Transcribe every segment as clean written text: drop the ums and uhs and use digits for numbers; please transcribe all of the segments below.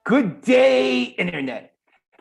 Good day, Internet,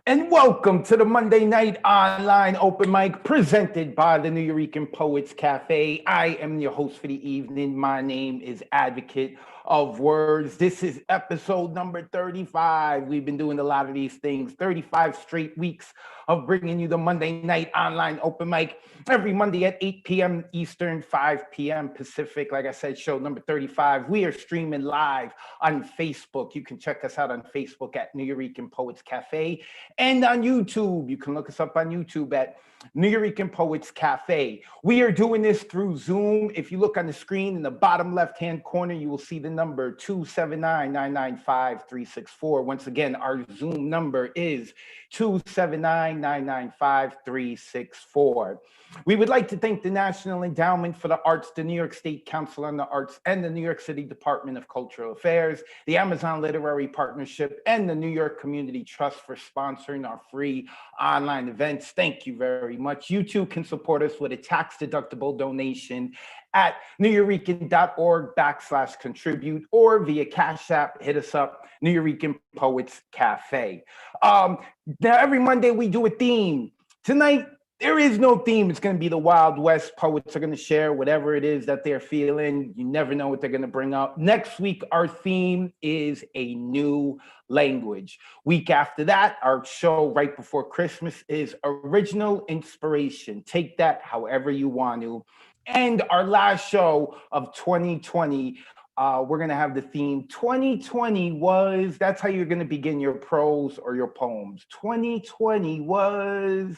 and welcome to the Monday Night Online Open Mic presented by the New Eurekan Poets Cafe. I am your host for the evening. My name is Advocate of Words. This is episode number 35. We've been doing a lot of these things, 35 straight weeks of bringing you the Monday Night Online Open Mic every Monday at 8 p.m. Eastern, 5 p.m. Pacific. Like I said, show number 35. We are streaming live on Facebook. You can check us out on Facebook at New Eurekan Poets Cafe and on YouTube. You can look us up on YouTube at New Eurekan Poets Cafe. We are doing this through Zoom. If you look on the screen in the bottom left-hand corner, you will see the number 279-995-364. Once again, our Zoom number is 279-995-364. We would like to thank the National Endowment for the Arts, the New York State Council on the Arts, and the New York City Department of Cultural Affairs, the Amazon Literary Partnership, and the New York Community Trust for sponsoring our free online events. Thank you very much. You too can support us with a tax-deductible donation at newyourekan.org/contribute or via Cash App. Hit us up, New Eurekan Poets Cafe. Now, every Monday we do a theme. Tonight, there is no theme. It's going to be the Wild West. Poets are going to share whatever it is that they're feeling. You never know what they're going to bring up. Next week, our theme is a new language. Week after that, our show right before Christmas is original inspiration. Take that however you want to. And our last show of 2020, we're going to have the theme 2020 was, that's how you're going to begin your prose or your poems. 2020 was...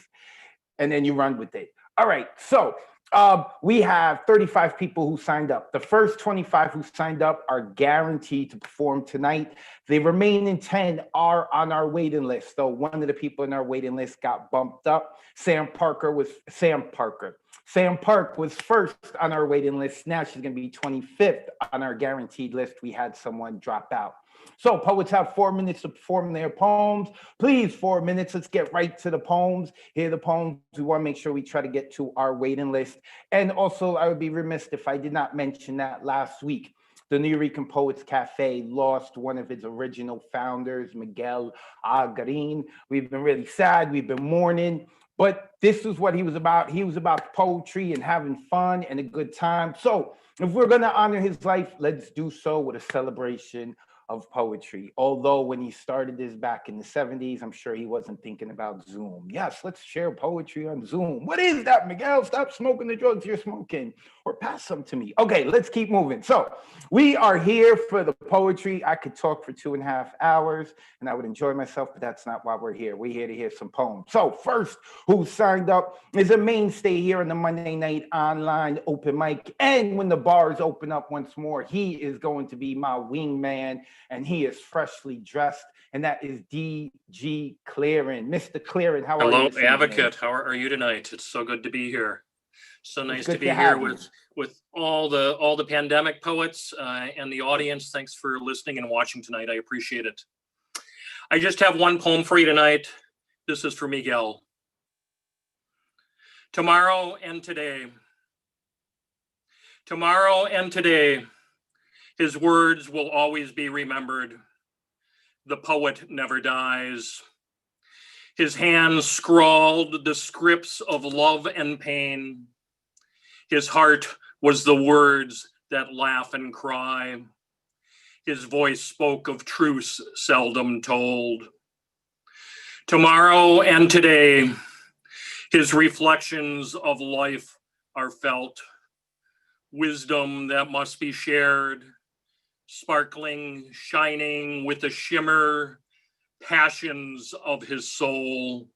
and then you run with it. All right, so we have 35 people who signed up. The first 25 who signed up are guaranteed to perform tonight. The remaining 10 are on our waiting list. So one of the people in our waiting list got bumped up. Sam Park was first on our waiting list. Now she's gonna be 25th on our guaranteed list. We had someone drop out. So poets have 4 minutes to perform their poems. Please, 4 minutes. Let's get right to the poems. Hear the poems. We want to make sure we try to get to our waiting list. And also, I would be remiss if I did not mention that last week, the New Eurekan Poets Cafe lost one of its original founders, Miguel Algarin. We've been really sad. We've been mourning. But this is what he was about. He was about poetry and having fun and a good time. So if we're going to honor his life, let's do so with a celebration of poetry. Although when he started this back in the 70s, I'm sure he wasn't thinking about Zoom. Yes, let's share poetry on Zoom. What is that, Miguel? Stop smoking the drugs you're smoking, or pass some to me. Okay, let's keep moving. So we are here for the poetry. I could talk for 2.5 hours and I would enjoy myself, but that's not why we're here. We're here to hear some poems. So first, who signed up is a mainstay here on the Monday Night Online Open Mic. And when the bars open up once more, he is going to be my wingman, and he is freshly dressed, and that is D.G. Claren. Mr. Claren, how are you? Hello, Advocate. How are you tonight? It's so good to be here. So nice to be here with all the pandemic poets and the audience. Thanks for listening and watching tonight. I appreciate it. I just have one poem for you tonight. This is for Miguel. Tomorrow and today. Tomorrow and today. His words will always be remembered. The poet never dies. His hands scrawled the scripts of love and pain. His heart was the words that laugh and cry. His voice spoke of truths seldom told. Tomorrow and today, his reflections of life are felt. Wisdom that must be shared. Sparkling, shining with the shimmer, passions of his soul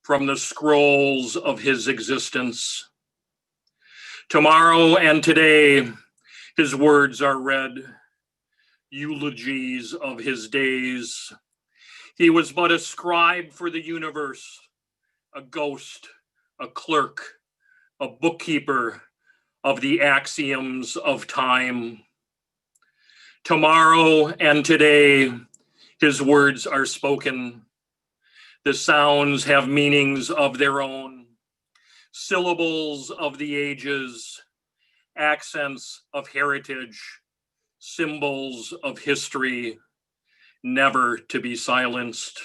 from the scrolls of his existence. Tomorrow and today, his words are read, eulogies of his days. He was but a scribe for the universe, a ghost, a clerk, a bookkeeper of the axioms of time. Tomorrow and today, his words are spoken. The sounds have meanings of their own, syllables of the ages, accents of heritage, symbols of history, never to be silenced.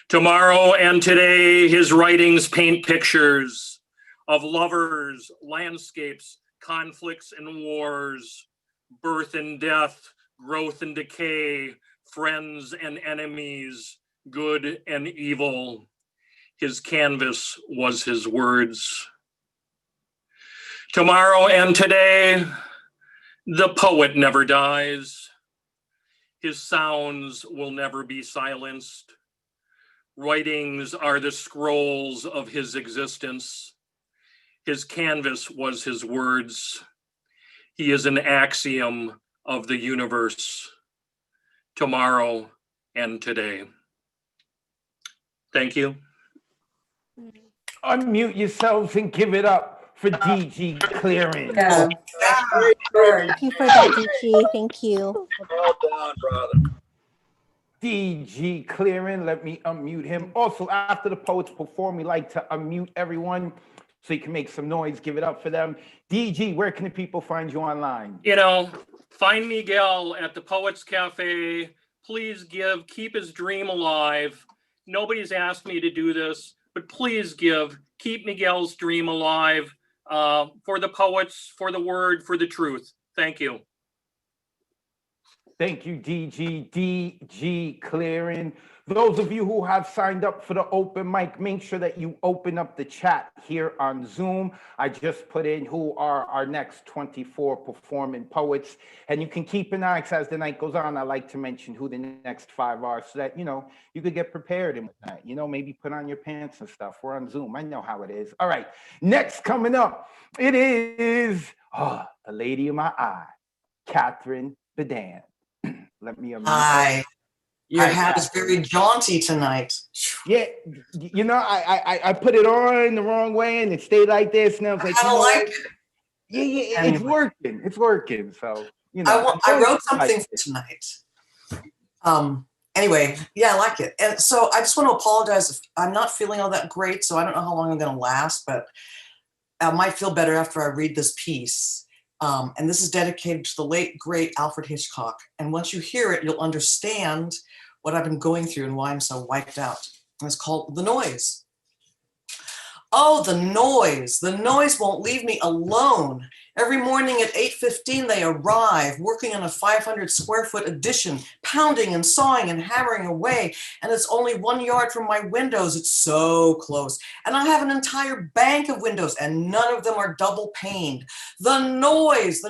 Tomorrow and today, his writings paint pictures of lovers, landscapes, conflicts and wars, birth and death, growth and decay, friends and enemies, good and evil. His canvas was his words. Tomorrow and today, the poet never dies. His sounds will never be silenced. Writings are the scrolls of his existence. His canvas was his words. He is an axiom of the universe. Tomorrow and today. Thank you. Unmute yourselves and give it up for DG Clearing. Yeah. Thank you for that, DG. Thank you. Well done, brother. DG Clearing, let me unmute him. Also, after the poets perform, we like to unmute everyone so you can make some noise. Give it up for them. DG, where can the people find you online? You know, find Miguel at the Poets Cafe. Please give, keep his dream alive. Nobody's asked me to do this, but please give, keep Miguel's dream alive for the poets, for the word, for the truth. Thank you. Thank you, DG Clearing. Those of you who have signed up for the open mic, make sure that you open up the chat here on Zoom. I just put in who are our next 24 performing poets. And you can keep an eye, as the night goes on, I like to mention who the next 5 are so that, you know, you could get prepared and whatnot. You know, maybe put on your pants and stuff. We're on Zoom. I know how it is. All right. Next coming up, it is the lady of my eye, Catherine Bedan. Let me unmute. Hi. Your Hi, hat is very jaunty tonight. Yeah, you know, I put it on the wrong way and it stayed like this. And I was like, I like it. Yeah, Anyway. it's working. It's working. So, you know. I wrote something for tonight. Anyway, yeah, I like it. And so I just want to apologize if I'm not feeling all that great, so I don't know how long I'm going to last, but I might feel better after I read this piece. And this is dedicated to the late, great Alfred Hitchcock. And once you hear it, you'll understand what I've been going through and why I'm so wiped out. And it's called The Noise. Oh, the noise. The noise won't leave me alone. Every morning at 8:15, they arrive, working on a 500 square foot addition, pounding and sawing and hammering away. And it's only 1 yard from my windows. It's so close. And I have an entire bank of windows, and none of them are double paned. The noise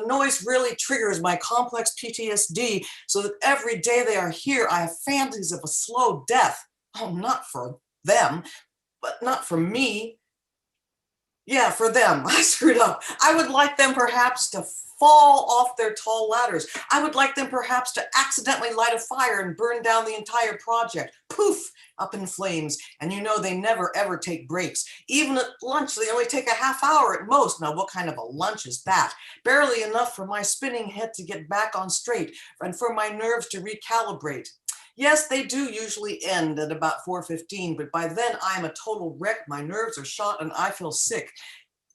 really triggers my complex PTSD, so that every day they are here, I have fantasies of a slow death. Oh, not for them, but not for me. Yeah, for them. I screwed up. I would like them perhaps to fall off their tall ladders. I would like them perhaps to accidentally light a fire and burn down the entire project. Poof, up in flames. And you know they never ever take breaks. Even at lunch, they only take a half hour at most. Now, what kind of a lunch is that? Barely enough for my spinning head to get back on straight and for my nerves to recalibrate. Yes, they do usually end at about 4:15, but by then I'm a total wreck. My nerves are shot and I feel sick.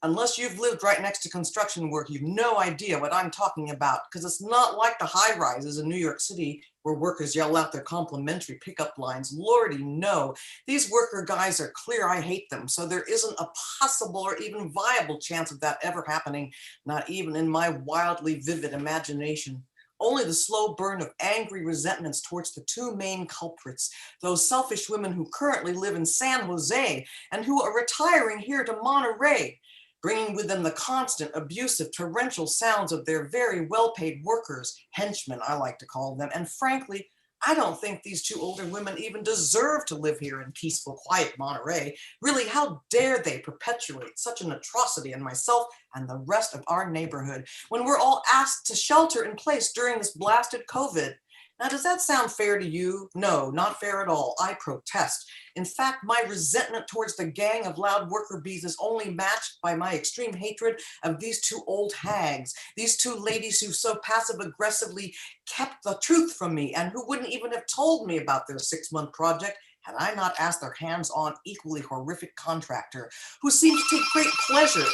Unless you've lived right next to construction work, you've no idea what I'm talking about, because it's not like the high rises in New York City where workers yell out their complimentary pickup lines. Lordy, no. These worker guys are clear I hate them, so there isn't a possible or even viable chance of that ever happening, not even in my wildly vivid imagination. Only the slow burn of angry resentments towards the two main culprits, those selfish women who currently live in San Jose and who are retiring here to Monterey, bringing with them the constant, abusive, torrential sounds of their very well-paid workers, henchmen I like to call them, and frankly, I don't think these two older women even deserve to live here in peaceful, quiet Monterey. Really, how dare they perpetuate such an atrocity in myself and the rest of our neighborhood when we're all asked to shelter in place during this blasted COVID? Now, does that sound fair to you? No, not fair at all. I protest. In fact, my resentment towards the gang of loud worker bees is only matched by my extreme hatred of these two old hags, these two ladies who so passive-aggressively kept the truth from me and who wouldn't even have told me about their 6-month project had I not asked their hands-on, equally horrific contractor, who seemed to take great pleasure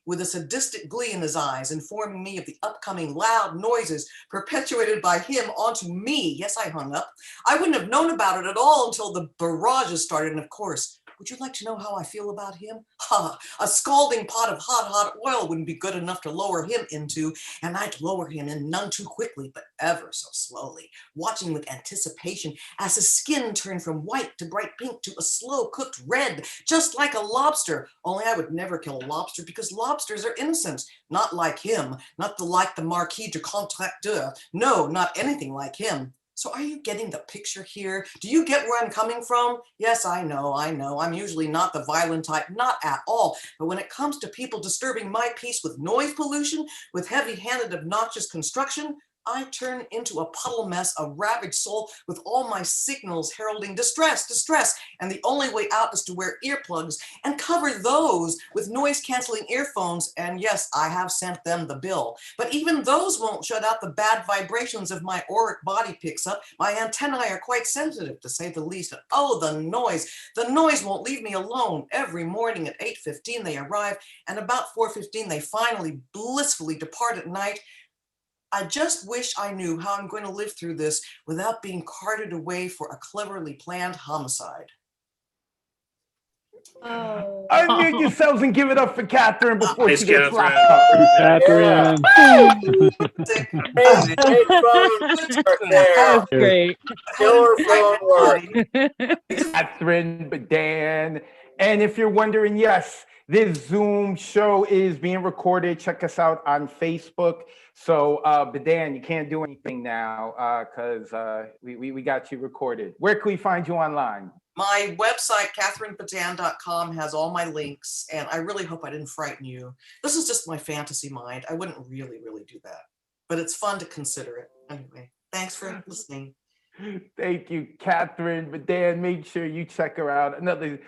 with a sadistic glee in his eyes, informing me of the upcoming loud noises perpetuated by him onto me. Yes, I hung up. I wouldn't have known about it at all until the barrages started. And of course, would you like to know how I feel about him? Ha! A scalding pot of hot oil wouldn't be good enough to lower him into, and I'd lower him in none too quickly, but ever so slowly, watching with anticipation as his skin turned from white to bright pink to a slow-cooked red, just like a lobster. Only I would never kill a lobster because lobsters are innocent. Not like him, not like the Marquis de Contracteur. No, not anything like him. So are you getting the picture here? Do you get where I'm coming from? Yes, I know. I'm usually not the violent type, not at all. But when it comes to people disturbing my peace with noise pollution, with heavy-handed, obnoxious construction, I turn into a puddle mess, a ravaged soul with all my signals heralding distress, distress. And the only way out is to wear earplugs and cover those with noise-canceling earphones. And yes, I have sent them the bill. But even those won't shut out the bad vibrations of my auric body picks up. My antennae are quite sensitive, to say the least. And oh, the noise won't leave me alone. Every morning at 8:15 they arrive, and about 4:15 they finally blissfully depart at night. I just wish I knew how I'm going to live through this without being carted away for a cleverly planned homicide. Oh. Unmute yourselves and give it up for Catherine before Nice, she gets Catherine. locked up. Catherine. Great phone work there. That was great. Killer phone work. Catherine, Badan. And if you're wondering, yes, this Zoom show is being recorded. Check us out on Facebook. So, Badan, you can't do anything now because we got you recorded. Where can we find you online? My website, catherinebadan.com, has all my links, and I really hope I didn't frighten you. This is just my fantasy mind. I wouldn't really do that, but it's fun to consider it. Anyway, thanks for listening. Thank you, Catherine. But Dan, make sure you check her out. Another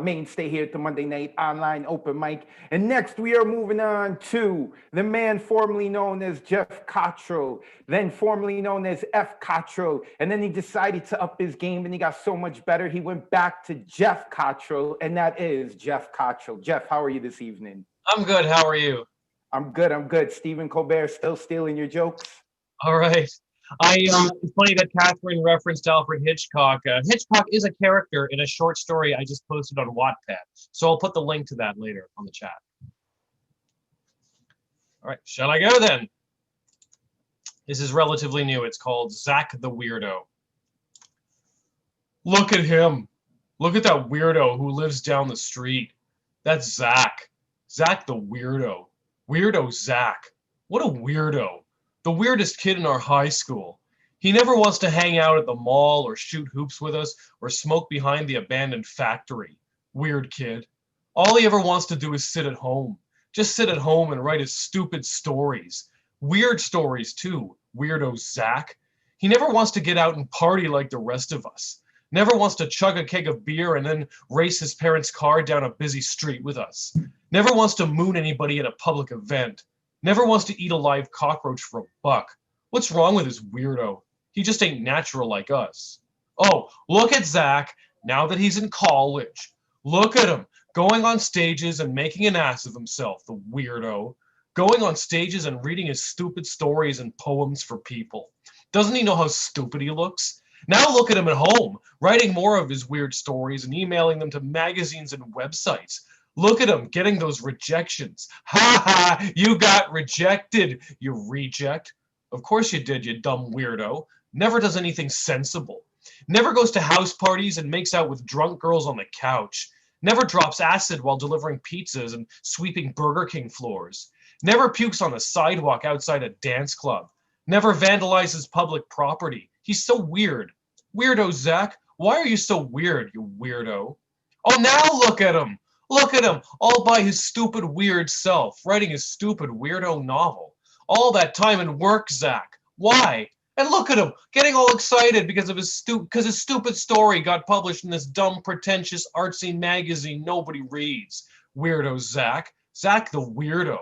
mainstay here at the Monday Night Online Open Mic. And next, we are moving on to the man formerly known as Jeff Cottrell, then formerly known as F. Cottrell. And then he decided to up his game, and he got so much better. He went back to Jeff Cottrell, and that is Jeff Cottrell. Jeff, how are you this evening? I'm good. How are you? I'm good. I'm good. Stephen Colbert still stealing your jokes? All right. It's funny that Catherine referenced Alfred Hitchcock. Hitchcock is a character in a short story I just posted on Wattpad. So I'll put the link to that later on the chat. All right, shall I go then? This is relatively new. It's called Zach the Weirdo. Look at him. Look at that weirdo who lives down the street. That's Zach. Zach the Weirdo. Weirdo Zach. What a weirdo. The weirdest kid in our high school. He never wants to hang out at the mall or shoot hoops with us or smoke behind the abandoned factory. Weird kid. All he ever wants to do is sit at home. Just sit at home and write his stupid stories. Weird stories too, weirdo Zach. He never wants to get out and party like the rest of us. Never wants to chug a keg of beer and then race his parents' car down a busy street with us. Never wants to moon anybody at a public event. Never wants to eat a live cockroach for $1. What's wrong with this weirdo? He just ain't natural like us. Oh, look at Zach now that he's in college. Look at him going on stages and making an ass of himself, the weirdo. Going on stages and reading his stupid stories and poems for people. Doesn't he know how stupid he looks? Now look at him at home, writing more of his weird stories and emailing them to magazines and websites. Look at him getting those rejections. Ha ha, you got rejected, you reject. Of course you did, you dumb weirdo. Never does anything sensible. Never goes to house parties and makes out with drunk girls on the couch. Never drops acid while delivering pizzas and sweeping Burger King floors. Never pukes on the sidewalk outside a dance club. Never vandalizes public property. He's so weird. Weirdo Zach, why are you so weird, you weirdo? Oh, now look at him. Look at him, all by his stupid weird self, writing his stupid weirdo novel. All that time and work, Zach. Why? And look at him, getting all excited because of his stupid story got published in this dumb, pretentious, artsy magazine nobody reads. Weirdo Zach. Zach the weirdo.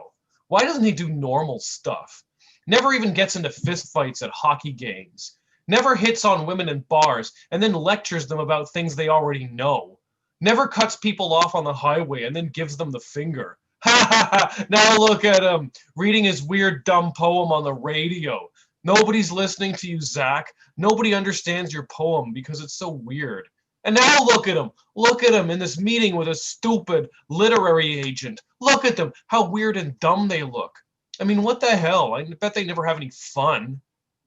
Why doesn't he do normal stuff? Never even gets into fistfights at hockey games. Never hits on women in bars and then lectures them about things they already know. Never cuts people off on the highway and then gives them the finger. Ha ha ha! Now look at him reading his weird dumb poem on the radio. Nobody's listening to you, Zach. Nobody understands your poem because it's so weird. And now look at him. Look at him in this meeting with a stupid literary agent. Look at them. How weird and dumb they look. I mean, what the hell? I bet they never have any fun.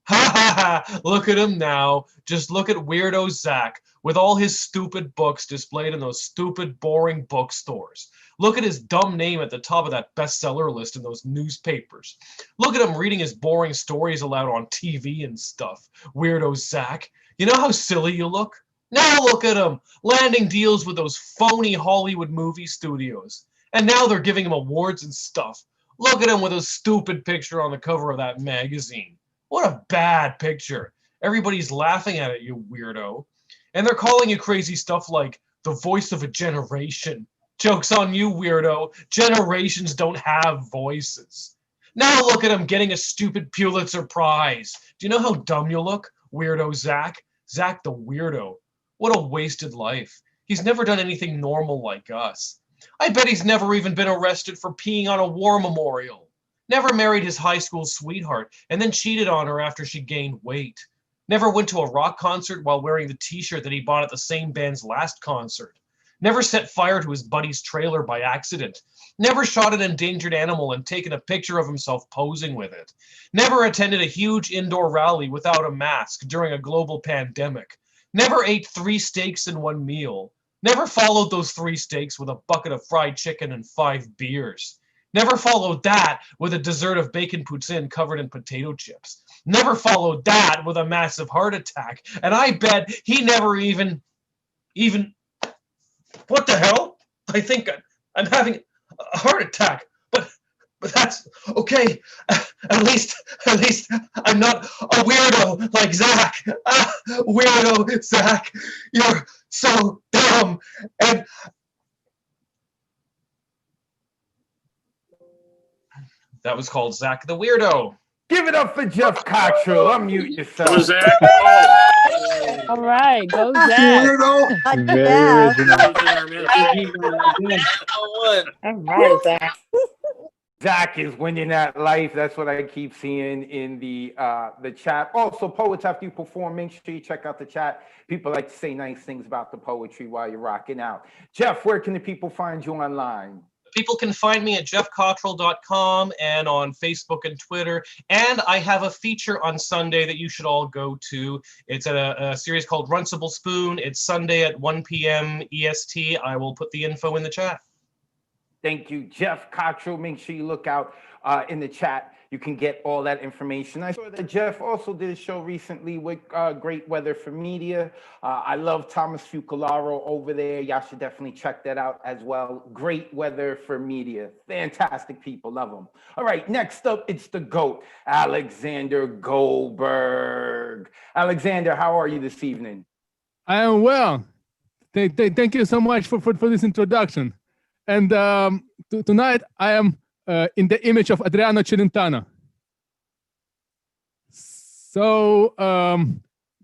Ha ha ha! Look at him now. Just look at weirdo Zach with all his stupid books displayed in those stupid, boring bookstores. Look at his dumb name at the top of that bestseller list in those newspapers. Look at him reading his boring stories aloud on TV and stuff. Weirdo Zach. You know how silly you look? Now look at him landing deals with those phony Hollywood movie studios. And now they're giving him awards and stuff. Look at him with a stupid picture on the cover of that magazine. What a bad picture. Everybody's laughing at it, you weirdo. And they're calling you crazy stuff like the voice of a generation. Joke's on you, weirdo. Generations don't have voices. Now look at him getting a stupid Pulitzer Prize. Do you know how dumb you look, weirdo Zach? Zach the weirdo. What a wasted life. He's never done anything normal like us. I bet he's never even been arrested for peeing on a war memorial. Never married his high school sweetheart and then cheated on her after she gained weight. Never went to a rock concert while wearing the t-shirt that he bought at the same band's last concert. Never set fire to his buddy's trailer by accident. Never shot an endangered animal and taken a picture of himself posing with it. Never attended a huge indoor rally without a mask during a global pandemic. Never ate 3 steaks in one meal. Never followed those 3 steaks with a bucket of fried chicken and 5 beers. Never followed that with a dessert of bacon poutine covered in potato chips. Never followed that with a massive heart attack. And I bet he never even, what the hell? I think I'm having a heart attack. But that's okay. At least I'm not a weirdo like Zach. Weirdo Zach, you're so dumb. And that was called Zach the Weirdo. Give it up for Jeff Cottrell. Unmute yourself. Was that? Oh. All right, go Zach. Weirdo. Yeah. All right, Zach. Zach is winning that life. That's what I keep seeing in the chat. Also, poets, after you perform, make sure you check out the chat. People like to say nice things about the poetry while you're rocking out. Jeff, where can the people find you online? People can find me at jeffcottrell.com and on Facebook and Twitter. And I have a feature on Sunday that you should all go to. It's a series called Runcible Spoon. It's Sunday at 1 p.m. EST. I will put the info in the chat. Thank you, Jeff Cottrell. Make sure you look out in the chat. You can get all that information. I saw that Jeff also did a show recently with Great Weather for Media. I love Thomas Fucularo over there. Y'all should definitely check that out as well. Great Weather for Media. Fantastic people. Love them. All right, next up, it's the GOAT, Alexander Goldberg. Alexander, how are you this evening? I am well. Thank you so much for this introduction. And tonight I am in the image of Adriano Celentano. So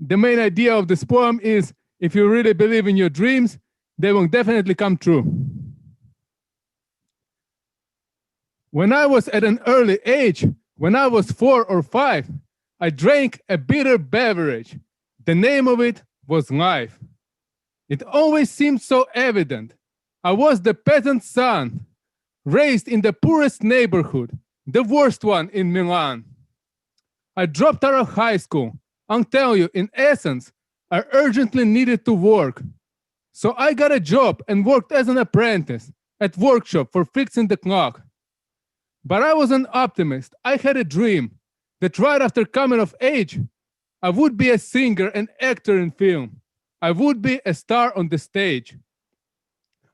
the main idea of this poem is, if you really believe in your dreams, they will definitely come true. When I was at an early age, when I was 4 or 5, I drank a bitter beverage. The name of it was life. It always seemed so evident. I was the peasant's son, raised in the poorest neighborhood, the worst one in Milan. I dropped out of high school. I'll tell you, in essence, I urgently needed to work. So I got a job and worked as an apprentice at workshop for fixing the clock. But I was an optimist. I had a dream that right after coming of age, I would be a singer and actor in film. I would be a star on the stage.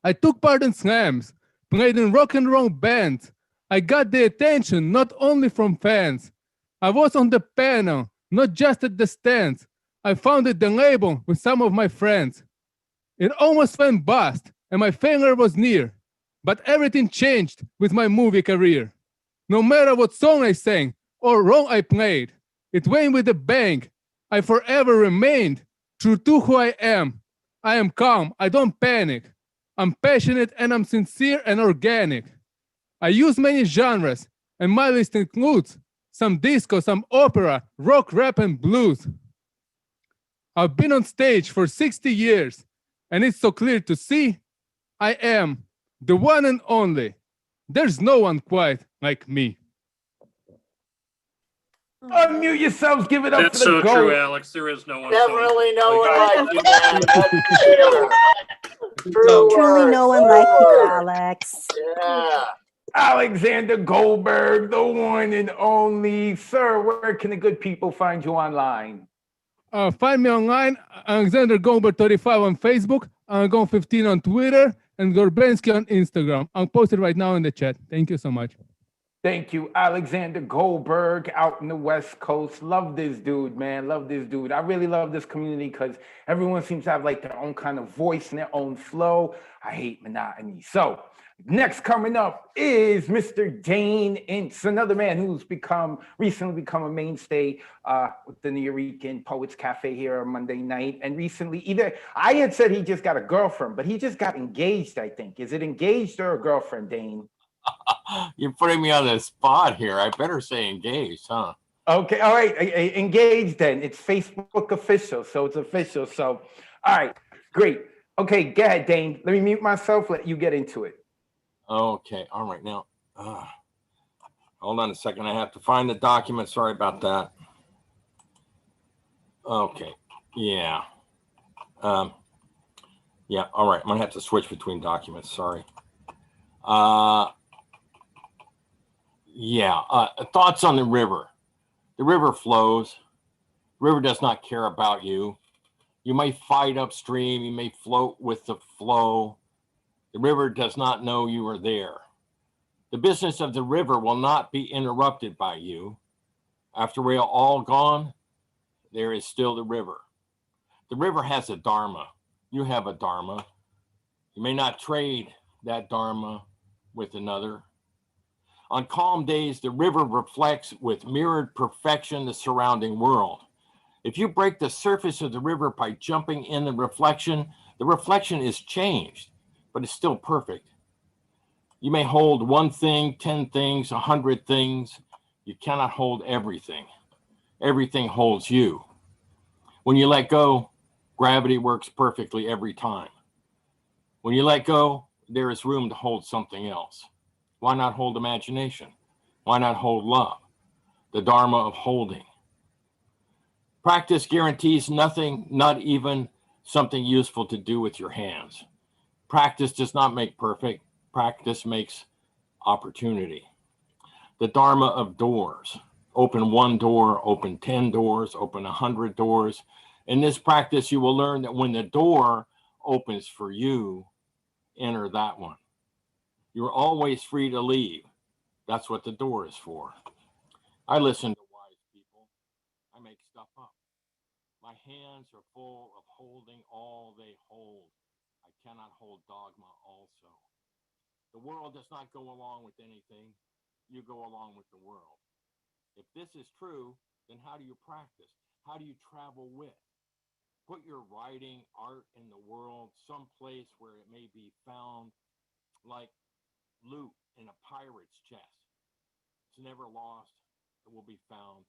I took part in slams, played in rock and roll bands. I got the attention not only from fans. I was on the panel, not just at the stands. I founded the label with some of my friends. It almost went bust, and my failure was near. But everything changed with my movie career. No matter what song I sang or role I played, it went with a bang. I forever remained true to who I am. I am calm, I don't panic. I'm passionate and I'm sincere and organic. I use many genres, and my list includes some disco, some opera, rock, rap, and blues. I've been on stage for 60 years, and it's so clear to see I am the one and only. There's no one quite like me. Unmute yourselves. Give it up That's for the so GOAT. true, Alex. There is no one. Definitely no one like like you, man. That's true. True Truly words, no one true like you, words. Alex. Yeah. Alexander Goldberg, the one and only. Sir, where can the good people find you online? Find me online, Alexander Goldberg 35 on Facebook, Gon 15 on Twitter, and Gorbensky on Instagram. I'll post it right now in the chat. Thank you so much. Thank you, Alexander Goldberg out in the West Coast. Love this dude, man. Love this dude. I really love this community because everyone seems to have like their own kind of voice and their own flow. I hate monotony. So next coming up is Mr. Dane Ince, another man who's recently become a mainstay with the Nuyorican Poets Cafe here on Monday night. And recently, I had said he just got a girlfriend, but he just got engaged, I think. Is it engaged or a girlfriend, Dane? You're putting me on the spot here. I better say engaged, huh? Okay, all right, engaged then. It's Facebook official, so it's official. So, all right, great. Okay, go ahead, Dane. Let me mute myself, let you get into it. Okay, all right. Now, hold on a second. I have to find the document. Sorry about that. Okay, yeah. Yeah, all right. I'm going to have to switch between documents. Sorry. Yeah, thoughts on the river. The river flows. The river does not care about you. You may fight upstream. You may float with the flow. The river does not know you are there. The business of the river will not be interrupted by you. After we are all gone, there is still the river. The river has a dharma. You have a dharma. You may not trade that dharma with another. On calm days, the river reflects with mirrored perfection the surrounding world. If you break the surface of the river by jumping in the reflection is changed, but it's still perfect. You may hold one thing, 10 things, 100 things. You cannot hold everything. Everything holds you. When you let go, gravity works perfectly every time. When you let go, there is room to hold something else. Why not hold imagination? Why not hold love? The dharma of holding. Practice guarantees nothing, not even something useful to do with your hands. Practice does not make perfect. Practice makes opportunity. The dharma of doors. Open one door, open 10 doors, open 100 doors. In this practice, you will learn that when the door opens for you, enter that one. You're always free to leave. That's what the door is for. I listen to wise people. I make stuff up. My hands are full of holding all they hold. I cannot hold dogma also. The world does not go along with anything. You go along with the world. If this is true, then how do you practice? How do you travel with? Put your writing, art in the world, someplace where it may be found, like loot in a pirate's chest. It's never lost. It will be found.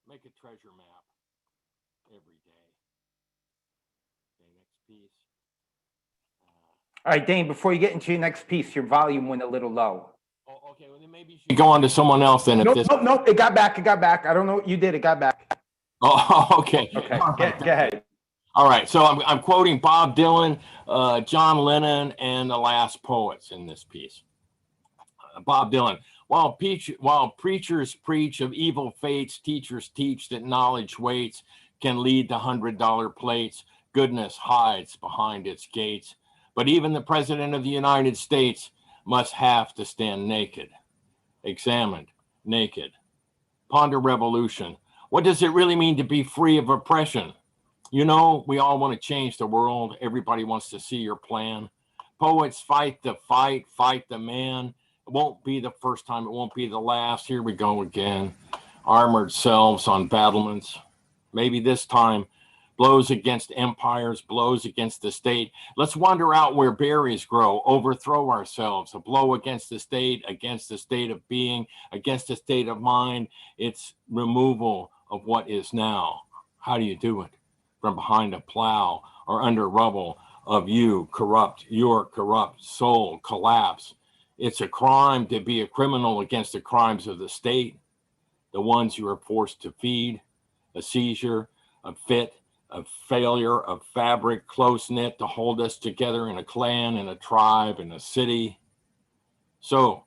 Make a treasure map every day. Okay, next piece. All right, Dane, before you get into your next piece, your volume went a little low. Oh, okay. Well, then maybe you should go on to someone else then. Nope. It got back. I don't know what you did. It got back. Oh, okay. Okay, go ahead. All right. So I'm quoting Bob Dylan, John Lennon, and the Last Poets in this piece. Bob Dylan. While preachers preach of evil fates, teachers teach that knowledge waits can lead to $100 plates. Goodness hides behind its gates. But even the President of the United States must have to stand naked, examined, naked. Ponder revolution. What does it really mean to be free of oppression? You know, we all want to change the world. Everybody wants to see your plan. Poets fight the fight, fight the man. It won't be the first time. It won't be the last. Here we go again. Armored selves on battlements. Maybe this time blows against empires, blows against the state. Let's wander out where berries grow, overthrow ourselves, a blow against the state of being, against the state of mind. It's removal of what is now. How do you do it? From behind a plow or under rubble of you, corrupt, your corrupt soul collapse. It's a crime to be a criminal against the crimes of the state, the ones you are forced to feed, a seizure, a fit, a failure of fabric, close-knit to hold us together in a clan, in a tribe, in a city. So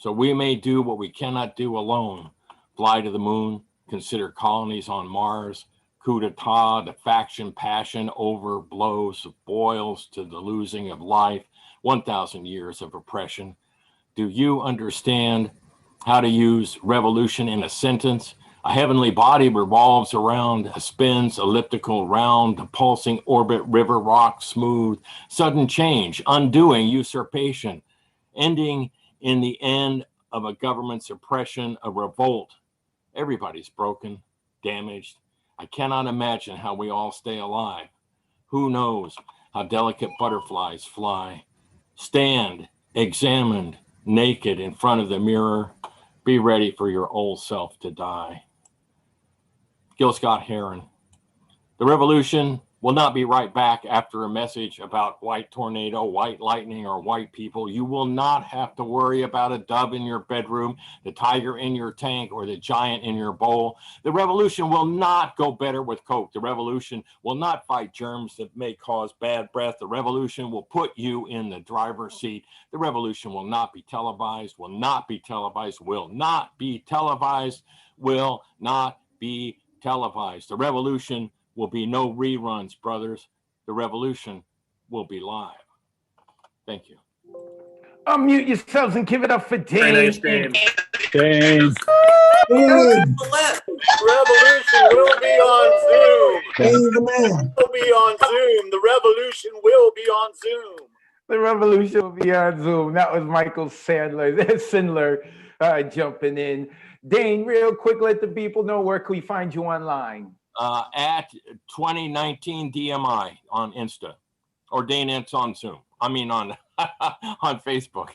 we may do what we cannot do alone. Fly to the moon, consider colonies on Mars, coup d'etat, the faction passion overblows, boils to the losing of life, 1,000 years of oppression. Do you understand how to use revolution in a sentence? A heavenly body revolves around, spins elliptical round, the pulsing orbit, river rock smooth, sudden change, undoing usurpation, ending in the end of a government's oppression, a revolt. Everybody's broken, damaged. I cannot imagine how we all stay alive. Who knows how delicate butterflies fly? Stand, examined, naked in front of the mirror. Be ready for your old self to die. Gil Scott Heron. The revolution will not be right back after a message about white tornado, white lightning, or white people. You will not have to worry about a dove in your bedroom, the tiger in your tank, or the giant in your bowl. The revolution will not go better with Coke. The revolution will not fight germs that may cause bad breath. The revolution will put you in the driver's seat. The revolution will not be televised, will not be televised, will not be televised, will not be televised. The revolution will be no reruns, brothers. The revolution will be live. Thank you. Unmute yourselves and give it up for Very Dane. nice, Dane. Dane. Revolution will be on Zoom. Will be on Zoom. The revolution will be on Zoom. The revolution will be on Zoom. That was Michael Sindler jumping in. Dane, real quick, let the people know where can we find you online. At 2019 DMI on Insta, or Dane Ents on Zoom. I mean on on Facebook.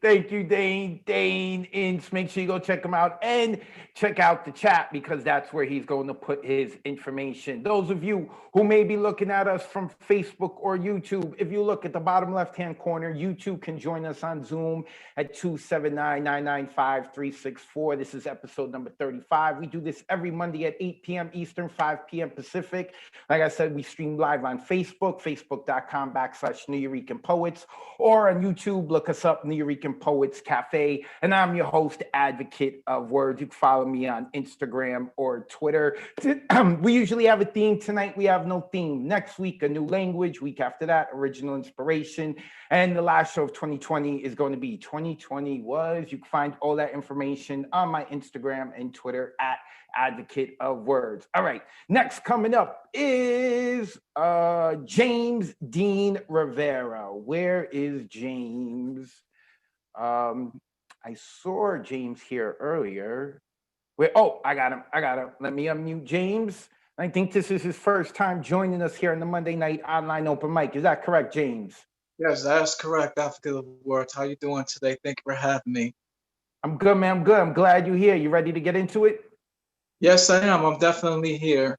Thank you, Dane. Dane Ince. Make sure you go check him out and check out the chat because that's where he's going to put his information. Those of you who may be looking at us from Facebook or YouTube, if you look at the bottom left-hand corner, YouTube can join us on Zoom at 279-995-364. This is episode number 35. We do this every Monday at 8 p.m. Eastern, 5 p.m. Pacific. Like I said, we stream live on Facebook, facebook.com/Nuyorican Poets, or on YouTube, look us up, Nuyorican Poets Cafe. And I'm your host, Advocate of Words. You can follow me on Instagram or Twitter. We usually have a theme. Tonight, we have no theme. Next week, a new language. Week after that, original inspiration. And the last show of 2020 is going to be 2020 was. You can find all that information on my Instagram and Twitter at Advocate of Words. All right, next coming up is James Dean Rivera. Where is James? I saw James here earlier. Wait, oh, I got him. Let me unmute James. I think this is his first time joining us here in the Monday Night Online Open Mic. Is that correct, James? Yes, that's correct. Advocate of Words. How you doing today? Thank you for having me. I'm good, man. I'm good. I'm glad you're here. You ready to get into it? Yes, I am. I'm definitely here.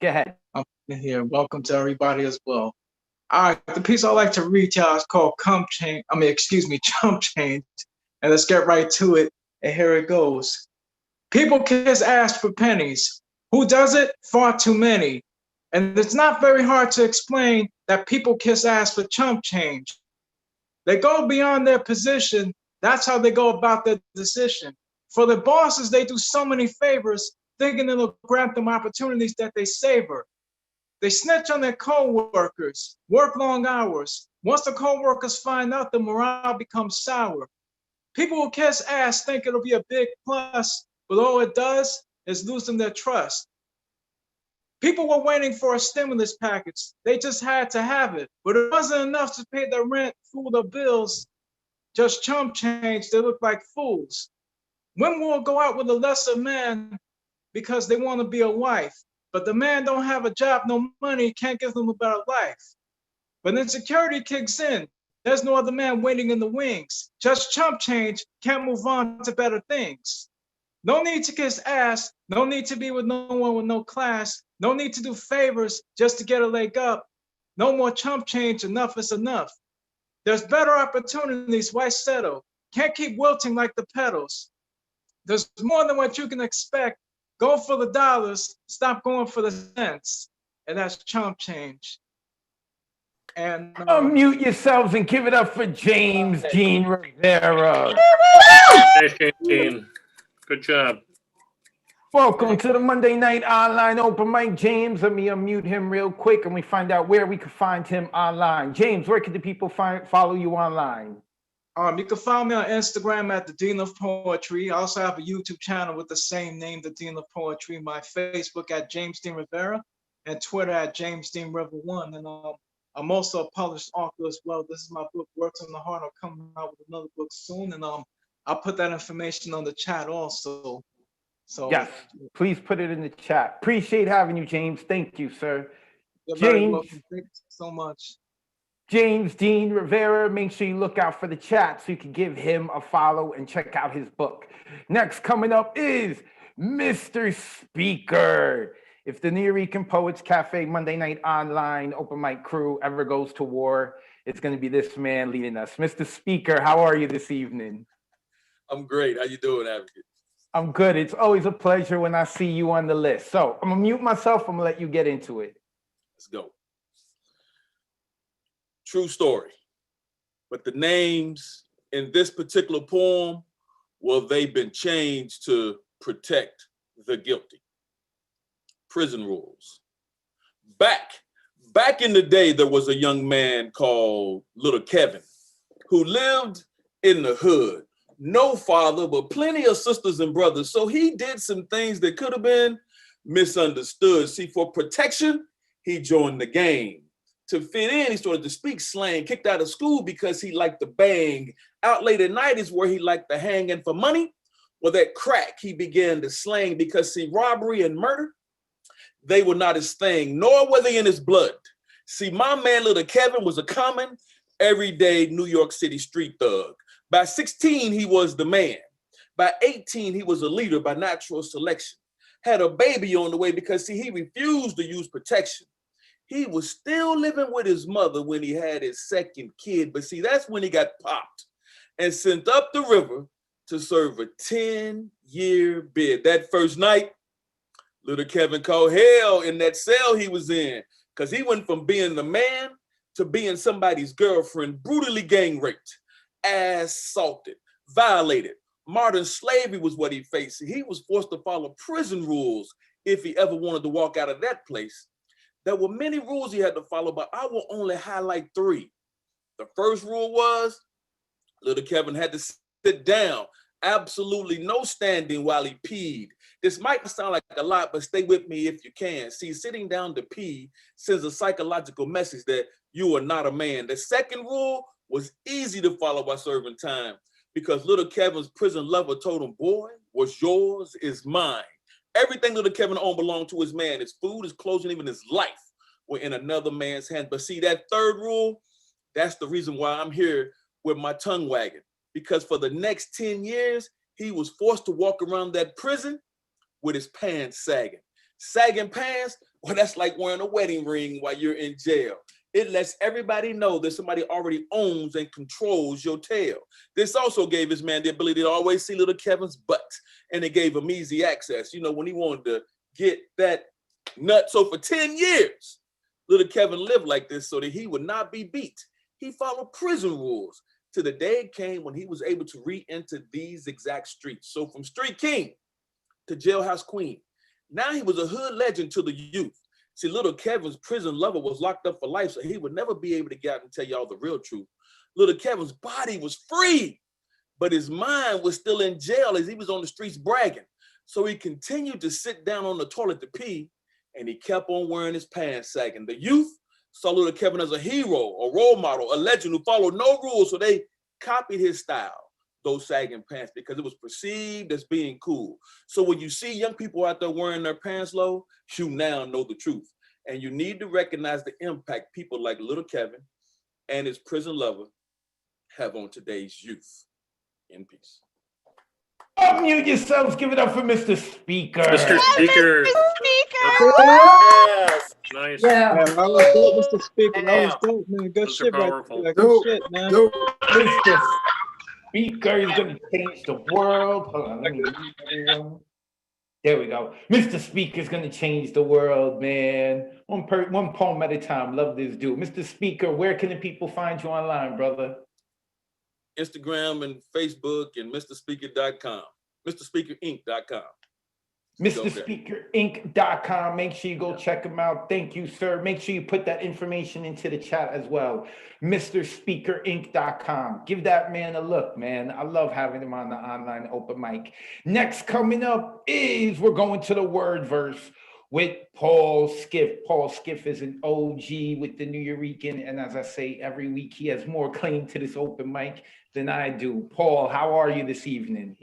Go ahead. I'm here. Welcome to everybody as well. All right, the piece I like to read y'all is called Chump Change. And let's get right to it. And here it goes. People kiss ass for pennies. Who does it? Far too many. And it's not very hard to explain that people kiss ass for chump change. They go beyond their position. That's how they go about their decision. For the bosses, they do so many favors, thinking it'll grant them opportunities that they savor. They snitch on their co-workers, work long hours. Once the co-workers find out, the morale becomes sour. People who kiss ass think it'll be a big plus, but all it does is lose them their trust. People were waiting for a stimulus package. They just had to have it, but it wasn't enough to pay their rent, food, or bills. Just chump change, they look like fools. Women will go out with a lesser man because they want to be a wife, But the man don't have a job, no money, can't give them a better life. But insecurity kicks in. There's no other man waiting in the wings. Just chump change, can't move on to better things. No need to kiss ass, no need to be with no one with no class, no need to do favors just to get a leg up. No more chump change, enough is enough. There's better opportunities, why settle? Can't keep wilting like the petals. There's more than what you can expect. Go for the dollars, stop going for the cents. And that's chump change. And Unmute yourselves and give it up for James Dean Rivera. Hey, Dean. Good job. Welcome to the Monday Night Online Open Mic. James, let me unmute him real quick and we find out where we can find him online. James, where can the people follow you online? You can follow me on Instagram at the Dean of Poetry. I also have a YouTube channel with the same name, the Dean of Poetry. My Facebook at James Dean Rivera and Twitter at James Dean River 1. And I'm also a published author as well. This is my book, Words on the Heart. I'm coming out with another book soon. And I'll put that information on the chat also. So yes, please put it in the chat. Appreciate having you, James. Thank you, sir. You're very welcome. Thank you so much. James Dean Rivera, make sure you look out for the chat so you can give him a follow and check out his book. Next coming up is Mr. Speaker. If the Nuyorican Poets Cafe Monday Night Online Open Mic crew ever goes to war, it's going to be this man leading us. Mr. Speaker, how are you this evening? I'm great. How you doing, Advocate? I'm good. It's always a pleasure when I see you on the list. So I'm going to mute myself. I'm going to let you get into it. Let's go. True story. But the names in this particular poem, well, they've been changed to protect the guilty. Prison rules. Back in the day, there was a young man called Little Kevin who lived in the hood. No father, but plenty of sisters and brothers. So he did some things that could have been misunderstood. See, for protection, he joined the gang. To fit in, he started to speak slang, kicked out of school because he liked to bang. Out late at night is where he liked to hang. And for money, well, that crack, he began to slang because, see, robbery and murder, they were not his thing, nor were they in his blood. See, my man, Little Kevin, was a common, everyday New York City street thug. By 16, he was the man. By 18, he was a leader by natural selection. Had a baby on the way because, see, he refused to use protection. He was still living with his mother when he had his second kid. But see, that's when he got popped and sent up the river to serve a 10-year bid. That first night, Little Kevin called hell in that cell he was in because he went from being the man to being somebody's girlfriend, brutally gang raped, assaulted, violated. Modern slavery was what he faced. He was forced to follow prison rules if he ever wanted to walk out of that place. There were many rules he had to follow, but I will only highlight 3. The first rule was Little Kevin had to sit down. Absolutely no standing while he peed. This might sound like a lot, but stay with me if you can. See, sitting down to pee sends a psychological message that you are not a man. The second rule was easy to follow by serving time because Little Kevin's prison lover told him, boy, what's yours is mine. Everything Little Kevin owned belonged to his man. His food, his clothes, and even his life were in another man's hands. But see, that third rule, that's the reason why I'm here with my tongue wagging. Because for the next 10 years, he was forced to walk around that prison with his pants sagging. Sagging pants, well, that's like wearing a wedding ring while you're in jail. It lets everybody know that somebody already owns and controls your tail. This also gave his man the ability to always see Little Kevin's butt, and it gave him easy access, you know, when he wanted to get that nut. So for 10 years, Little Kevin lived like this so that he would not be beat. He followed prison rules till the day came when he was able to re-enter these exact streets. So from street king to jailhouse queen, now he was a hood legend to the youth. See, Little Kevin's prison lover was locked up for life, so he would never be able to get out and tell y'all the real truth. Little Kevin's body was free, but his mind was still in jail as he was on the streets bragging. So he continued to sit down on the toilet to pee, and he kept on wearing his pants sagging. The youth saw Little Kevin as a hero, a role model, a legend who followed no rules, so they copied his style. those sagging pants because it was perceived as being cool. So when you see young people out there wearing their pants low, you now know the truth. And you need to recognize the impact people like Little Kevin and his prison lover have on today's youth. In peace. Unmute yourselves. Give it up for Mr. Speaker. Mr. Speaker. Yes. Nice. Yeah. Man, that was dope, Mr. Speaker. That was Damn. dope, man. Good Those are shit right powerful. there. Good shit, man. Mr. Speaker is going to change the world. Hold on, let me mute everyone. There we go. Mr. Speaker is going to change the world, man. One poem at a time. Love this dude. Mr. Speaker, where can the people find you online, brother? Instagram and Facebook and MrSpeaker.com. MrSpeakerInc.com. MrSpeakerInc.com. Make sure you go check him out. Thank you, sir. Make sure you put that information into the chat as well. MrSpeakerInc.com. Give that man a look, man. I love having him on the online open mic. Next coming up is we're going to the word verse with Paul Skiff. Paul Skiff is an OG with the New Eurekan, and as I say every week, he has more claim to this open mic than I do. Paul, how are you this evening?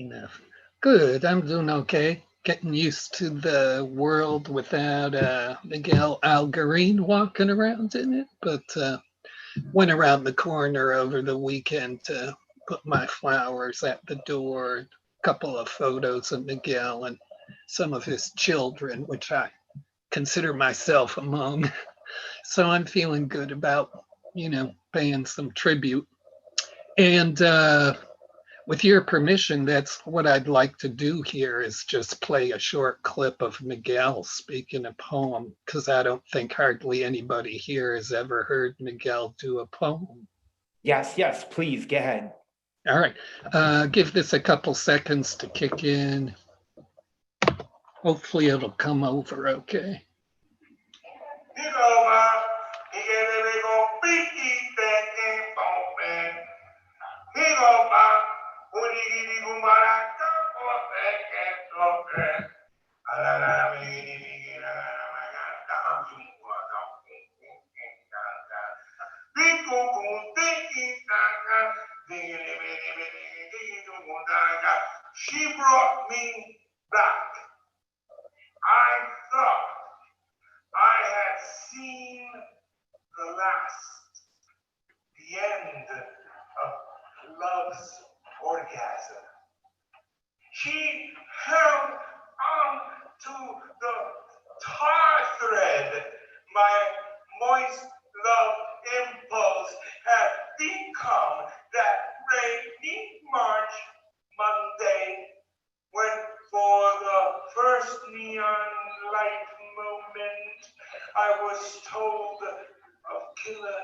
Good, I'm doing okay. Getting used to the world without Miguel Algarin walking around in it, but went around the corner over the weekend to put my flowers at the door, a couple of photos of Miguel and some of his children, which I consider myself among. So I'm feeling good about, paying some tribute. And with your permission, that's what I'd like to do here is just play a short clip of Miguel speaking a poem, because I don't think hardly anybody here has ever heard Miguel do a poem. Yes, please, go ahead. All right, give this a couple seconds to kick in. Hopefully it'll come over okay. She brought me back. I thought I had seen the last, the end of love's orgasm. She held on to the tar thread. My moist love impulse had become that rainy March Monday when for the first neon light moment I was told of killer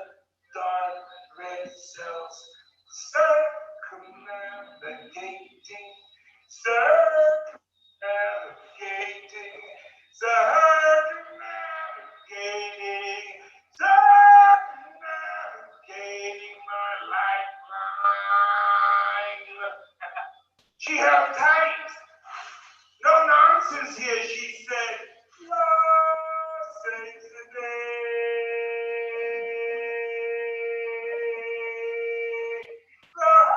dark red cells circumnavigating, circumnavigating my lifeline. She held tight. No nonsense here, she said. Love saves the day. Love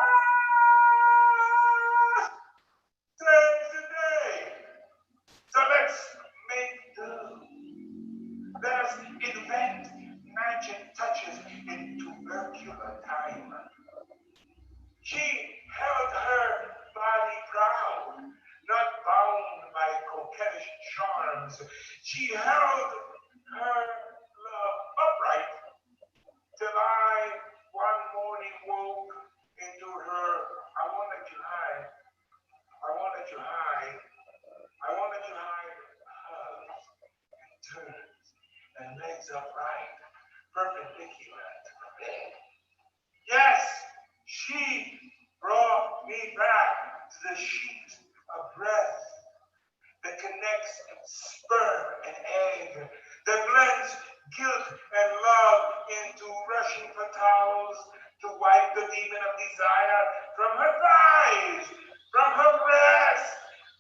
saves the day. So let's make do. Let us invent magic touches into circular time. She held her body proud, not bound by coquettish charms. She held her love upright till I one morning woke into her, I won't let you hide, I won't let you hide, I won't let you hide hugs and turns and legs upright, perpendicular to the bed. Yes, she brought me back to the sheet of breath that connects sperm and egg, that blends guilt and love into rushing for towels to wipe the demon of desire from her thighs, from her breasts,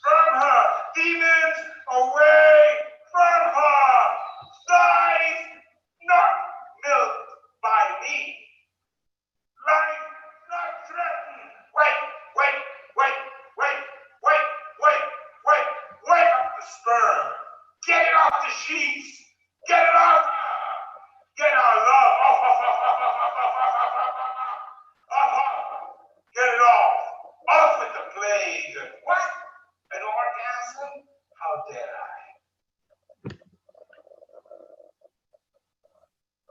from her demons away from her thighs, not milked by me. Life not threatened. Wait,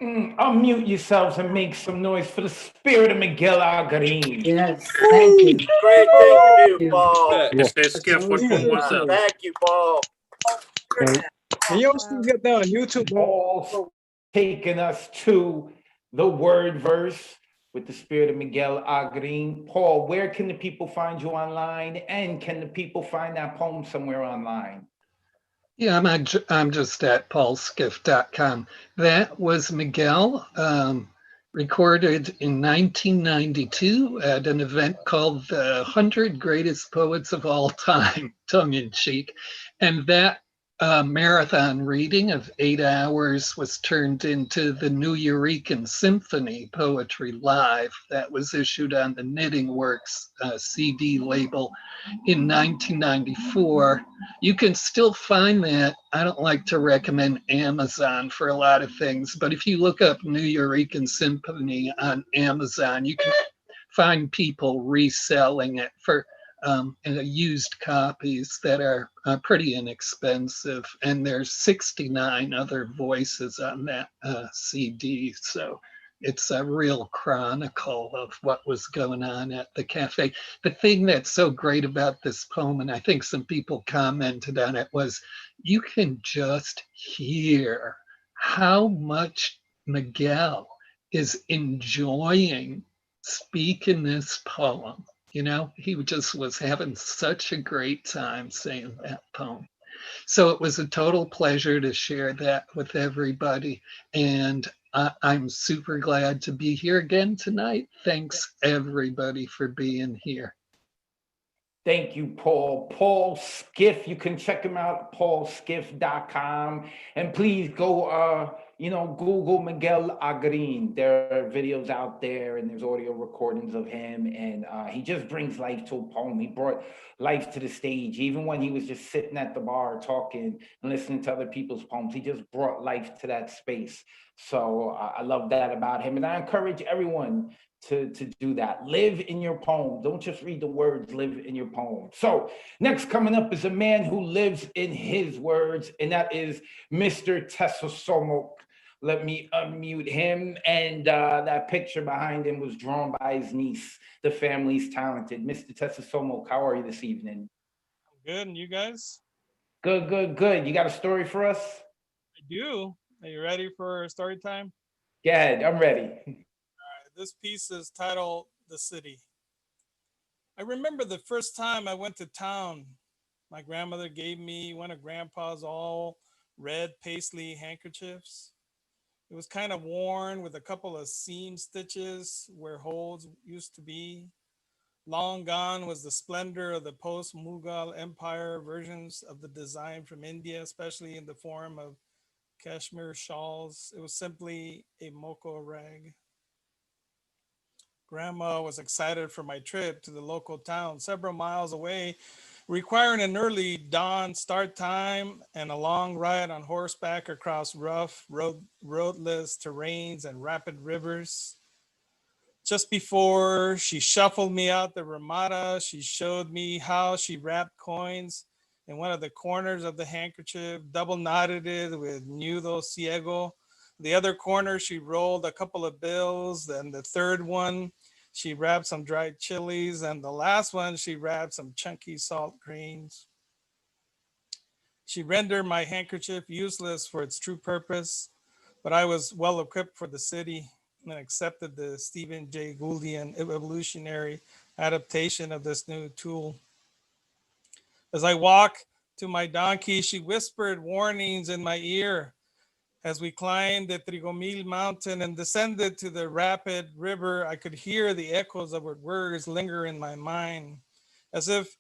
Unmute yourselves and make some noise for the spirit of Miguel Algarin. Yes, thank you. Great thing to do, Paul. Este Skiff, what's up? Thank you, Paul. Can you also get that on YouTube? Paul taking us to the word verse with the spirit of Miguel Algarin. Paul, where can the people find you online? And can the people find that poem somewhere online? Yeah, I'm just at paulskiff.com. That was Miguel, recorded in 1992 at an event called the 100 Greatest Poets of All Time, tongue in cheek. And that marathon reading of 8 hours was turned into the New Eurekan Symphony Poetry Live that was issued on the Knitting Works CD label in 1994. You can still find that. I don't like to recommend Amazon for a lot of things, but if you look up New Eurekan Symphony on Amazon, you can find people reselling it for used copies that are pretty inexpensive. And there's 69 other voices on that CD. So it's a real chronicle of what was going on at the cafe. The thing that's so great about this poem, and I think some people commented on it, was you can just hear how much Miguel is enjoying speaking this poem. You know, he just was having such a great time saying that poem. So it was a total pleasure to share that with everybody. And I'm super glad to be here again tonight. Thanks everybody for being here. Thank you, Paul. Paul Skiff. You can check him out, paulskiff.com. And please go, Google Miguel Algarin. There are videos out there and there's audio recordings of him. And he just brings life to a poem. He brought life to the stage. Even when he was just sitting at the bar talking and listening to other people's poems, he just brought life to that space. So I love that about him. And I encourage everyone to do that. Live in your poem. Don't just read the words, live in your poem. So next coming up is a man who lives in his words, and that is Mr. Tesosomok. Let me unmute him. And that picture behind him was drawn by his niece. The family's talented. Mr. Tesosomok, how are you this evening? Good, and you guys? Good, good, good. You got a story for us? I do. Are you ready for story time? Go ahead, I'm ready. This piece is titled The City. I remember the first time I went to town. My grandmother gave me one of Grandpa's all red paisley handkerchiefs. It was kind of worn with a couple of seam stitches where holes used to be. Long gone was the splendor of the post-Mughal Empire versions of the design from India, especially in the form of cashmere shawls. It was simply a moko rag. Grandma was excited for my trip to the local town several miles away, requiring an early dawn start time and a long ride on horseback across rough, roadless terrains and rapid rivers. Just before she shuffled me out the Ramada, she showed me how she wrapped coins in one of the corners of the handkerchief, double knotted it with nudo ciego. The other corner, she rolled a couple of bills. Then the third one, she wrapped some dried chilies. And the last one, she wrapped some chunky salt greens. She rendered my handkerchief useless for its true purpose, but I was well equipped for the city and accepted the Stephen Jay Gouldian evolutionary adaptation of this new tool. As I walked to my donkey, she whispered warnings in my ear. As we climbed the Trigomil mountain and descended to the rapid river, I could hear the echoes of her words linger in my mind, as if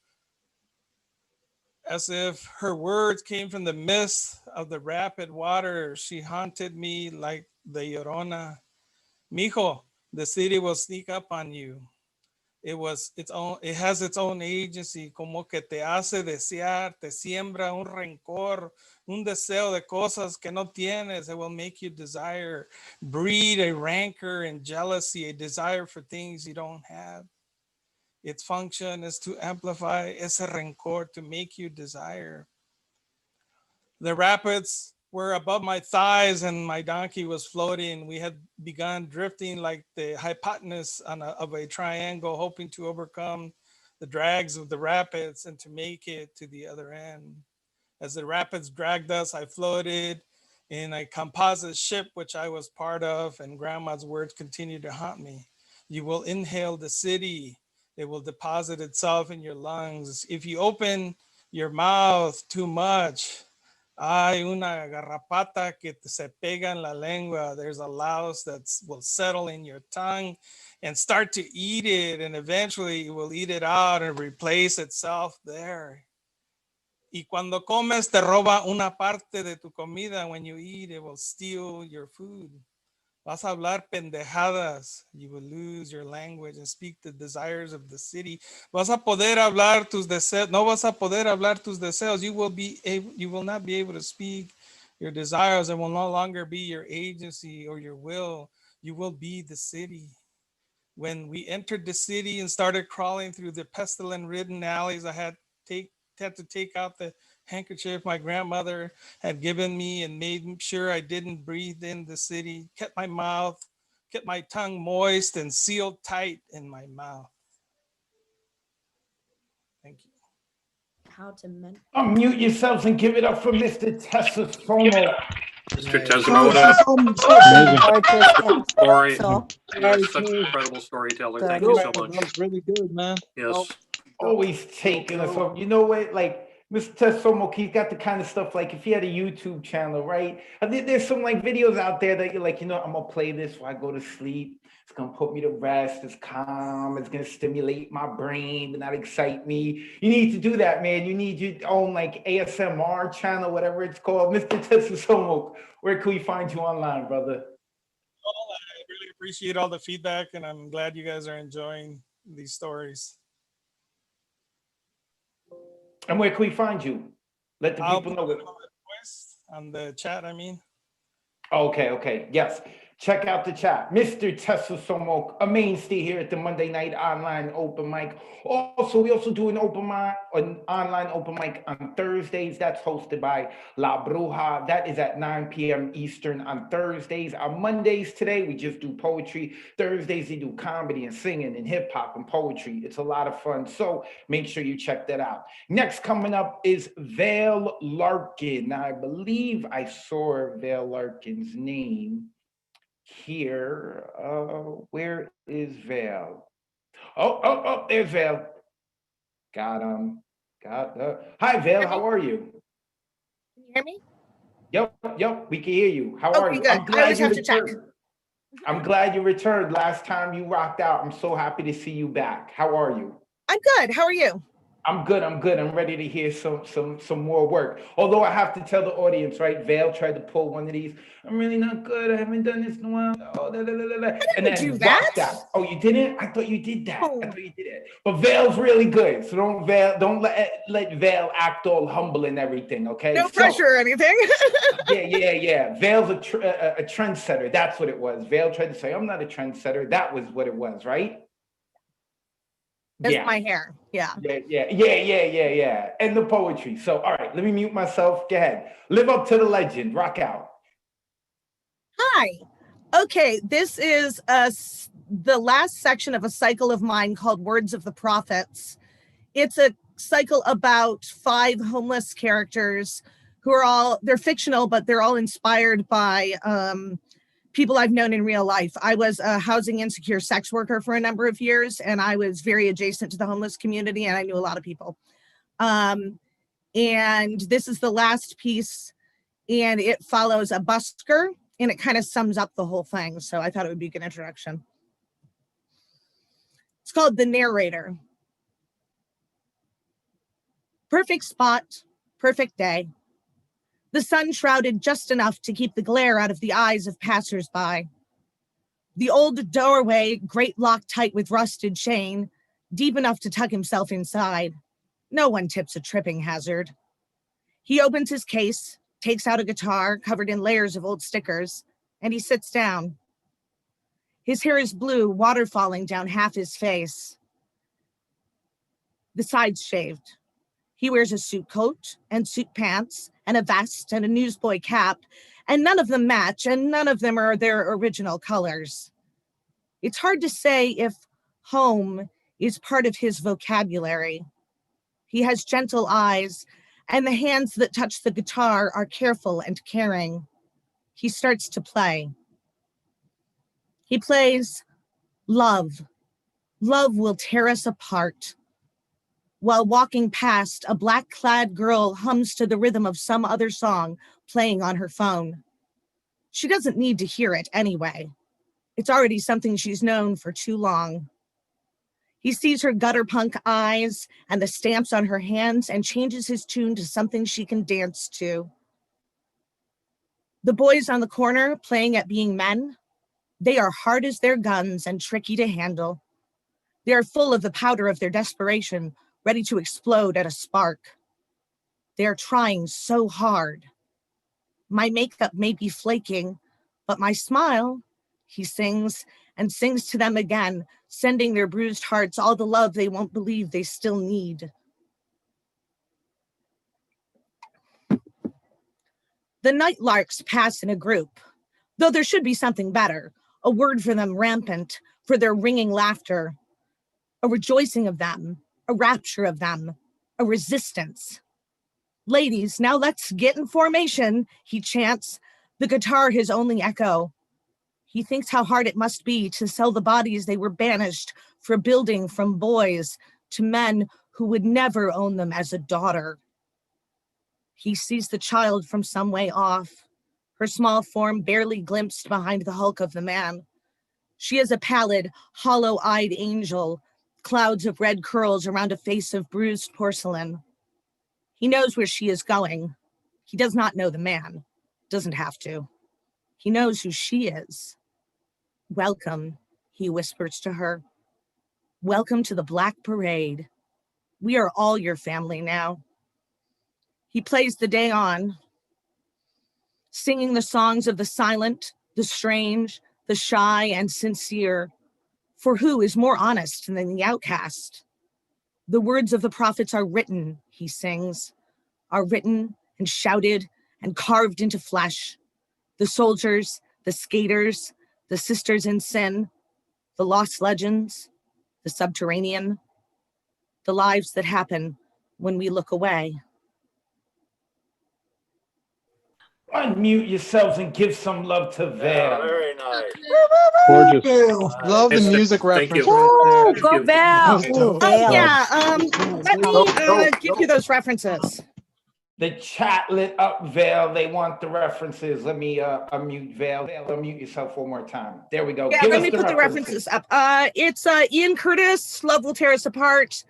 her words came from the mist of the rapid water. She haunted me like the Llorona. Mijo, the city will sneak up on you. It has its own agency, como que te hace desear, te siembra un rencor, un deseo de cosas que no tienes. It will make you desire, breed a rancor and jealousy, a desire for things you don't have. Its function is to amplify ese rencor, to make you desire. The rapids were above my thighs and my donkey was floating. We had begun drifting like the hypotenuse of a triangle, hoping to overcome the drags of the rapids and to make it to the other end. As the rapids dragged us, I floated in a composite ship, which I was part of, and Grandma's words continued to haunt me. You will inhale the city. It will deposit itself in your lungs. If you open your mouth too much, hay una garrapata que se pega en la lengua. There's a louse that will settle in your tongue and start to eat it, and eventually it will eat it out and replace itself there. Y cuando comes, te roba una parte de tu comida. When you eat, it will steal your food. Vas a hablar pendejadas. You will lose your language and speak the desires of the city. Vas a poder hablar tus deseos. No vas a poder hablar tus deseos. You will not be able to speak your desires. It will no longer be your agency or your will. You will be the city. When we entered the city and started crawling through the pestilence-ridden alleys, I had to take out the handkerchief my grandmother had given me and made sure I didn't breathe in the city, kept my tongue moist and sealed tight in my mouth. Thank you. How to Unmute yourselves and give it up for Mr. Tessa Somo. Mr. Tesimoda. Story. You're such an incredible storyteller. Thank you so much. That was really good, man. Yes. Always taking us up. You know what? Like, Mr. Tessomo, he's got the kind of stuff like if he had a YouTube channel, right? I think there's some like videos out there that you're like, you know, I'm gonna play this while I go to sleep. It's gonna put me to rest. It's calm. It's gonna stimulate my brain, but not excite me. You need to do that, man. You need your own like ASMR channel, whatever it's called. Mr. Tessomo, where can we find you online, brother? I really appreciate all the feedback, and I'm glad you guys are enjoying these stories. And where can we find you? Let the people know. On the chat, I mean. Okay. Yes. Check out the chat. Mr. Tessa Somo, a mainstay here at the Monday Night Online Open Mic. Also, we also do an online open mic on Thursdays. That's hosted by La Bruja. That is at 9 p.m. Eastern on Thursdays. On Mondays today, we just do poetry. Thursdays, we do comedy and singing and hip hop and poetry. It's a lot of fun. So make sure you check that out. Next coming up is Vale Larkin. Now, I believe I saw Vale Larkin's name here. Where is Vale? Oh, there's Vale. Got him. Hi, Vale. How are you? Can you hear me? Yep. We can hear you. How are you? Good. I always have to check. I'm glad you returned. Last time you rocked out. I'm so happy to see you back. How are you? I'm good. How are you? I'm good. I'm ready to hear some more work. Although I have to tell the audience, right? Vale tried to pull one of these. I'm really not good. I haven't done this in a while. Oh, and then do that. Oh, you didn't? I thought you did that. I thought you did it. But Vale's really good. So don't let Vale act all humble and everything. Okay. No pressure or anything. Yeah. Vale's a trendsetter. That's what it was. Vale tried to say, I'm not a trendsetter. That was what it was, right? That's my hair. Yeah. And the poetry. So, all right, let me mute myself. Go ahead. Live up to the legend. Rock out. Hi. Okay, this is the last section of a cycle of mine called Words of the Prophets. It's a cycle about 5 homeless characters who are they're fictional, but they're all inspired by people I've known in real life. I was a housing insecure sex worker for a number of years, and I was very adjacent to the homeless community, and I knew a lot of people. And this is the last piece, and it follows a busker, and it kind of sums up the whole thing. So I thought it would be a good introduction. It's called The Narrator. Perfect spot, perfect day. The sun shrouded just enough to keep the glare out of the eyes of passersby. The old doorway, grate locked tight with rusted chain, deep enough to tuck himself inside. No one tips a tripping hazard. He opens his case, takes out a guitar covered in layers of old stickers, and he sits down. His hair is blue, water falling down half his face. The sides shaved. He wears a suit coat and suit pants and a vest and a newsboy cap, and none of them match, and none of them are their original colors. It's hard to say if home is part of his vocabulary. He has gentle eyes, and the hands that touch the guitar are careful and caring. He starts to play. He plays Love. Love will tear us apart. While walking past, a black-clad girl hums to the rhythm of some other song playing on her phone. She doesn't need to hear it anyway. It's already something she's known for too long. He sees her gutter punk eyes and the stamps on her hands and changes his tune to something she can dance to. The boys on the corner playing at being men, they are hard as their guns and tricky to handle. They are full of the powder of their desperation, ready to explode at a spark. They are trying so hard. My makeup may be flaking, but my smile, he sings, and sings to them again, sending their bruised hearts all the love they won't believe they still need. The night larks pass in a group, though there should be something better, a word for them rampant, for their ringing laughter, a rejoicing of them, a rapture of them, a resistance. Ladies, now let's get in formation, he chants, the guitar his only echo. He thinks how hard it must be to sell the bodies they were banished for building from boys to men who would never own them as a daughter. He sees the child from some way off, her small form barely glimpsed behind the hulk of the man. She is a pallid, hollow-eyed angel, clouds of red curls around a face of bruised porcelain. He knows where she is going. He does not know the man, doesn't have to. He knows who she is. Welcome, he whispers to her. Welcome to the Black Parade. We are all your family now. He plays the day on, singing the songs of the silent, the strange, the shy, and sincere. For who is more honest than the outcast? The words of the prophets are written, he sings, are written and shouted and carved into flesh. The soldiers, the skaters, the sisters in sin, the lost legends, the subterranean, the lives that happen when we look away. Unmute yourselves and give some love to Val. Very nice. Gorgeous. Love the Nice. music Thank reference you. right Thank there. you. That was Oh dope. yeah, let me give you those references. The chat lit up, Val. They want the references. Let me unmute Val. Val, unmute yourself one more time. There we go. Yeah, Give let us me put the references up. It's Ian Curtis, Love Will Tear Us Apart.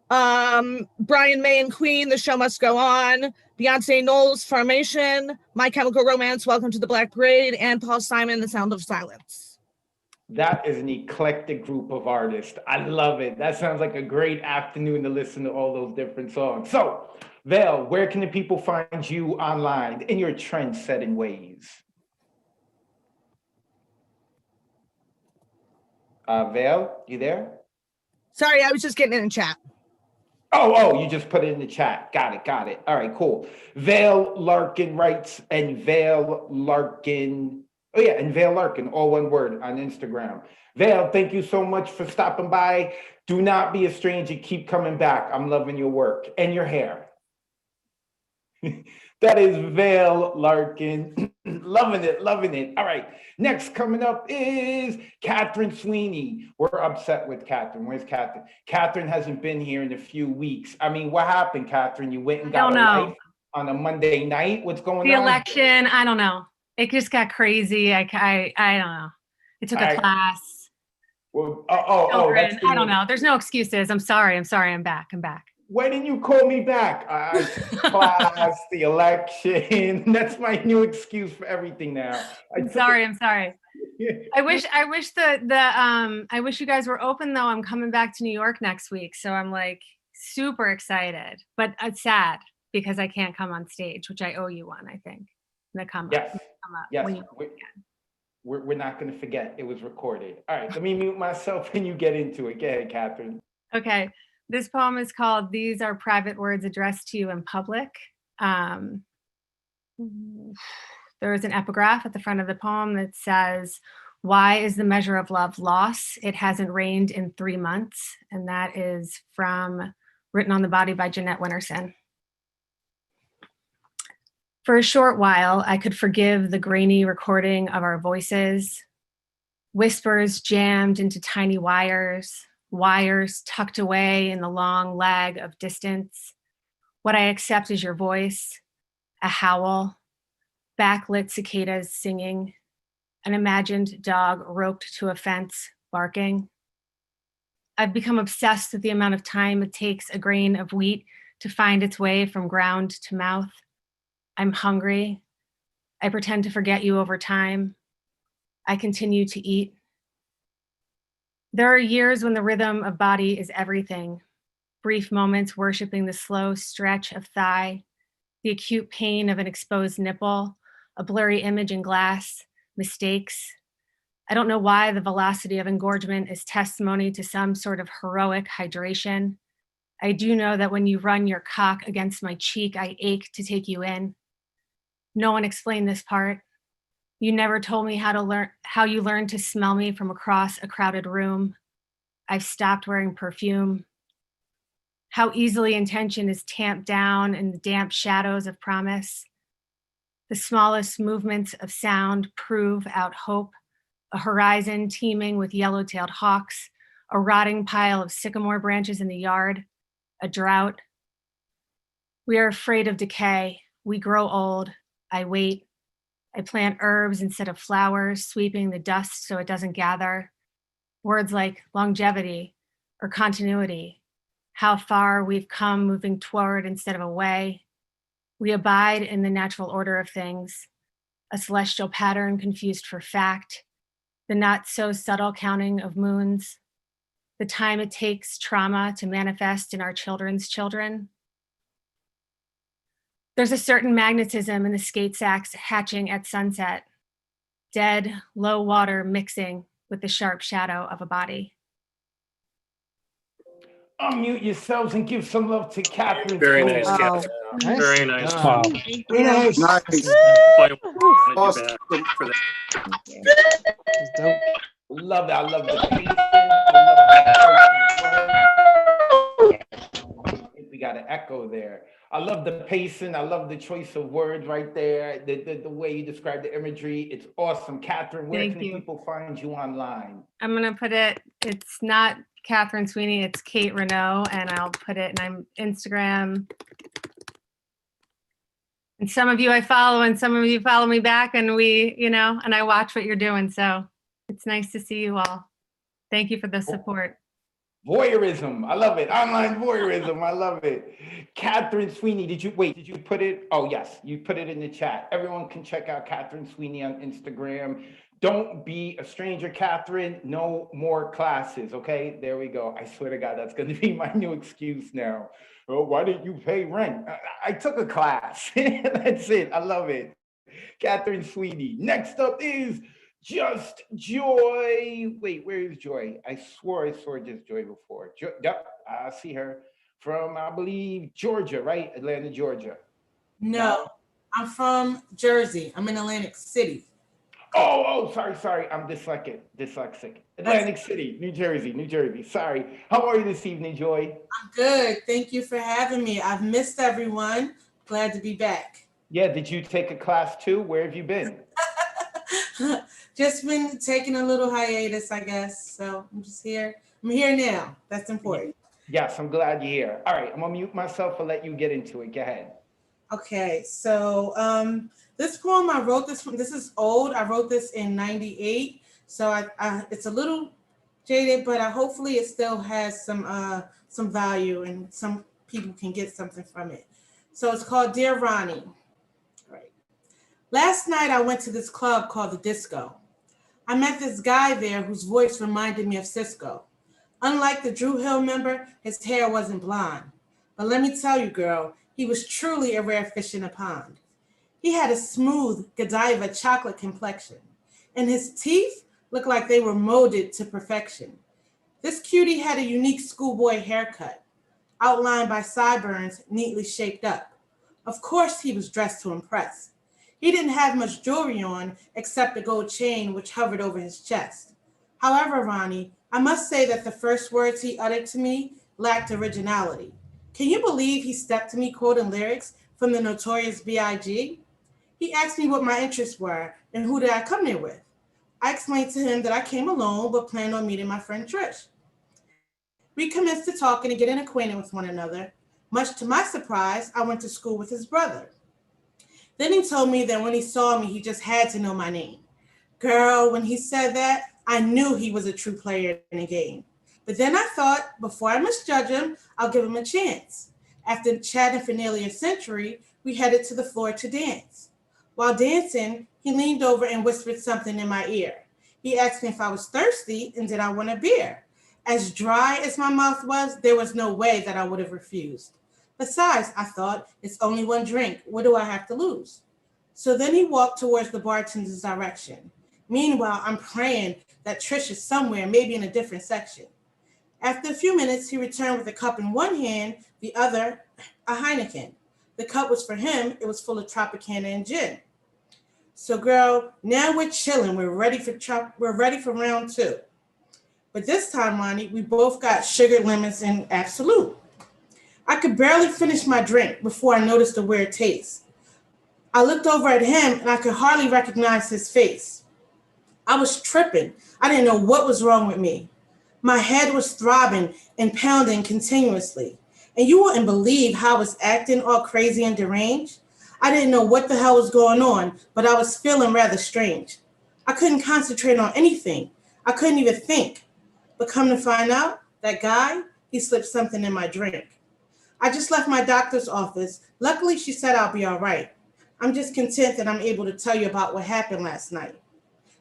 Brian May and Queen, The Show Must Go On. Beyonce Knowles, Formation. My Chemical Romance, Welcome to the Black Parade. And Paul Simon, The Sound of Silence. That is an eclectic group of artists. I love it. That sounds like a great afternoon to listen to all those different songs. So, Val, where can the people find you online in your trend-setting ways? Val, you there? Sorry, I was just getting in chat. Oh, you just put it in the chat. Got it. All right, cool. Vale Larkin writes, and Vale Larkin, and Vale Larkin, all one word on Instagram. Vale, thank you so much for stopping by. Do not be a stranger. Keep coming back. I'm loving your work and your hair. That is Vale Larkin. Loving it. All right. Next coming up is Catherine Sweeney. We're upset with Catherine. Where's Catherine? Catherine hasn't been here in a few weeks. I mean, what happened, Catherine? You went and got a life on a Monday night? What's going on? The election, I don't know. It just got crazy. I don't know. I took a class. Well, Children, I don't know. There's no excuses. I'm sorry. I'm back. Why didn't you call me back? Class, the election. That's my new excuse for everything now. I'm sorry. I wish I wish you guys were open though. I'm coming back to New York next week. So I'm like super excited, but it's sad because I can't come on stage, which I owe you one, I think. Yes. We're not going to forget. It was recorded. All right, let me mute myself and you get into it. Go ahead, Catherine. Okay. This poem is called These Are Private Words Addressed to You in Public. There is an epigraph at the front of the poem that says, "Why is the measure of love loss? It hasn't rained in 3 months." And that is from Written on the Body by Jeanette Winterson. For a short while, I could forgive the grainy recording of our voices, whispers jammed into tiny wires, wires tucked away in the long lag of distance. What I accept is your voice, a howl, backlit cicadas singing, an imagined dog roped to a fence barking. I've become obsessed with the amount of time it takes a grain of wheat to find its way from ground to mouth. I'm hungry. I pretend to forget you over time. I continue to eat. There are years when the rhythm of body is everything. Brief moments worshiping the slow stretch of thigh, the acute pain of an exposed nipple, a blurry image in glass, mistakes. I don't know why the velocity of engorgement is testimony to some sort of heroic hydration. I do know that when you run your cock against my cheek, I ache to take you in. No one explained this part. You never told me how you learned to smell me from across a crowded room. I've stopped wearing perfume. How easily intention is tamped down in the damp shadows of promise. The smallest movements of sound prove out hope, a horizon teeming with yellow-tailed hawks, a rotting pile of sycamore branches in the yard, a drought. We are afraid of decay. We grow old. I wait. I plant herbs instead of flowers, sweeping the dust so it doesn't gather. Words like longevity or continuity, how far we've come moving toward instead of away. We abide in the natural order of things, a celestial pattern confused for fact, the not so subtle counting of moons, the time it takes trauma to manifest in our children's children. There's a certain magnetism in the skate sacks hatching at sunset, dead, low water mixing with the sharp shadow of a body. Unmute yourselves and give some love to Catherine. Very nice, Wow. Catherine. Very nice. Wow. Very nice. Nice. Awesome. For that. Love it. I love the pacing. We got an echo there. I love the pacing. I love the choice of words right there. The way you describe the imagery. It's awesome. Catherine, where can people find you online? I'm gonna put it, it's not Catherine Sweeney, it's Kate Renaud, and I'll put it, and I'm Instagram. And some of you I follow and some of you follow me back, and we, and I watch what you're doing. So it's nice to see you all. Thank you for the support. Voyeurism. I love it. Online voyeurism. I love it. Catherine Sweeney, did you put it? Oh, yes, you put it in the chat. Everyone can check out Catherine Sweeney on Instagram. Don't be a stranger, Catherine. No more classes, okay? There we go. I swear to God, that's going to be my new excuse now. Oh, why didn't you pay rent? I took a class. That's it. I love it. Catherine Sweeney. Next up is Just Joy. Wait, where is Joy? I swore I saw Just Joy before. Yep, I see her from, I believe, Georgia, right? Atlanta, Georgia. No, I'm from Jersey. I'm in Atlantic City. Oh, sorry. I'm dyslexic. Atlantic City, New Jersey. Sorry. How are you this evening, Joy? I'm good. Thank you for having me. I've missed everyone. Glad to be back. Yeah, did you take a class too? Where have you been? Just been taking a little hiatus, I guess. So I'm just here. I'm here now. That's important. Yes, I'm glad you're here. All right, I'm gonna mute myself and let you get into it. Go ahead. Okay, so this poem, I wrote this one. This is old. I wrote this in '98. So I it's a little jaded, but hopefully it still has some value and some people can get something from it. So it's called Dear Ronnie. Last night, I went to this club called the Disco. I met this guy there whose voice reminded me of Cisco. Unlike the Drew Hill member, his hair wasn't blonde. But let me tell you, girl, he was truly a rare fish in a pond. He had a smooth Godiva chocolate complexion, and his teeth looked like they were molded to perfection. This cutie had a unique schoolboy haircut. outlined by sideburns neatly shaped up. Of course, he was dressed to impress. He didn't have much jewelry on except a gold chain which hovered over his chest. However, Ronnie, I must say that the first words he uttered to me lacked originality. Can you believe he stepped to me quoting lyrics from the notorious B.I.G.? He asked me what my interests were and who did I come there with. I explained to him that I came alone but planned on meeting my friend Trish. We commenced to talking and getting acquainted with one another. Much to my surprise, I went to school with his brother. Then he told me that when he saw me, he just had to know my name. Girl, when he said that, I knew he was a true player in the game. But then I thought, before I misjudge him, I'll give him a chance. After chatting for nearly a century, we headed to the floor to dance. While dancing, he leaned over and whispered something in my ear. He asked me if I was thirsty and did I want a beer. As dry as my mouth was, there was no way that I would have refused. Besides, I thought, it's only one drink. What do I have to lose? So then he walked towards the bartender's direction. Meanwhile, I'm praying that Trish is somewhere, maybe in a different section. After a few minutes, he returned with a cup in one hand, the other a Heineken. The cup was for him. It was full of Tropicana and gin. So, girl, now we're chilling. We're ready for round two. But this time, Ronnie, we both got sugar lemons and Absolute. I could barely finish my drink before I noticed the weird taste. I looked over at him and I could hardly recognize his face. I was tripping. I didn't know what was wrong with me. My head was throbbing and pounding continuously. And you wouldn't believe how I was acting all crazy and deranged. I didn't know what the hell was going on, but I was feeling rather strange. I couldn't concentrate on anything. I couldn't even think. But come to find out, that guy, he slipped something in my drink. I just left my doctor's office. Luckily, she said I'll be all right. I'm just content that I'm able to tell you about what happened last night.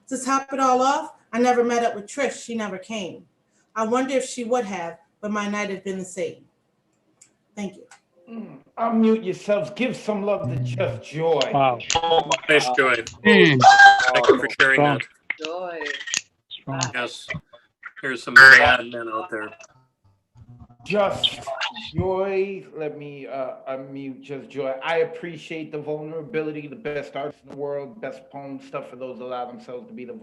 To top it all off, I never met up with Trish. She never came. I wonder if she would have, but my night had been the same. Thank you. Unmute yourselves. Give some love to Just Joy. Wow. Nice, Joy. Mm. Thank you for sharing that. Joy. Yes. There's some bad men out there. Just Joy. Let me unmute Just Joy. I appreciate the vulnerability, the best artists in the world, best poem stuff for those that allow themselves to be the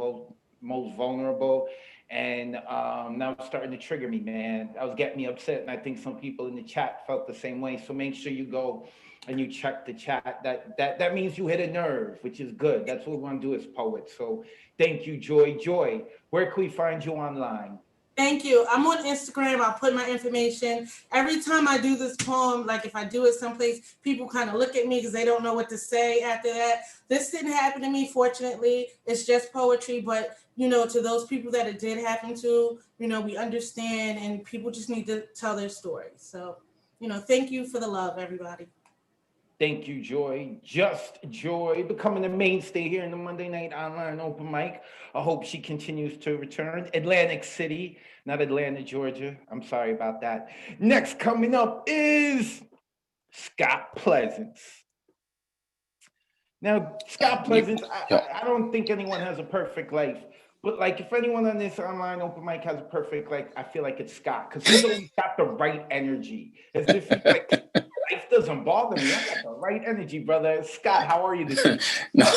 most vulnerable. And now it's starting to trigger me, man. That was getting me upset. And I think some people in the chat felt the same way. So make sure you go and you check the chat. That means you hit a nerve, which is good. That's what we want to do as poets. So thank you, Joy. Joy, where can we find you online? Thank you. I'm on Instagram. I'll put my information. Every time I do this poem, like if I do it someplace, people kind of look at me because they don't know what to say after that. This didn't happen to me, fortunately. It's just poetry. But, you know, to those people that it did happen to, you know, we understand and people just need to tell their story. So, you know, thank you for the love, everybody. Thank you, Joy. Just Joy, becoming a mainstay here in the Monday Night Online Open Mic. I hope she continues to return. Atlantic City, not Atlanta, Georgia. I'm sorry about that. Next coming up is Scott Pleasance. Now, Scott Pleasance, I don't think anyone has a perfect life. But like, if anyone on this online open mic has a perfect life, I feel like it's Scott, because he's always got the right energy. As if he's like, life doesn't bother me. I got the right energy, brother. Scott, how are you this evening? No,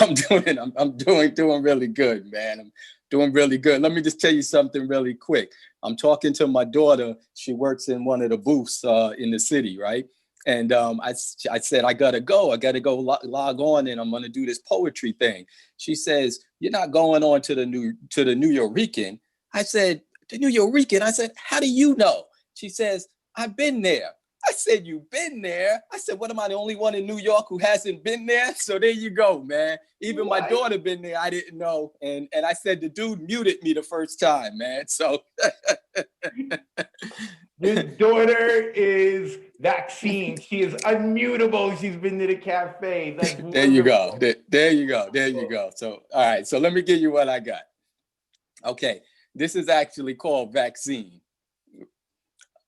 I'm doing really good, man. I'm doing really good. Let me just tell you something really quick. I'm talking to my daughter. She works in one of the booths in the city, right? And I said, I gotta go log on and I'm gonna do this poetry thing. She says, you're not going on to the New Yorican. I said, the New Yorican? I said, how do you know? She says, I've been there. I said, you've been there? I said, what, am I the only one in New York who hasn't been there? So there you go, man. Even my daughter been there, I didn't know. And I said, the dude muted me the first time, man. So. His daughter is Vaccine. She is unmutable. She's been to the cafe. That's there you go. There you go. There you go. So, all right. So let me give you what I got. Okay. This is actually called Vaccine.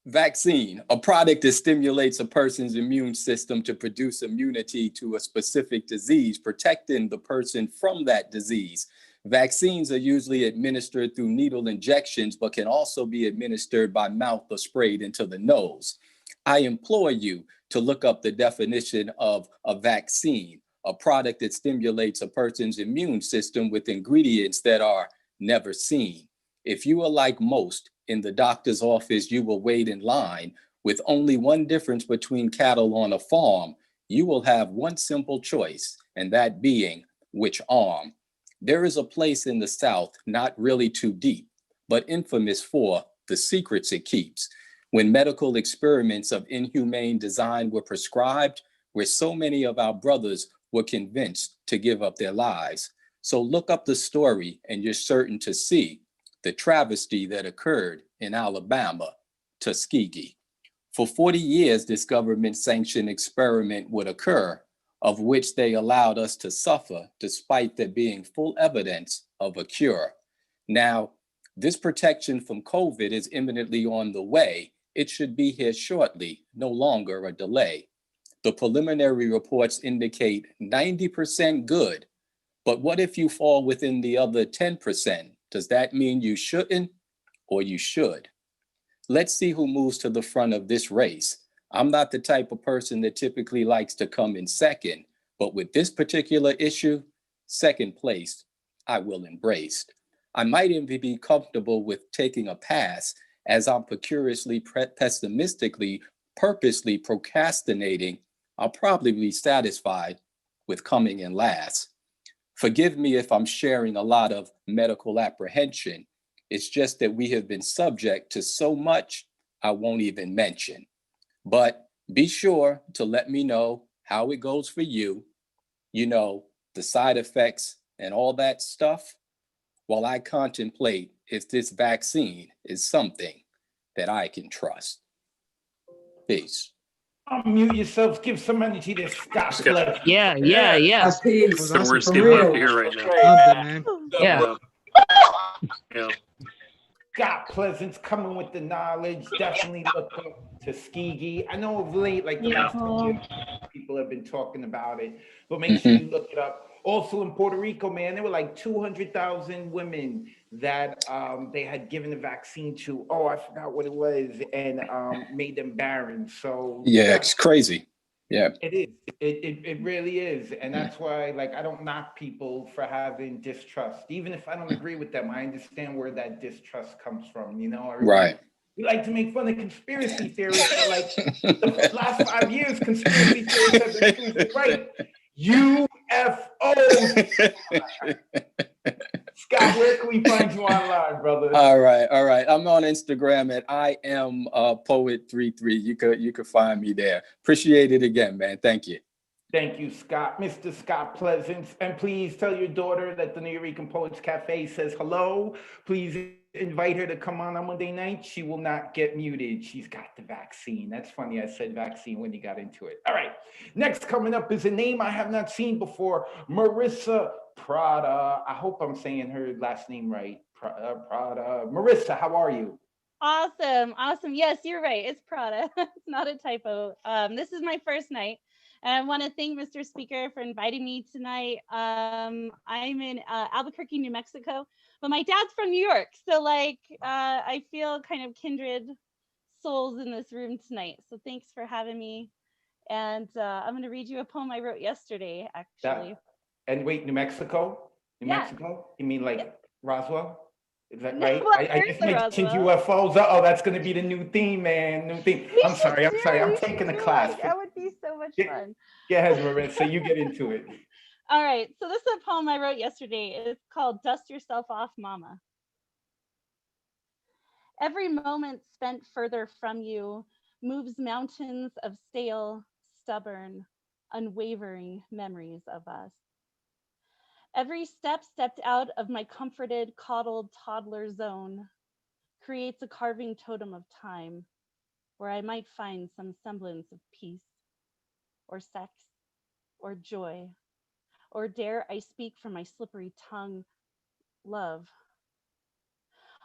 Vaccine, a product that stimulates a person's immune system to produce immunity to a specific disease, protecting the person from that disease. Vaccines are usually administered through needle injections, but can also be administered by mouth or sprayed into the nose. I implore you to look up the definition of a vaccine, a product that stimulates a person's immune system with ingredients that are never seen. If you are like most, in the doctor's office, you will wait in line with only one difference between cattle on a farm. You will have one simple choice, and that being which arm. There is a place in the South, not really too deep, but infamous for the secrets it keeps. When medical experiments of inhumane design were prescribed, where so many of our brothers were convinced to give up their lives. So look up the story and you're certain to see the travesty that occurred in Alabama, Tuskegee. For 40 years, this government-sanctioned experiment would occur, of which they allowed us to suffer despite there being full evidence of a cure. Now, this protection from COVID is imminently on the way. It should be here shortly, no longer a delay. The preliminary reports indicate 90% good, but what if you fall within the other 10%? Does that mean you shouldn't or you should? Let's see who moves to the front of this race. I'm not the type of person that typically likes to come in second, but with this particular issue, second place, I will embrace. I might even be comfortable with taking a pass as I'm curiously, pessimistically, purposely procrastinating. I'll probably be satisfied with coming in last. Forgive me if I'm sharing a lot of medical apprehension. It's just that we have been subject to so much I won't even mention. But be sure to let me know how it goes for you, you know, the side effects and all that stuff, while I contemplate if this vaccine is something that I can trust. Peace. Unmute yourselves, give some energy to Scott. Yeah. That's the words For they real. love to hear right now. Love that, man. Yeah. Yeah. Scott Pleasant's coming with the knowledge. Definitely look up Tuskegee. I know of late, like the last 2 years, people have been talking about it, but make sure you look it up. Also in Puerto Rico, man, there were like 200,000 women that they had given the vaccine to. Oh, I forgot what it was, and made them barren. So Yeah, it's crazy. Yeah. it is. It really is. And that's why, like, I don't knock people for having distrust. Even if I don't agree with them, I understand where that distrust comes from. You know, Right. We like to make fun of conspiracy theories, but like the last 5 years, conspiracy theories have been proven right. UFOs. Scott, where can we find you online, brother? All right. I'm on Instagram at IamPoet33. You could find me there. Appreciate it again, man. Thank you. Thank you, Scott. Mr. Scott Pleasant. And please tell your daughter that the New Rican Poets Cafe says hello. Please invite her to come on Monday night. She will not get muted. She's got the vaccine. That's funny. I said vaccine when you got into it. All right. Next coming up is a name I have not seen before, Marissa Prada. I hope I'm saying her last name right. Prada. Marissa, how are you? Awesome. Yes, you're right. It's Prada. It's not a typo. This is my first night. And I want to thank Mr. Speaker for inviting me tonight. I'm in Albuquerque, New Mexico, but my dad's from New York. So I feel kind of kindred souls in this room tonight. So thanks for having me. And I'm going to read you a poem I wrote yesterday, actually. And wait, New Mexico? New Mexico? You mean like Roswell? Is that right? Well, I just mentioned UFOs. Oh, that's going to be the new theme, man. New theme. I'm sorry. I'm taking a class. That would be so much fun. Go ahead, Marissa. You get into it. All right. So this is a poem I wrote yesterday. It's called Dust Yourself Off, Mama. Every moment spent further from you moves mountains of stale, stubborn, unwavering memories of us. Every step stepped out of my comforted, coddled toddler zone creates a carving totem of time where I might find some semblance of peace, or sex, or joy, or dare I speak from my slippery tongue, love.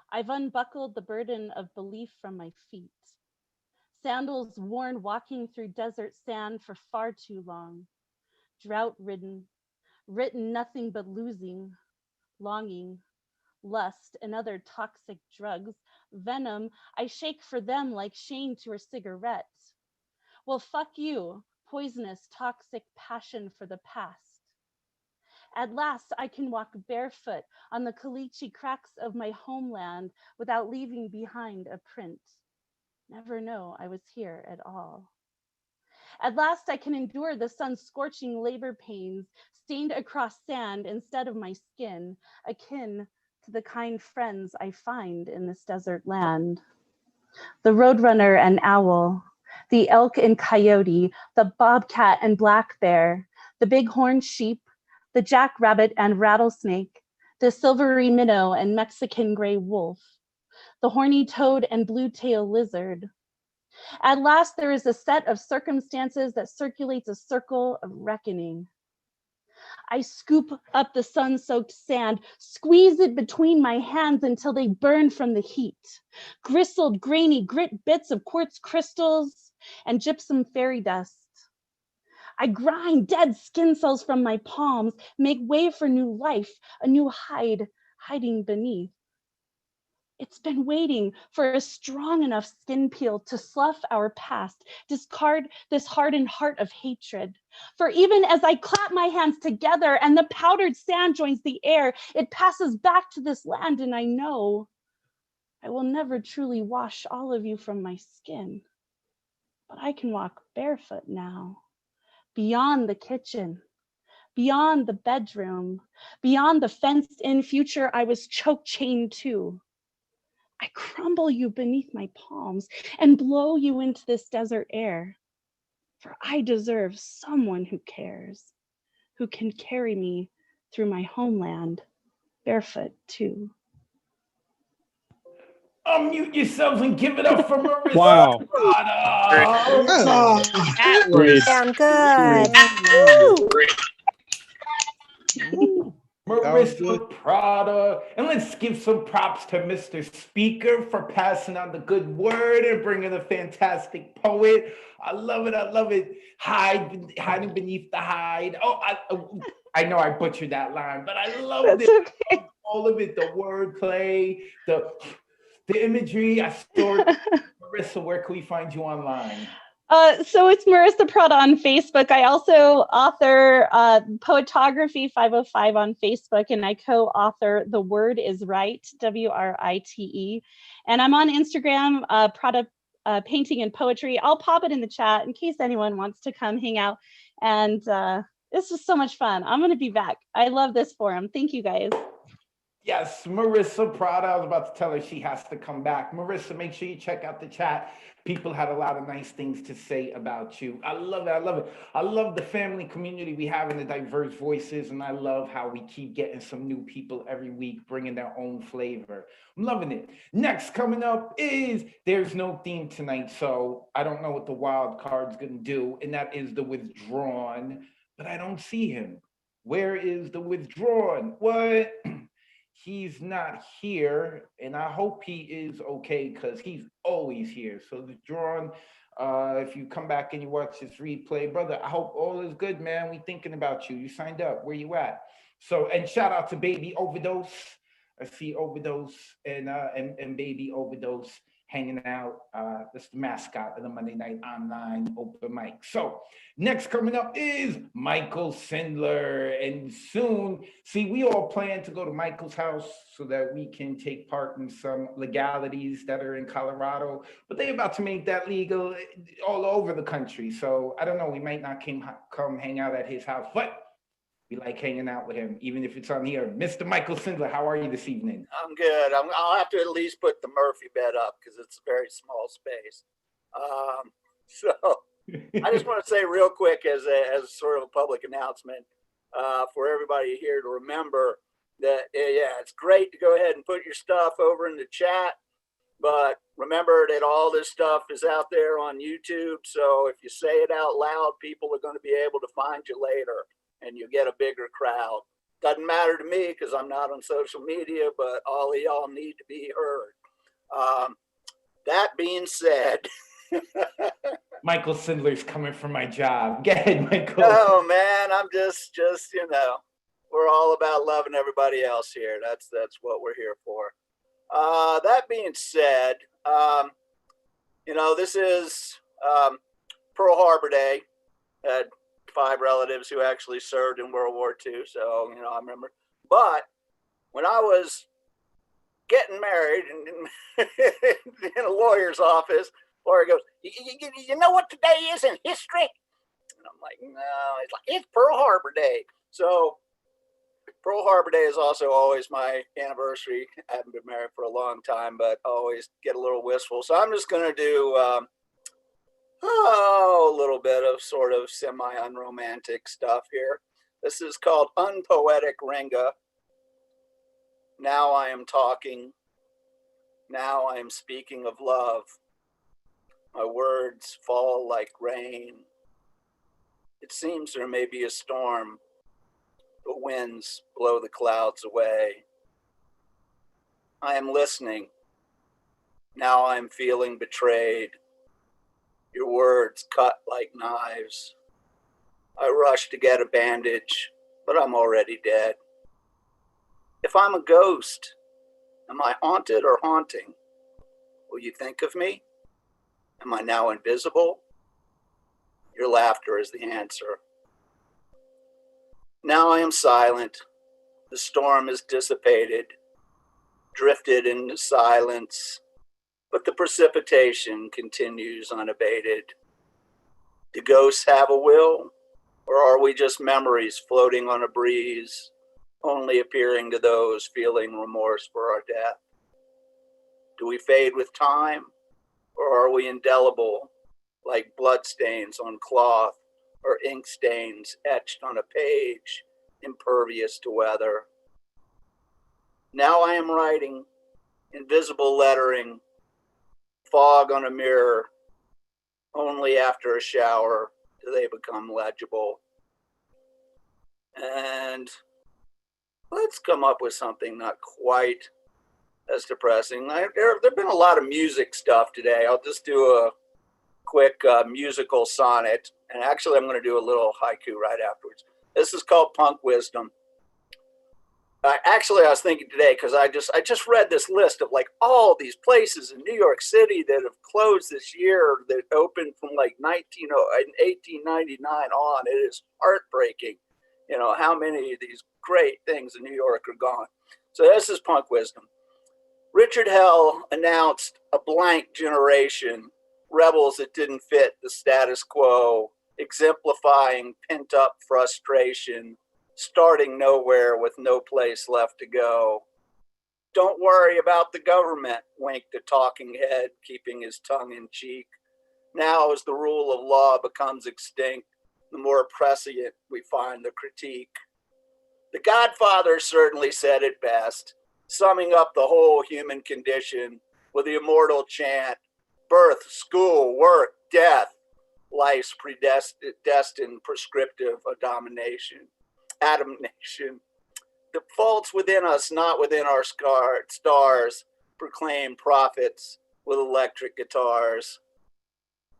I've unbuckled the burden of belief from my feet, sandals worn walking through desert sand for far too long, drought-ridden, written nothing but losing, longing, lust, and other toxic drugs, venom, I shake for them like Shane to her cigarette. Well, fuck you, poisonous, toxic passion for the past. At last, I can walk barefoot on the caliche cracks of my homeland without leaving behind a print. Never know I was here at all. At last, I can endure the sun's scorching labor pains stained across sand instead of my skin, akin to the kind friends I find in this desert land. The roadrunner and owl, the elk and coyote, the bobcat and black bear, the bighorn sheep, the jackrabbit and rattlesnake, the silvery minnow and Mexican gray wolf, the horny toad and blue-tailed lizard. At last, there is a set of circumstances that circulates a circle of reckoning. I scoop up the sun-soaked sand, squeeze it between my hands until they burn from the heat. Gristled, grainy grit bits of quartz crystals and gypsum fairy dust. I grind dead skin cells from my palms, make way for new life, a new hide hiding beneath. It's been waiting for a strong enough skin peel to slough our past, discard this hardened heart of hatred. For even as I clap my hands together and the powdered sand joins the air, it passes back to this land, and I know I will never truly wash all of you from my skin. But I can walk barefoot now, beyond the kitchen, beyond the bedroom, beyond the fenced-in future I was choke chained to. I crumble you beneath my palms and blow you into this desert air. For I deserve someone who cares, who can carry me through my homeland barefoot too. Unmute yourselves and give it up for Marissa Wow. Prada. That was Damn good. Woo. Marissa Prada. And let's give some props to Mr. Speaker for passing on the good word and bringing a fantastic poet. I love it. I love it. Hiding beneath the hide. Oh, I know I butchered that line, but I loved it. Okay. All of it, the wordplay, the imagery. I stored. Marissa, where can we find you online? So it's Marissa Prada on Facebook. I also author Poetography 505 on Facebook, and I co-author The Word is Right, WRITE. And I'm on Instagram, Prada Painting and Poetry. I'll pop it in the chat in case anyone wants to come hang out. And this was so much fun. I'm going to be back. I love this forum. Thank you, guys. Yes, Marissa Prada. I was about to tell her she has to come back. Marissa, make sure you check out the chat. People had a lot of nice things to say about you. I love it. I love it. I love the family community we have and the diverse voices. And I love how we keep getting some new people every week, bringing their own flavor. I'm loving it. Next coming up is there's no theme tonight. So I don't know what the wild card's going to do. And that is the withdrawn. But I don't see him. Where is the withdrawn? What? He's not here, and I hope he is okay because he's always here. So the drawn, if you come back and you watch this replay, brother, I hope all is good, man. We thinking about you. You signed up. Where you at? So, and shout out to Baby Overdose. I see Overdose and Baby Overdose hanging out. That's the mascot of the Monday Night Online open mic. So next coming up is Michael Sindler. And soon, see, we all plan to go to Michael's house so that we can take part in some legalities that are in Colorado, but they're about to make that legal all over the country. So I don't know, we might not come hang out at his house, but we like hanging out with him, even if it's on here. Mr. Michael Sindler, how are you this evening? I'm good. I'll have to at least put the Murphy bed up because it's a very small space. So I just want to say real quick as sort of a public announcement for everybody here to remember that, yeah, it's great to go ahead and put your stuff over in the chat. But remember that all this stuff is out there on YouTube. So if you say it out loud, people are going to be able to find you later and you get a bigger crowd. Doesn't matter to me because I'm not on social media, but all of y'all need to be heard. That being said, Michael Sindler's coming for my job. Go ahead, Michael. Oh man, I'm just we're all about loving everybody else here. That's what we're here for. That being said, this is Pearl Harbor Day. Had 5 relatives who actually served in World War II. So, you know, I remember. But when I was getting married and in a lawyer's office, lawyer goes, you know what today is in history? And I'm like, no, it's Pearl Harbor Day. So Pearl Harbor Day is also always my anniversary. I haven't been married for a long time, but I always get a little wistful. So I'm just going to do a little bit of sort of semi-unromantic stuff here. This is called Unpoetic Ringa. Now I am talking. Now I am speaking of love. My words fall like rain. It seems there may be a storm. The winds blow the clouds away. I am listening. Now I am feeling betrayed. Your words cut like knives. I rush to get a bandage, but I'm already dead. If I'm a ghost, am I haunted or haunting? Will you think of me? Am I now invisible? Your laughter is the answer. Now I am silent. The storm is dissipated, drifted into silence, but the precipitation continues unabated. Do ghosts have a will, or are we just memories floating on a breeze, only appearing to those feeling remorse for our death? Do we fade with time, or are we indelible, like bloodstains on cloth or ink stains etched on a page, impervious to weather? Now I am writing, invisible lettering, fog on a mirror. Only after a shower do they become legible. And let's come up with something not quite as depressing. There have been a lot of music stuff today. I'll just do a quick musical sonnet. And actually, I'm going to do a little haiku right afterwards. This is called Punk Wisdom. Actually, I was thinking today, because I just read this list of like all these places in New York City that have closed this year that opened from like 1899 on. It is heartbreaking, you know, how many of these great things in New York are gone. So this is Punk Wisdom. Richard Hell announced a blank generation, rebels that didn't fit the status quo, exemplifying pent-up frustration, starting nowhere with no place left to go. Don't worry about the government, winked the talking head, keeping his tongue in cheek. Now as the rule of law becomes extinct, the more prescient we find the critique. The Godfather certainly said it best, summing up the whole human condition with the immortal chant, birth, school, work, death, life's predestined prescriptive abomination. The faults within us, not within our stars, proclaim prophets with electric guitars.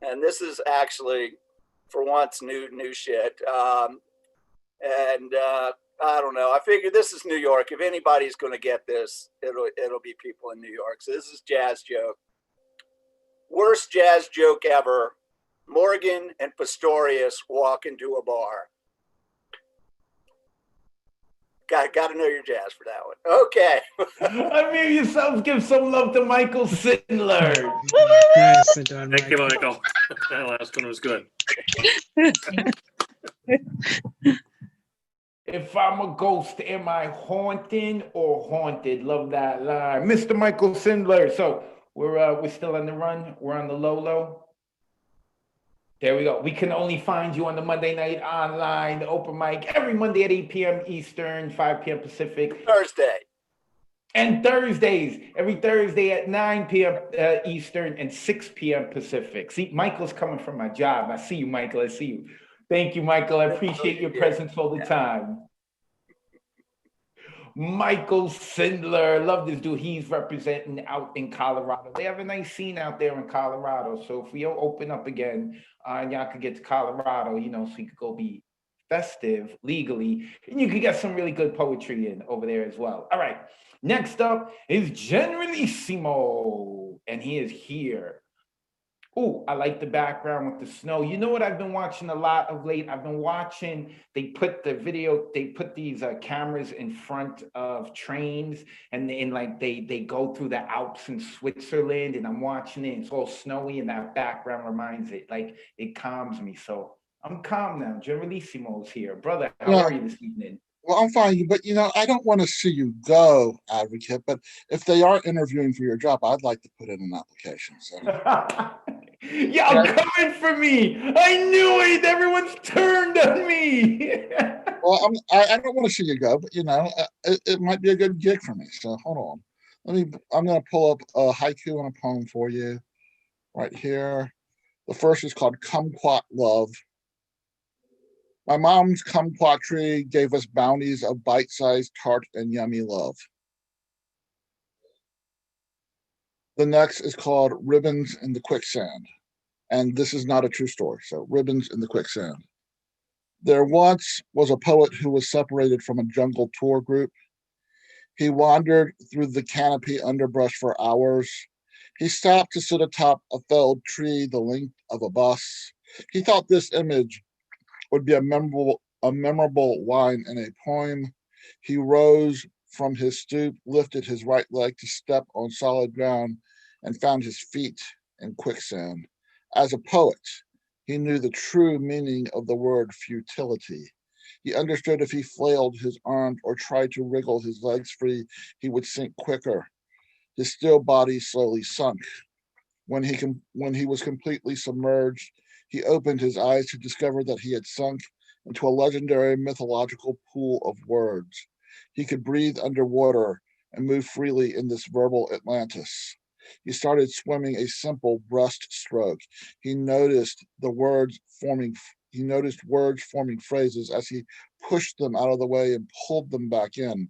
And this is actually, for once, new shit. I don't know. I figure this is New York. If anybody's going to get this, it'll be people in New York. So this is jazz joke. Worst jazz joke ever. Morgan and Pistorius walk into a bar. Got to know your jazz for that one. Okay. Unmute yourselves. Give some love to Michael Sindler. Thank you, Michael. That last one was good. If I'm a ghost, am I haunting or haunted? Love that line. Mr. Michael Sindler. So we're still on the run. We're on the low. There we go. We can only find you on the Monday night online, the open mic, every Monday at 8 p.m. Eastern, 5 p.m. Pacific. Thursday. And Thursdays, every Thursday at 9 p.m. Eastern and 6 p.m. Pacific. See, Michael's coming from my job. I see you, Michael. I see you. Thank you, Michael. I appreciate your presence all the time. Michael Sindler, love this dude. He's representing out in Colorado. They have a nice scene out there in Colorado. So if we open up again, y'all could get to Colorado, you know, so you could go be festive legally, and you could get some really good poetry in over there as well. All right, next up is Generalissimo, and he is here. Oh, I like the background with the snow. You know what I've been watching a lot of late? I've been watching, they put these cameras in front of trains and they go through the Alps in Switzerland and I'm watching it. It's all snowy and that background reminds it, like it calms me. So I'm calm now. Generalissimo's here. Brother, how Yeah. are you this evening? Well, I'm fine, but I don't want to see you go, advocate. But if they are interviewing for your job, I'd like to put in an application. So. Y'all coming for me. I knew it. Everyone's turned on me. Well, I don't want to see you go, but it might be a good gig for me. So hold on. I'm going to pull up a haiku and a poem for you right here. The first is called Kumquat Love. My mom's kumquat tree gave us bounties of bite-sized tart and yummy love. The next is called Ribbons in the Quicksand. And this is not a true story. So Ribbons in the Quicksand. There once was a poet who was separated from a jungle tour group. He wandered through the canopy underbrush for hours. He stopped to sit atop a felled tree the length of a bus. He thought this image would be a memorable line in a poem. He rose from his stoop, lifted his right leg to step on solid ground, and found his feet in quicksand. As a poet, he knew the true meaning of the word futility. He understood if he flailed his arms or tried to wriggle his legs free, he would sink quicker. His still body slowly sunk. When he was completely submerged, he opened his eyes to discover that he had sunk into a legendary mythological pool of words. He could breathe underwater and move freely in this verbal Atlantis. He started swimming a simple breaststroke. He noticed words forming phrases as he pushed them out of the way and pulled them back in.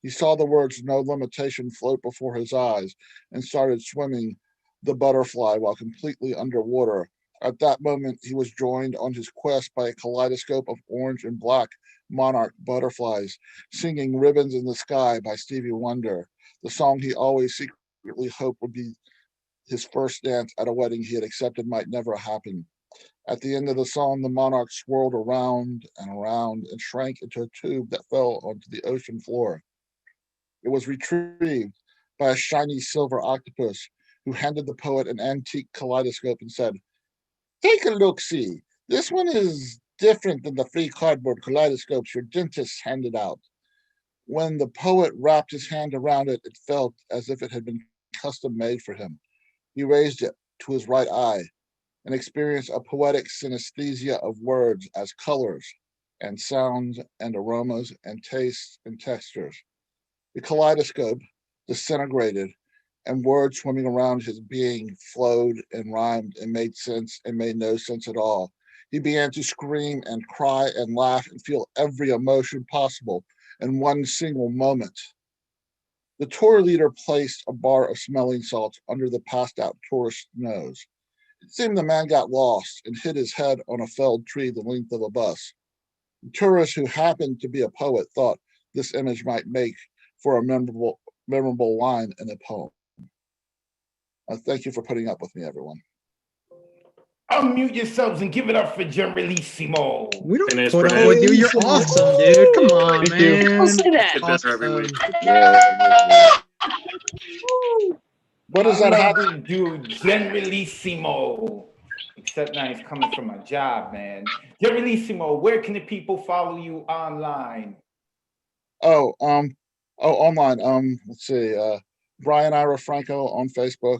He saw the words "no limitation" float before his eyes and started swimming the butterfly while completely underwater. At that moment, he was joined on his quest by a kaleidoscope of orange and black monarch butterflies, singing Ribbons in the Sky by Stevie Wonder, the song he always secretly hoped would be his first dance at a wedding he had accepted might never happen. At the end of the song, the monarch swirled around and around and shrank into a tube that fell onto the ocean floor. It was retrieved by a shiny silver octopus who handed the poet an antique kaleidoscope and said, "Take a look-see. This one is different than the free cardboard kaleidoscopes your dentist handed out." When the poet wrapped his hand around it, it felt as if it had been custom made for him. He raised it to his right eye and experienced a poetic synesthesia of words as colors and sounds and aromas and tastes and textures. The kaleidoscope disintegrated, and words swimming around his being flowed and rhymed and made sense and made no sense at all. He began to scream and cry and laugh and feel every emotion possible in one single moment. The tour leader placed a bar of smelling salts under the passed out tourist's nose. It seemed the man got lost and hit his head on a felled tree the length of a bus. The tourist, who happened to be a poet, thought this image might make for a memorable line in a poem. Thank you for putting up with me, everyone. Unmute yourselves and give it up for Generalissimo. We don't put up with you. You're awesome, dude. Come on, Thank you. man. Say that. Get better every week. What does that have? Dude, Generalissimo. Except now he's coming from my job, man. Generalissimo, where can the people follow you online? Online. Let's see. Brian Ira Franco on Facebook,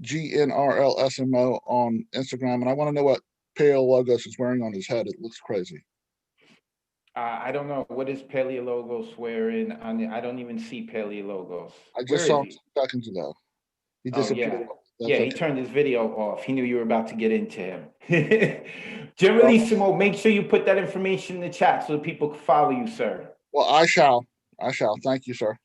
GNRLSMO on Instagram, and I want to know what Paleologos is wearing on his head. It looks crazy. I don't know. What is Paleologos wearing on it? I don't even see Paleologos. I just saw him 2 seconds ago. He disappeared. Yeah, he turned his video off. He knew you were about to get into him. Generalissimo, make sure you put that information in the chat so that people can follow you, sir. Well, I shall. Thank you, sir.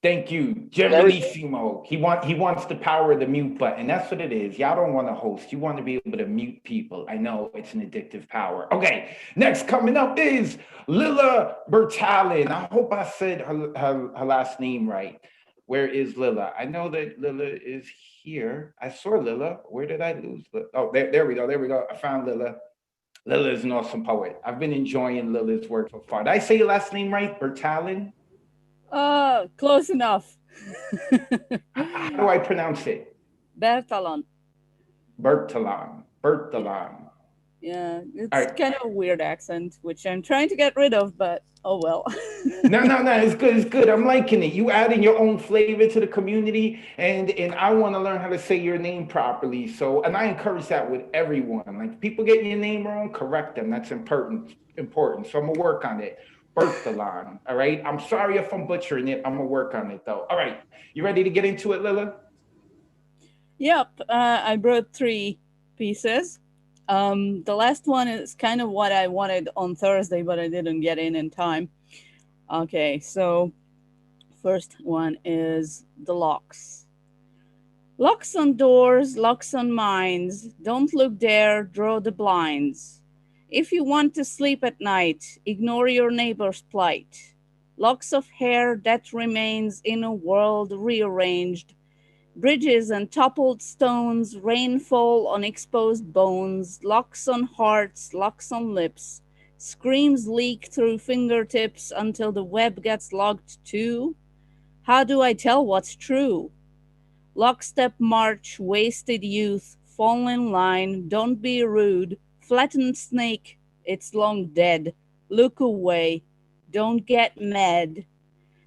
Thank you. Generalissimo. He wants the power of the mute button. That's what it is. Y'all don't want to host. You want to be able to mute people. I know it's an addictive power. Okay, next coming up is Lila Bertalin. I hope I said her last name right. Where is Lila? I know that Lila is here. I saw Lila. Where did I lose? Oh, there we go. There we go. I found Lila. Lila is an awesome poet. I've been enjoying Lila's work so far. Did I say your last name right? Bertalin? Close enough. How do I pronounce it? Bertalan. Bertalan. Bertalan. Yeah, it's All right. kind of a weird accent, which I'm trying to get rid of, but oh well. No, it's good. It's good. I'm liking it. You adding your own flavor to the community, and I want to learn how to say your name properly. So, and I encourage that with everyone. Like, people get your name wrong, correct them. That's important. Important. So I'm gonna work on it. Berthalon. All right. I'm sorry if I'm butchering it. I'm gonna work on it though. All right. You ready to get into it, Lila? Yep. I brought 3 pieces. The last one is kind of what I wanted on Thursday, but I didn't get in time. Okay, so first one is the locks. Locks on doors, locks on minds. Don't look there, draw the blinds. If you want to sleep at night, ignore your neighbor's plight. Locks of hair that remains in a world rearranged. Bridges and toppled stones, rainfall on exposed bones, locks on hearts, locks on lips. Screams leak through fingertips until the web gets logged too. How do I tell what's true? Lockstep march, wasted youth, fall in line, don't be rude. Flattened snake, it's long dead. Look away, don't get mad.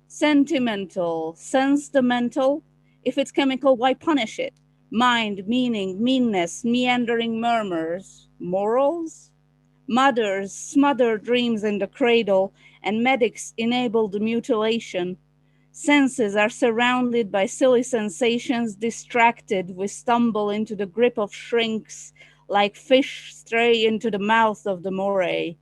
Sentimental, sense the mental. If it's chemical, why punish it? Mind, meaning, meanness, meandering murmurs. Morals? Mothers smother dreams in the cradle, and medics enable the mutilation. Senses are surrounded by silly sensations. Distracted, we stumble into the grip of shrinks, like fish stray into the mouth of the moray.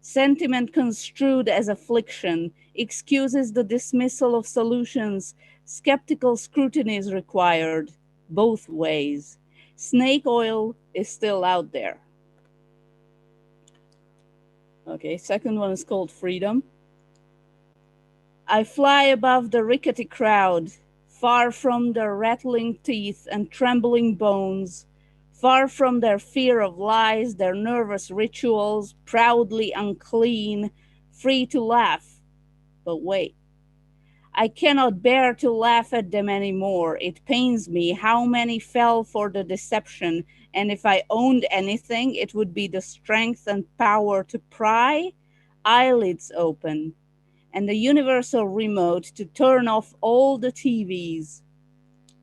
Sentiment construed as affliction excuses the dismissal of solutions. Skeptical scrutiny is required, both ways. Snake oil is still out there. Okay, second one is called Freedom. I fly above the rickety crowd, far from their rattling teeth and trembling bones, far from their fear of lies, their nervous rituals, proudly unclean, free to laugh. But wait, I cannot bear to laugh at them anymore. It pains me how many fell for the deception, and if I owned anything, it would be the strength and power to pry eyelids open, and the universal remote to turn off all the TVs,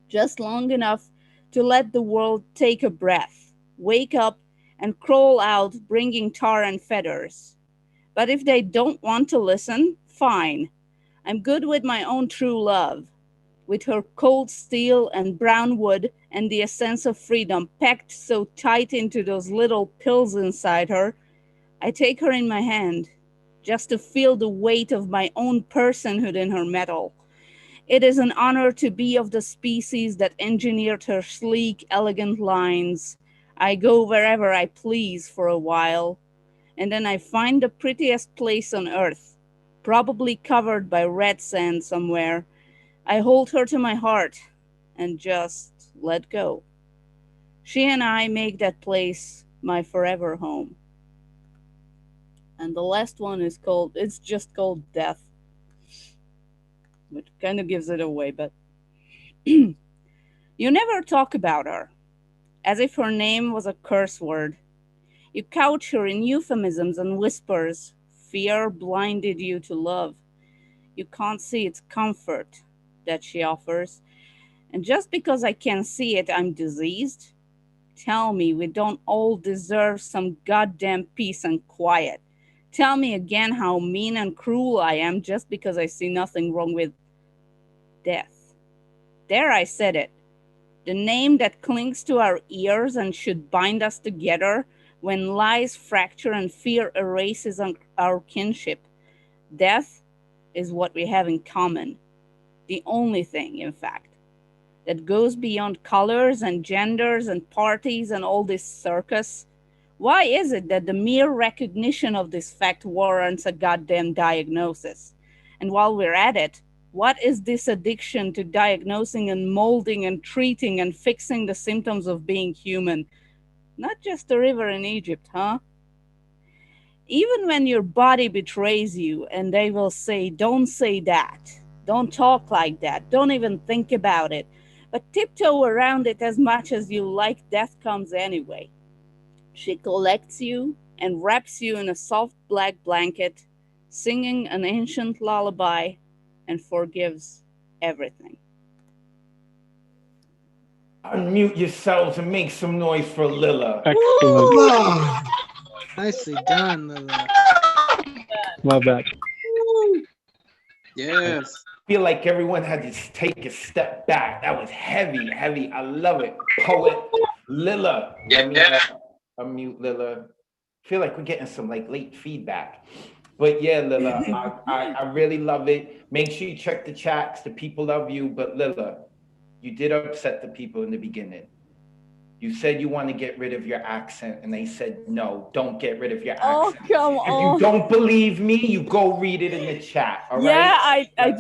just long enough to let the world take a breath, wake up, and crawl out bringing tar and feathers. But if they don't want to listen, fine. I'm good with my own true love, with her cold steel and brown wood and the essence of freedom packed so tight into those little pills inside her. I take her in my hand, just to feel the weight of my own personhood in her metal. It is an honor to be of the species that engineered her sleek, elegant lines. I go wherever I please for a while, and then I find the prettiest place on earth, probably covered by red sand somewhere. I hold her to my heart and just let go. She and I make that place my forever home. And the last one is it's just called Death, which kind of gives it away, but you never talk about her, as if her name was a curse word. You couch her in euphemisms and whispers. Fear blinded you to love. You can't see its comfort that she offers. And just because I can't see it, I'm diseased? Tell me we don't all deserve some goddamn peace and quiet. Tell me again how mean and cruel I am just because I see nothing wrong with death. There, I said it. The name that clings to our ears and should bind us together when lies fracture and fear erases our kinship. Death is what we have in common. The only thing, in fact, that goes beyond colors and genders and parties and all this circus. Why is it that the mere recognition of this fact warrants a goddamn diagnosis? And while we're at it, What is this addiction to diagnosing and molding and treating and fixing the symptoms of being human? Not just the river in Egypt, huh? Even when your body betrays you and they will say, don't say that, don't talk like that, don't even think about it, but tiptoe around it as much as you like, death comes anyway. She collects you and wraps you in a soft black blanket, singing an ancient lullaby, and forgives everything. Unmute yourselves and make some noise for Lila. Excellent. Nicely done, Lila. Love that. Yes. I feel like everyone had to take a step back. That was heavy, heavy. I love it. Poet Lila. Let me unmute Lila. I feel like we're getting some like late feedback. But yeah, Lila, I really love it. Make sure you check the chats. The people love you. But Lila, you did upset the people in the beginning. You said you want to get rid of your accent, and they said, no, don't get rid of your accent. Come If on. you don't believe me, you go read it in the chat, all Yeah, right? I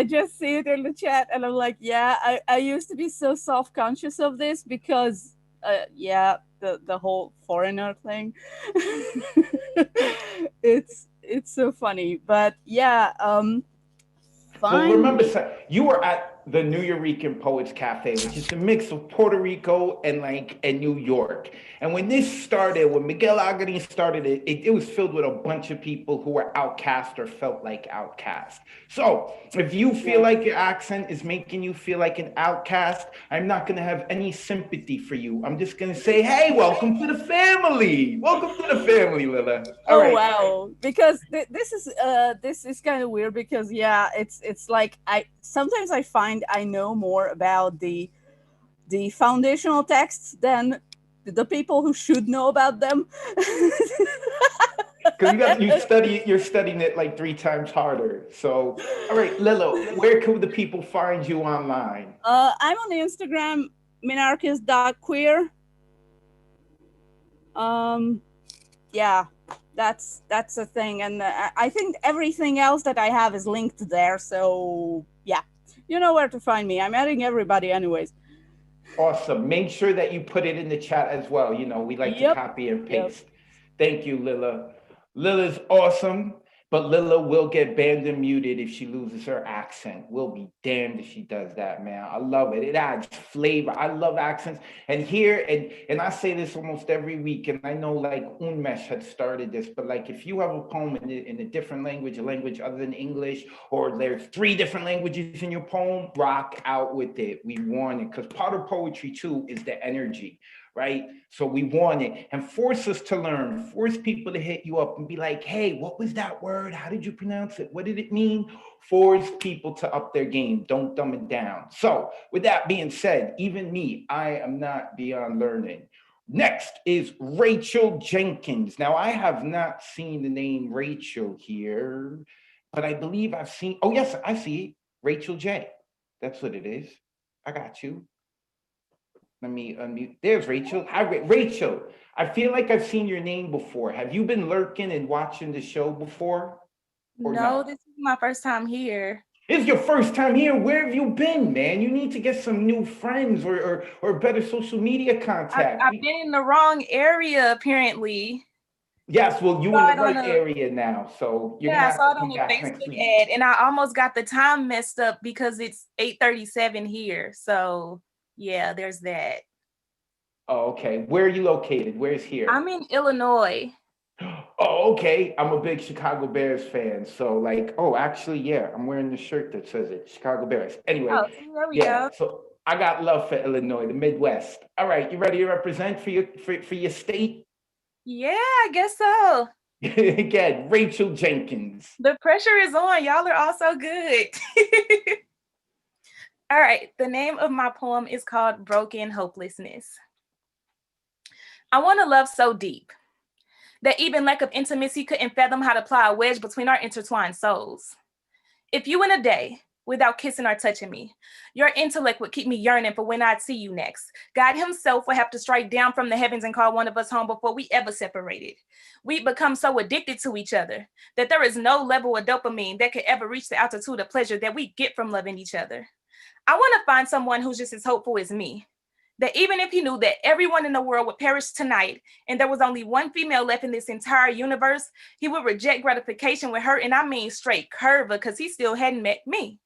just see it in the chat, and I'm like, yeah, I used to be so self-conscious of this because, yeah, the whole foreigner thing. It's so funny, but yeah, So fine. remember, you were at the New Eurekan Poets Cafe, which is a mix of Puerto Rico and New York. And when this started, when Miguel Agarin started it, it was filled with a bunch of people who were outcast or felt like outcast. So if you feel like your accent is making you feel like an outcast, I'm not going to have any sympathy for you. I'm just going to say, hey, welcome to the family. Welcome to the family, Lila. All right. Wow, because this is kind of weird because yeah, it's like sometimes I find I know more about the foundational texts than the people who should know about them. Because you're studying it like 3 times harder. So, all right, Lila, where can the people find you online? I'm on the Instagram, minarchist.queer. Yeah, that's a thing, and I think everything else that I have is linked there. So yeah, you know where to find me. I'm adding everybody, anyways. Awesome. Make sure that you put it in the chat as well. You know, we like to copy and paste. Thank you, Lila. Lila's awesome, but Lila will get banned and muted if she loses her accent. We'll be damned if she does that, man. I love it. It adds flavor. I love accents. And here, and I say this almost every week, and I know like Unmesh had started this, but like if you have a poem in a different language, a language other than English, or there's 3 different languages in your poem, rock out with it. We want it, because part of poetry too is the energy. Right? So we want it, and force us to learn, force people to hit you up and be like, hey, what was that word? How did you pronounce it? What did it mean? Force people to up their game. Don't dumb it down. So with that being said, even me, I am not beyond learning. Next is Rachel Jenkins. Now, I have not seen the name Rachel here, but I believe I've seen, oh yes, I see it. Rachel J. That's what it is. I got you. Let me unmute. There's Rachel. Hi, Rachel. I feel like I've seen your name before. Have you been lurking and watching the show before? No, this is my first time here. It's your first time here. Where have you been, man? You need to get some new friends or better social media contact. I've been in the wrong area, apparently. Yes, well, you in the right area now, so you're yeah, I gonna saw have it to on come a back next Facebook week. ad, and I almost got the time messed up because it's 8:37 here. So yeah, there's that. Oh, okay. Where are you located? Where's here? I'm in Illinois. Oh, okay. I'm a big Chicago Bears fan. So like, oh, actually, yeah, I'm wearing the shirt that says it, Chicago Bears. Anyway, Oh, see, there we go. so I got love for Illinois, the Midwest. All right, you ready to represent for your state? Yeah, I guess so. Again, Rachel Jenkins. The pressure is on. Y'all are all so good. All right, the name of my poem is called Broken Hopelessness. I want to love so deep that even lack of intimacy couldn't fathom how to ply a wedge between our intertwined souls. If you in a day without kissing or touching me. Your intellect would keep me yearning for when I'd see you next. God himself would have to strike down from the heavens and call one of us home before we ever separated. We'd become so addicted to each other that there is no level of dopamine that could ever reach the altitude of pleasure that we get from loving each other. I want to find someone who's just as hopeful as me. That even if he knew that everyone in the world would perish tonight and there was only one female left in this entire universe, he would reject gratification with her, and I mean straight curve, because he still hadn't met me.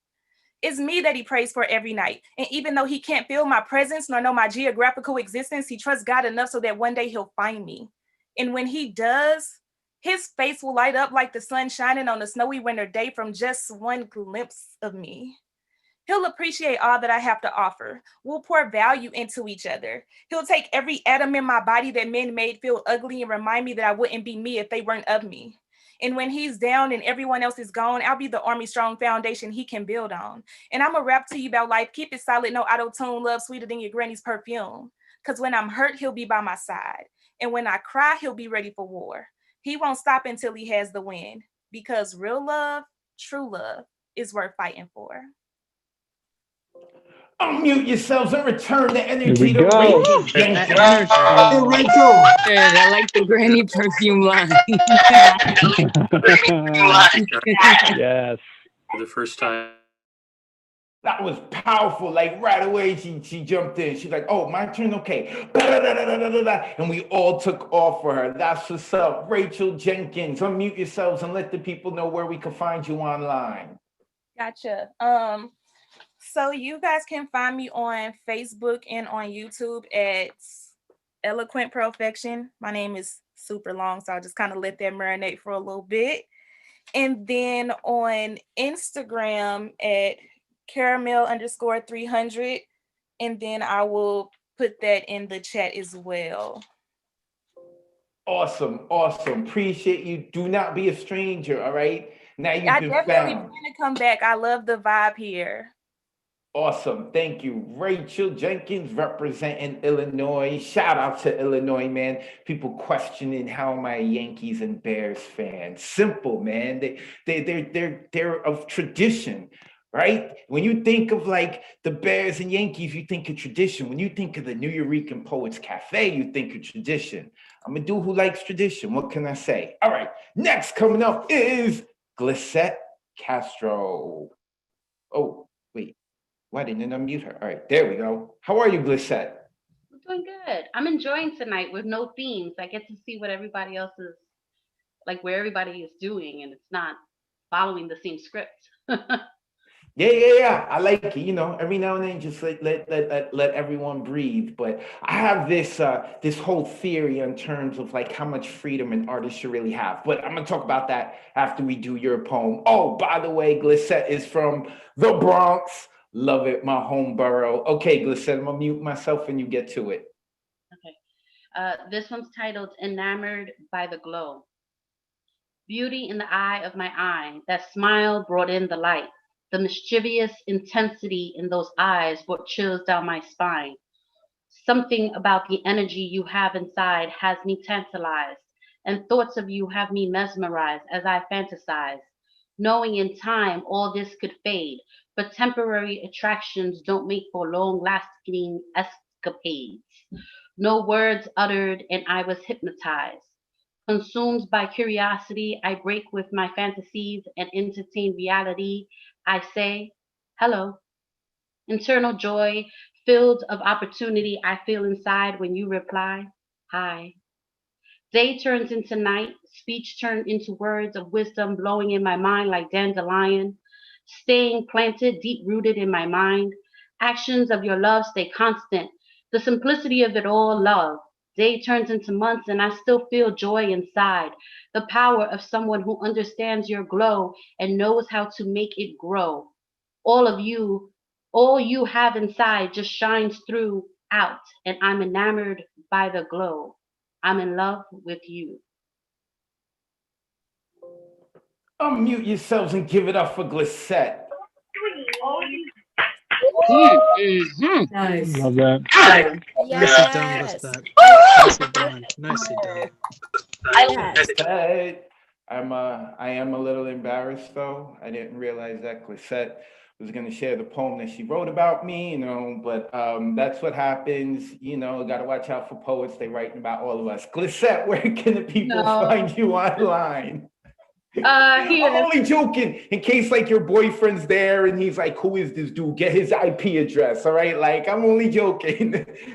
It's me that he prays for every night. And even though he can't feel my presence nor know my geographical existence, he trusts God enough so that one day he'll find me. And when he does, his face will light up like the sun shining on a snowy winter day from just one glimpse of me. He'll appreciate all that I have to offer. We'll pour value into each other. He'll take every atom in my body that men made feel ugly and remind me that I wouldn't be me if they weren't of me. And when he's down and everyone else is gone, I'll be the army strong foundation he can build on. And I'm a rap to you about life. Keep it solid, no auto-tune, love sweeter than your granny's perfume. Because when I'm hurt, he'll be by my side. And when I cry, he'll be ready for war. He won't stop until he has the win. Because real love, true love, is worth fighting for. Unmute yourselves and return the Here energy we to go. Rachel That Jenkins. energy. Hey, Rachel. Good. I like the granny perfume line. Yes. For the first time. That was powerful. Like right away, she jumped in. She's like, "Oh, my turn. Okay." And we all took off for her. That's what's up, Rachel Jenkins. Unmute yourselves and let the people know where we can find you online. Gotcha. So you guys can find me on Facebook and on YouTube at Eloquent Perfection. My name is super long, so I'll just kind of let that marinate for a little bit. And then on Instagram at caramel_300. And then I will put that in the chat as well. Awesome. Appreciate you. Do not be a stranger, all right? Now you've I been definitely found. plan to come back. I love the vibe here. Awesome. Thank you. Rachel Jenkins representing Illinois. Shout out to Illinois, man. People questioning how am I a Yankees and Bears fan. Simple, man. They're of tradition, right? When you think of like the Bears and Yankees, you think of tradition. When you think of the New Eurekan Poets Cafe, you think of tradition. I'm a dude who likes tradition. What can I say? All right. Next coming up is Glissette Castro. Oh, wait. Why didn't I unmute her? All right, there we go. How are you, Glissette? I'm doing good. I'm enjoying tonight with no themes. I get to see what everybody else is, like where everybody is doing, and it's not following the same script. Yeah. I like it. You know, every now and then, just let everyone breathe. But I have this whole theory in terms of like how much freedom an artist should really have. But I'm gonna talk about that after we do your poem. Oh, by the way, Glissette is from the Bronx. Love it, my home borough. Okay, Glissette, I'm gonna mute myself and you get to it. Okay. This one's titled Enamored by the Glow. Beauty in the eye of my eye, that smile brought in the light. The mischievous intensity in those eyes brought chills down my spine. Something about the energy you have inside has me tantalized, and thoughts of you have me mesmerized as I fantasize. Knowing in time all this could fade, but temporary attractions don't make for long-lasting escapades. No words uttered, and I was hypnotized. Consumed by curiosity, I break with my fantasies and entertain reality. I say, hello. Internal joy, filled of opportunity, I feel inside when you reply, hi. Day turns into night, speech turned into words of wisdom blowing in my mind like dandelion, staying planted, deep rooted in my mind. Actions of your love stay constant. The simplicity of it all, love. Day turns into months and I still feel joy inside. The power of someone who understands your glow and knows how to make it grow. All you have inside just shines through out, and I'm enamored by the glow. I'm in love with you. Unmute yourselves and give it up for Glissette. Nice. Love that. Nicely done, Glissette. Nicely done. Nicely done. I am a little embarrassed though. I didn't realize that Glissette was going to share the poem that she wrote about me, but that's what happens. Got to watch out for poets. They writing about all of us. Glissette, where can the people find you online? Here. I'm only joking in case like your boyfriend's there and he's like, who is this dude? Get his IP address. All right. Like, I'm only joking.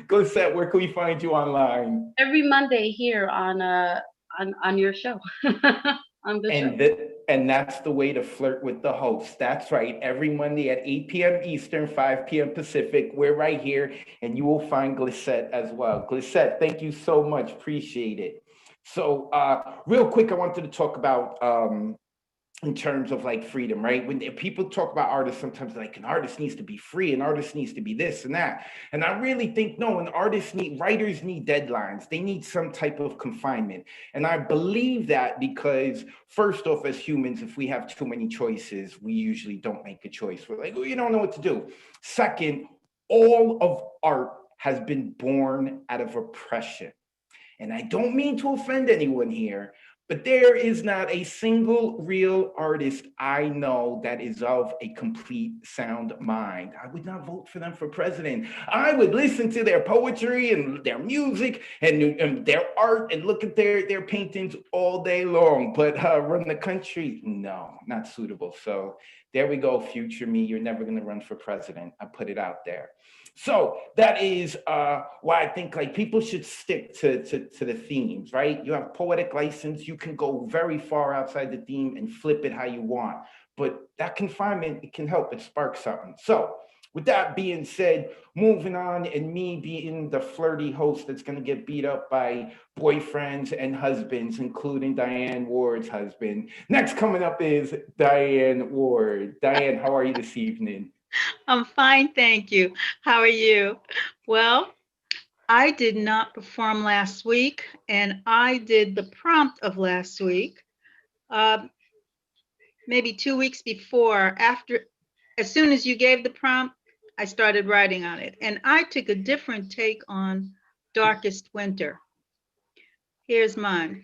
Glissette, where can we find you online? Every Monday here on your show. On the show. And that's the way to flirt with the host. That's right. Every Monday at 8 p.m. Eastern, 5 p.m. Pacific, we're right here, and you will find Glissette as well. Glissette, thank you so much. Appreciate it. So real quick, I wanted to talk about in terms of like freedom, right? When people talk about artists, sometimes like an artist needs to be free, an artist needs to be this and that. And I really think, no, writers need deadlines. They need some type of confinement. And I believe that because first off, as humans, if we have too many choices, we usually don't make a choice. We're like, oh, you don't know what to do. Second, all of art has been born out of oppression. And I don't mean to offend anyone here, but there is not a single real artist I know that is of a complete sound mind. I would not vote for them for president. I would listen to their poetry and their music and their art and look at their paintings all day long. But run the country, no, not suitable. So there we go, future me. You're never going to run for president. I put it out there. So that is why I think like people should stick to the themes, right? You have poetic license, you can go very far outside the theme and flip it how you want. But that confinement, it can help, it sparks something. So with that being said, moving on, and me being the flirty host that's gonna get beat up by boyfriends and husbands, including Diane Ward's husband. Next coming up is Diane Ward. Diane, how are you this evening? I'm fine, thank you. How are you? Well, I did not perform last week, and I did the prompt of last week. Maybe 2 weeks before, as soon as you gave the prompt, I started writing on it. And I took a different take on Darkest Winter. Here's mine.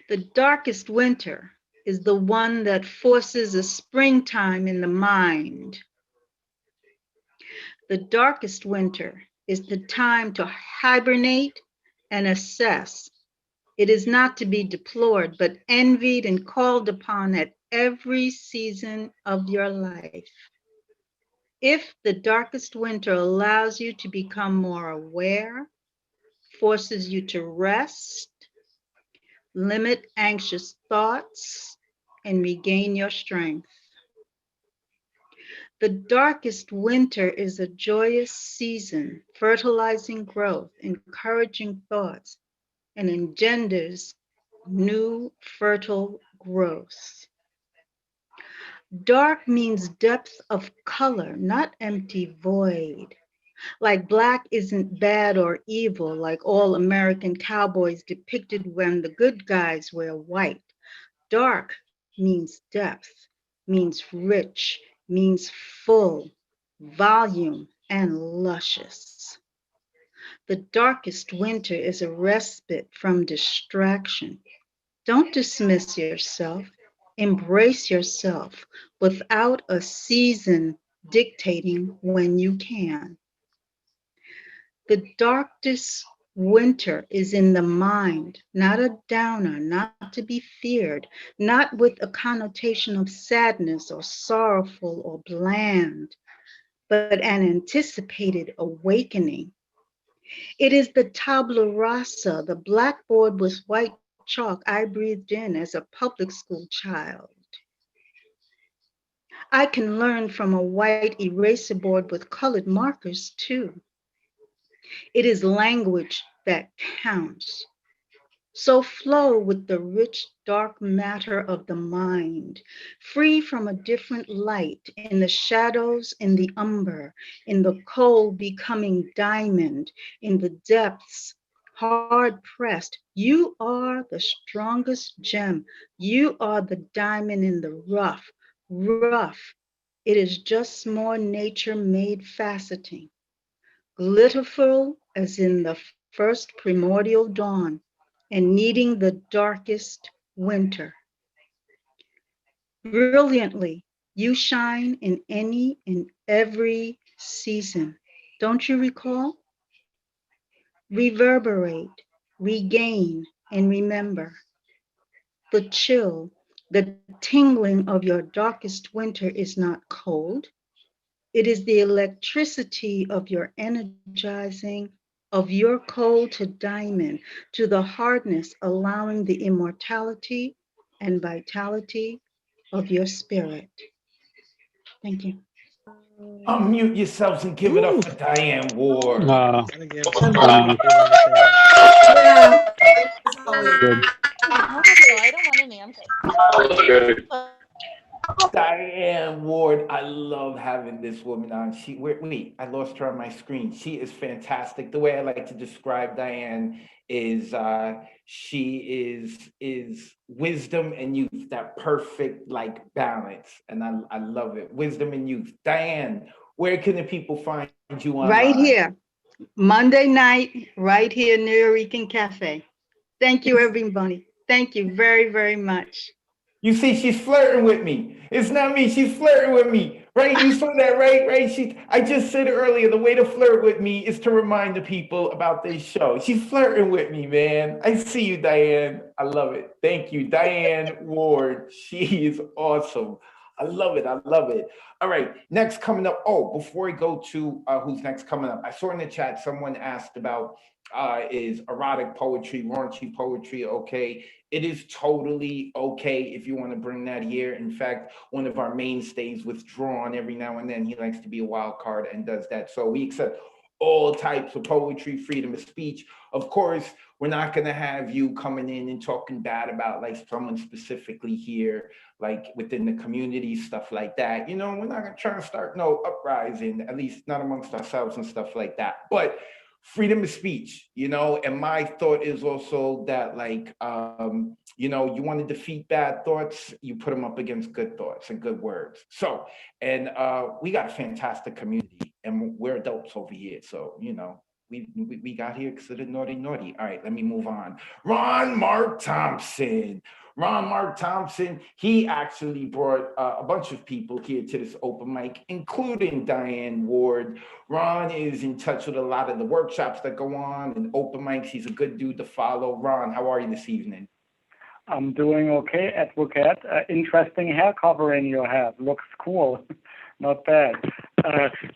The darkest winter is the one that forces a springtime in the mind. The darkest winter is the time to hibernate and assess. It is not to be deplored, but envied and called upon at every season of your life. If the darkest winter allows you to become more aware, forces you to rest, limit anxious thoughts, and regain your strength. The darkest winter is a joyous season, fertilizing growth, encouraging thoughts, and engenders new fertile growth. Dark means depth of color, not empty void. Like black isn't bad or evil, like all American cowboys depicted when the good guys wear white. Dark means depth, means rich, means full, volume, and luscious. The darkest winter is a respite from distraction. Don't dismiss yourself. Embrace yourself without a season dictating when you can. The darkest winter is in the mind, not a downer, not to be feared, not with a connotation of sadness or sorrowful or bland, but an anticipated awakening. It is the tabula rasa, the blackboard with white chalk I breathed in as a public school child. I can learn from a white eraser board with colored markers too. It is language that counts. So flow with the rich, dark matter of the mind, free from a different light, in the shadows, in the umber, in the coal becoming diamond, in the depths, hard pressed. You are the strongest gem. You are the diamond in the rough, rough. It is just more nature made faceting. Glitterful as in the first primordial dawn, and needing the darkest winter. Brilliantly, You shine in any and every season. Don't you recall? Reverberate, regain, and remember. The chill, the tingling of your darkest winter is not cold. It is the electricity of your energizing, of your coal to diamond, to the hardness, allowing the immortality and vitality of your spirit. Thank you. Unmute yourselves and give it up for Diane Ward. Wow. Gotta give some energy right there. Yeah. Good. I don't want any. I'm good. Diane Ward, I love having this woman on. Wait, I lost her on my screen. She is fantastic. The way I like to describe Diane is she is wisdom and youth, that perfect like balance, and I love it. Wisdom and youth. Diane, where can the people find you online? Right here, Monday night, right here, New Rican Cafe. Thank you, everybody. Thank you very, very much. You see, she's flirting with me. It's not me. She's flirting with me, right? You saw that, right? Right? I just said earlier, the way to flirt with me is to remind the people about this show. She's flirting with me, man. I see you, Diane. I love it. Thank you, Diane Ward. She is awesome. I love it. I love it. All right, next coming up. Oh, before we go to who's next coming up, I saw in the chat someone asked about is erotic poetry, raunchy poetry okay? It is totally okay if you want to bring that here. In fact, one of our mainstays withdrawn every now and then. He likes to be a wild card and does that. So we accept all types of poetry, freedom of speech. Of course, we're not going to have you coming in and talking bad about like someone specifically here, like within the community, stuff like that. You know, we're not going to try to start no uprising, at least not amongst ourselves and stuff like that. But freedom of speech, you know, and my thought is also that like, you know, you want to defeat bad thoughts, you put them up against good thoughts and good words. So, and we got a fantastic community and we're adults over here. So, you know, we got here because of the naughty. All right, let me move on. Ron Mark Thompson. He actually brought a bunch of people here to this open mic, including Diane Ward. Ron is in touch with a lot of the workshops that go on and open mics. He's a good dude to follow. Ron, how are you this evening? I'm doing okay, Advocate. Interesting hair covering you have. Looks cool. Not bad.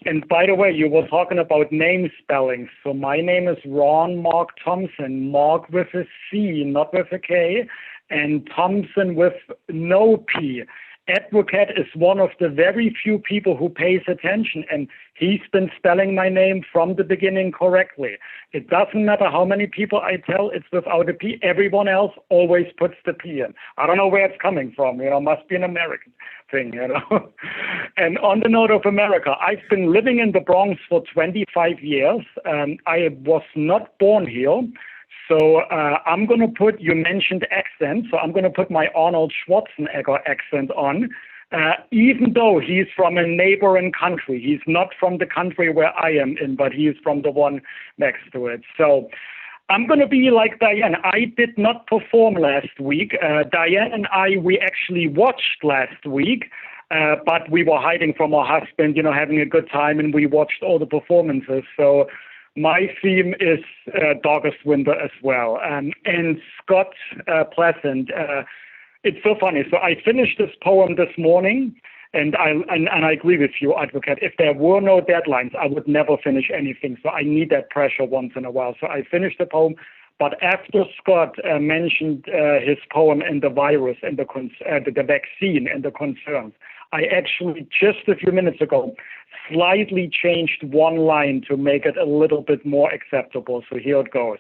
And by the way, you were talking about name spelling. So my name is Ron Mark Thompson. Mark with a C, not with a K, and Thompson with no P. Advocate is one of the very few people who pays attention, and he's been spelling my name from the beginning correctly. It doesn't matter how many people I tell it's without a P. Everyone else always puts the P in. I don't know where it's coming from. You know, must be an American thing, you know. And on the note of America, I've been living in the Bronx for 25 years. I was not born here. So I'm going to put, you mentioned accent, so I'm going to put my Arnold Schwarzenegger accent on, even though he's from a neighboring country. He's not from the country where I am in, but he is from the one next to it. So I'm going to be like Diane. I did not perform last week. Diane and I, we actually watched last week, but we were hiding from our husband, you know, having a good time, and we watched all the performances. So my theme is Darkest Winter as well. And Scott Pleasant, it's so funny. So I finished this poem this morning, and I agree with you, Advocate. If there were no deadlines, I would never finish anything. So I need that pressure once in a while. So I finished the poem. But after Scott mentioned his poem and the virus and the vaccine and the concerns, I actually just a few minutes ago slightly changed one line to make it a little bit more acceptable. So here it goes.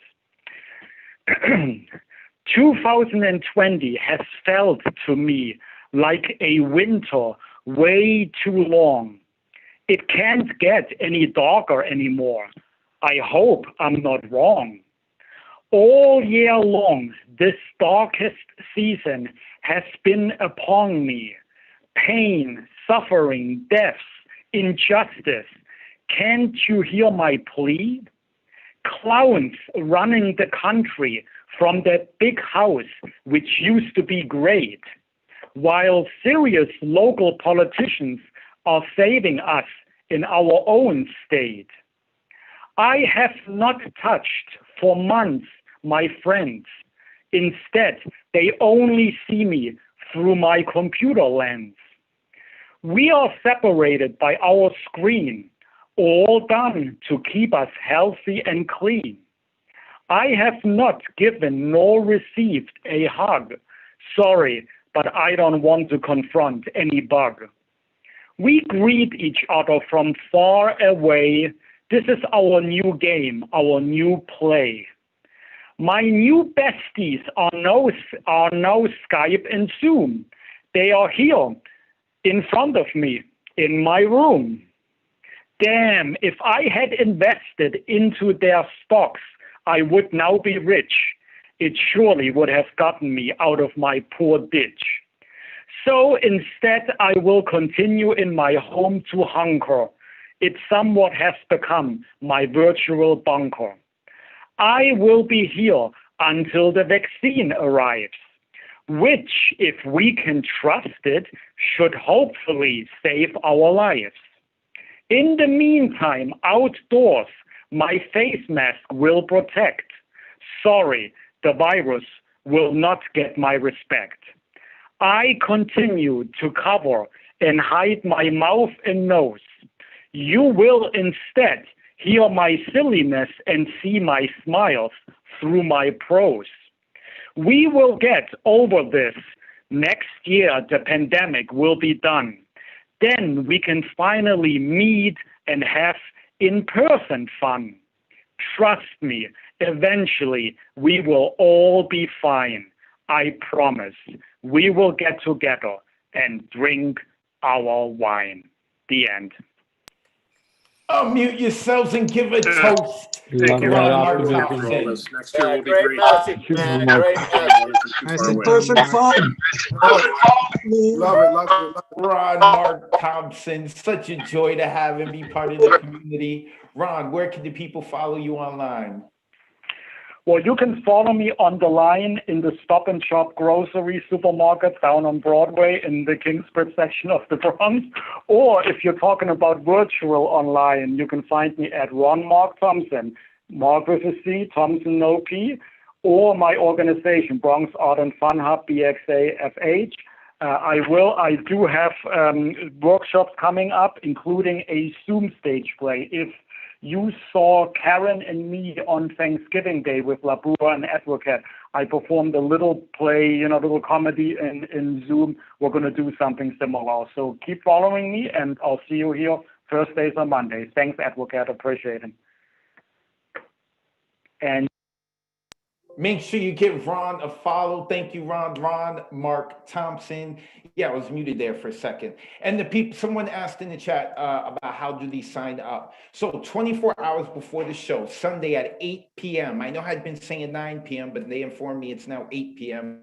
2020 has felt to me like a winter way too long. It can't get any darker anymore. I hope I'm not wrong. All year long, this darkest season has been upon me. Pain, suffering, deaths, injustice. Can't you hear my plea? Clowns running the country from that big house, which used to be great. while serious local politicians are saving us in our own state. I have not touched for months my friends. Instead, they only see me through my computer lens. We are separated by our screen, all done to keep us healthy and clean. I have not given nor received a hug. Sorry, but I don't want to confront any bug. We greet each other from far away. This is our new game, our new play. My new besties are now Skype and Zoom. They are here in front of me in my room. Damn, if I had invested into their stocks, I would now be rich. It surely would have gotten me out of my poor ditch. So instead, I will continue in my home to hunker. It somewhat has become my virtual bunker. I will be here until the vaccine arrives, which, if we can trust it, should hopefully save our lives. In the meantime, outdoors, my face mask will protect. Sorry, the virus will not get my respect. I continue to cover and hide my mouth and nose. You will instead hear my silliness and see my smiles through my prose. We will get over this. Next year, the pandemic will be done. Then we can finally meet and have in-person fun. Trust me, eventually we will all be fine. I promise. We will get together and drink our wine. The end. Unmute yourselves and give a toast. Thank you, Ron Ron. Mark We're Thompson. for all this. Next year will be Great great. message, man. Great message. Nice in-person fun. Love it, love it. Ron Mark Thompson, such a joy to have him be part of the community. Ron, where can the people follow you online? Well, you can follow me on the line in the Stop and Shop grocery supermarket down on Broadway in the Kingsbridge section of the Bronx. Or if you're talking about virtual online, you can find me at Ron Mark Thompson, Mark with a C, Thompson no P, or my organization, Bronx Art and Fun Hub, BXAFH. I do have workshops coming up, including a Zoom stage play. If you saw Karen and me on Thanksgiving Day with Labua and Advocate, I performed a little play, little comedy in Zoom. We're going to do something similar. So keep following me, and I'll see you here Thursdays or Mondays. Thanks, Advocate. Appreciate it. And make sure you give Ron a follow. Thank you, Ron. Ron Mark Thompson. Yeah, I was muted there for a second. And the people, someone asked in the chat about how do they sign up. So 24 hours before the show, Sunday at 8 p.m. I know I'd been saying 9 p.m., but they informed me it's now 8 p.m.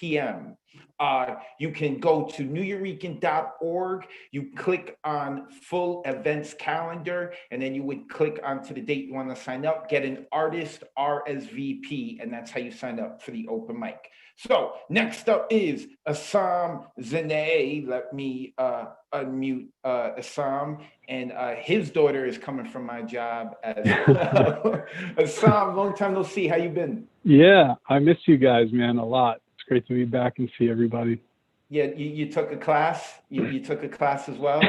You can go to neweurekan.org. You click on full events calendar, and then you would click onto the date you want to sign up, get an artist RSVP, and that's how you sign up for the open mic. So next up is Assam Zane. Let me unmute Assam, and his daughter is coming from my job as well. Assam, long time no see. How you been? Yeah, I miss you guys, man, a lot. It's great to be back and see everybody. Yeah, you took a class. You took a class as well.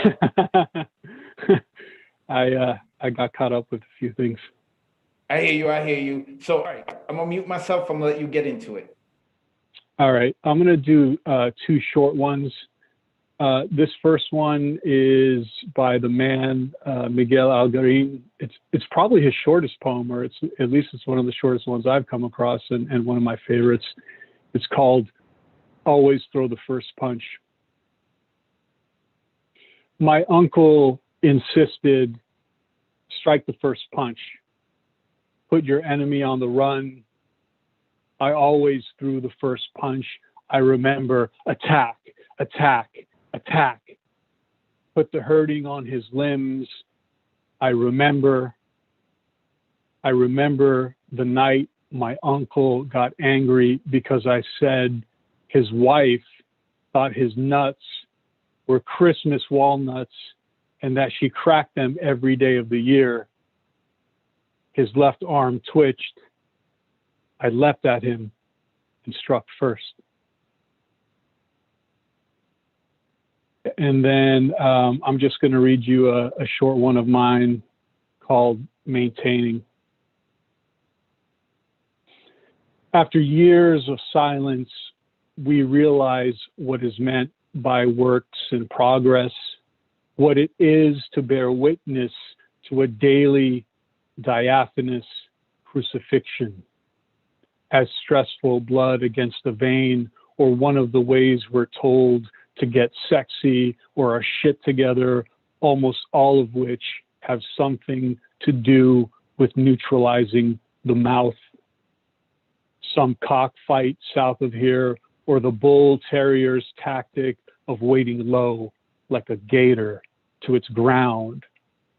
I got caught up with a few things. I hear you. So, all right, I'm gonna mute myself. I'm gonna let you get into it. All right, I'm gonna do two short ones. This first one is by the man Miguel Algarin. It's probably his shortest poem, or at least it's one of the shortest ones I've come across, and one of my favorites. It's called "Always Throw the First Punch." My uncle insisted, strike the first punch. Put your enemy on the run. I always threw the first punch. I remember attack, attack, attack. Put the hurting on his limbs. I remember the night my uncle got angry because I said his wife thought his nuts were Christmas walnuts and that she cracked them every day of the year. His left arm twitched. I leapt at him and struck first. And then I'm just going to read you a short one of mine called Maintaining. After years of silence, we realize what is meant by works in progress, what it is to bear witness to a daily diaphanous crucifixion. As stressful blood against a vein, or one of the ways we're told to get sexy or our shit together, almost all of which have something to do with neutralizing the mouth. Some cockfight south of here, or the bull terrier's tactic of waiting low like a gator to its ground,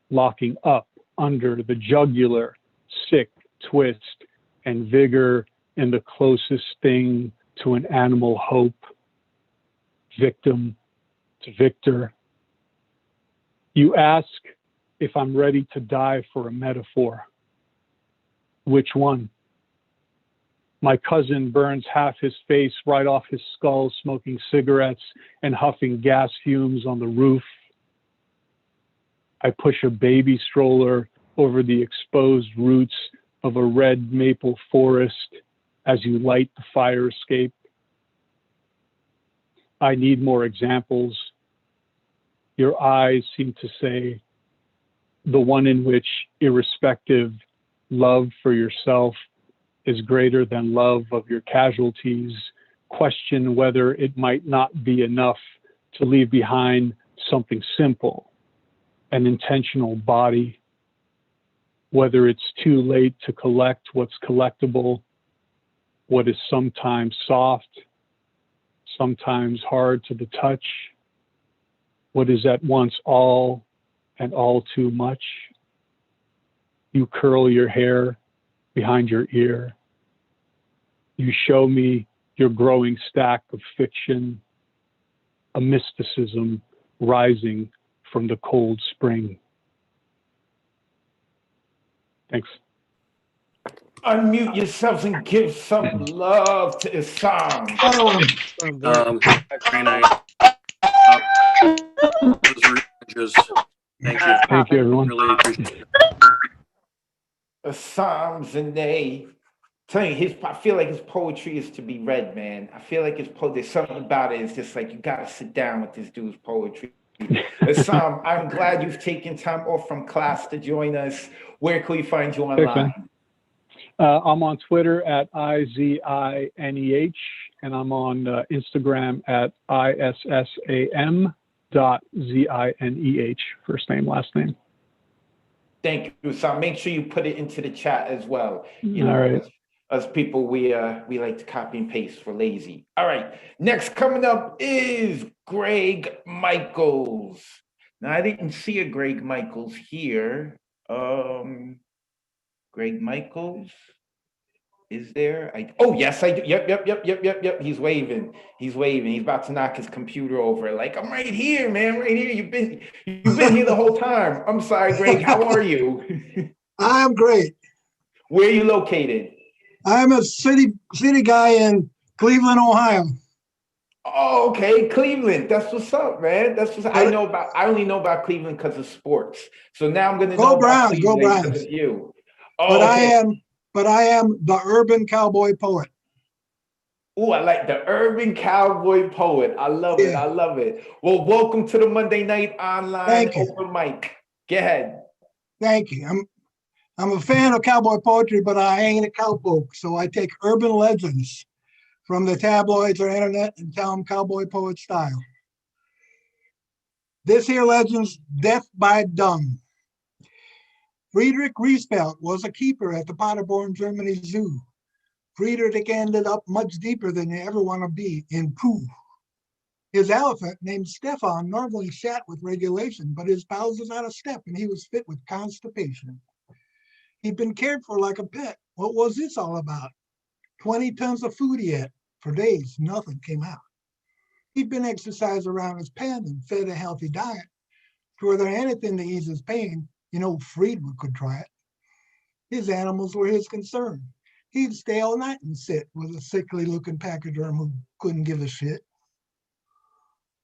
locking up under the jugular, sick twist and vigor in the closest thing to an animal hope, victim to victor. You ask if I'm ready to die for a metaphor. Which one? My cousin burns half his face right off his skull, smoking cigarettes and huffing gas fumes on the roof. I push a baby stroller over the exposed roots of a red maple forest as you light the fire escape. I need more examples. Your eyes seem to say, the one in which irrespective love for yourself is greater than love of your casualties. Question whether it might not be enough to leave behind something simple, an intentional body, whether it's too late to collect what's collectible, what is sometimes soft, sometimes hard to the touch, what is at once all and all too much. You curl your hair behind your ear. You show me your growing stack of fiction, a mysticism rising from the cold spring. Thanks. Unmute yourselves and give some love to Isam. Very nice. Those were images. Thank you. Thank you, everyone. Really appreciate it. Isam Zane. Telling you, I feel like his poetry is to be read, man. I feel like there's something about it. It's just like you gotta sit down with this dude's poetry. Isam, I'm glad you've taken time off from class to join us. Where can we find you online? I'm on Twitter at IZINEH, and I'm on Instagram at ISSAM.ZINEH, first name, last name. Thank you, Isam. Make sure you put it into the chat as well. You know, all right. Us people, we like to copy and paste. We're lazy. All right. Next coming up is Greg Michaels. Now I didn't see a Greg Michaels here. Greg Michaels, is there? Oh yes, I do. Yep. He's waving. He's about to knock his computer over. Like, I'm right here, man. Right here. You've been here the whole time. I'm sorry, Greg. How are you? I'm great. Where are you located? I'm a city guy in Cleveland, Ohio. Oh, okay, Cleveland. That's what's up, man. That's what I know about. I only know about Cleveland because of sports. So now I'm gonna know about Cleveland because of you. Oh, but I am the urban cowboy poet. Oh, I like the urban cowboy poet. I love it. I love it. Well, welcome to the Monday Night Online Open Mic. Go ahead. Thank you. I'm a fan of cowboy poetry, but I ain't a cowpoke. So I take urban legends from the tabloids or internet and tell them cowboy poet style. This here legend's Death by Dung. Friedrich Riesfeld was a keeper at the Paderborn, Germany Zoo. Friedrich ended up much deeper than you ever want to be, in poo. His elephant, named Stefan, normally sat with regulation, but his pals was out of step and he was fit with constipation. He'd been cared for like a pet, What was this all about? 20 tons of food he ate. For days, nothing came out. He'd been exercised around his pen and fed a healthy diet. Were there anything to ease his pain, Friedman could try it. His animals were his concern. He'd stay all night and sit with a sickly looking pachyderm who couldn't give a shit.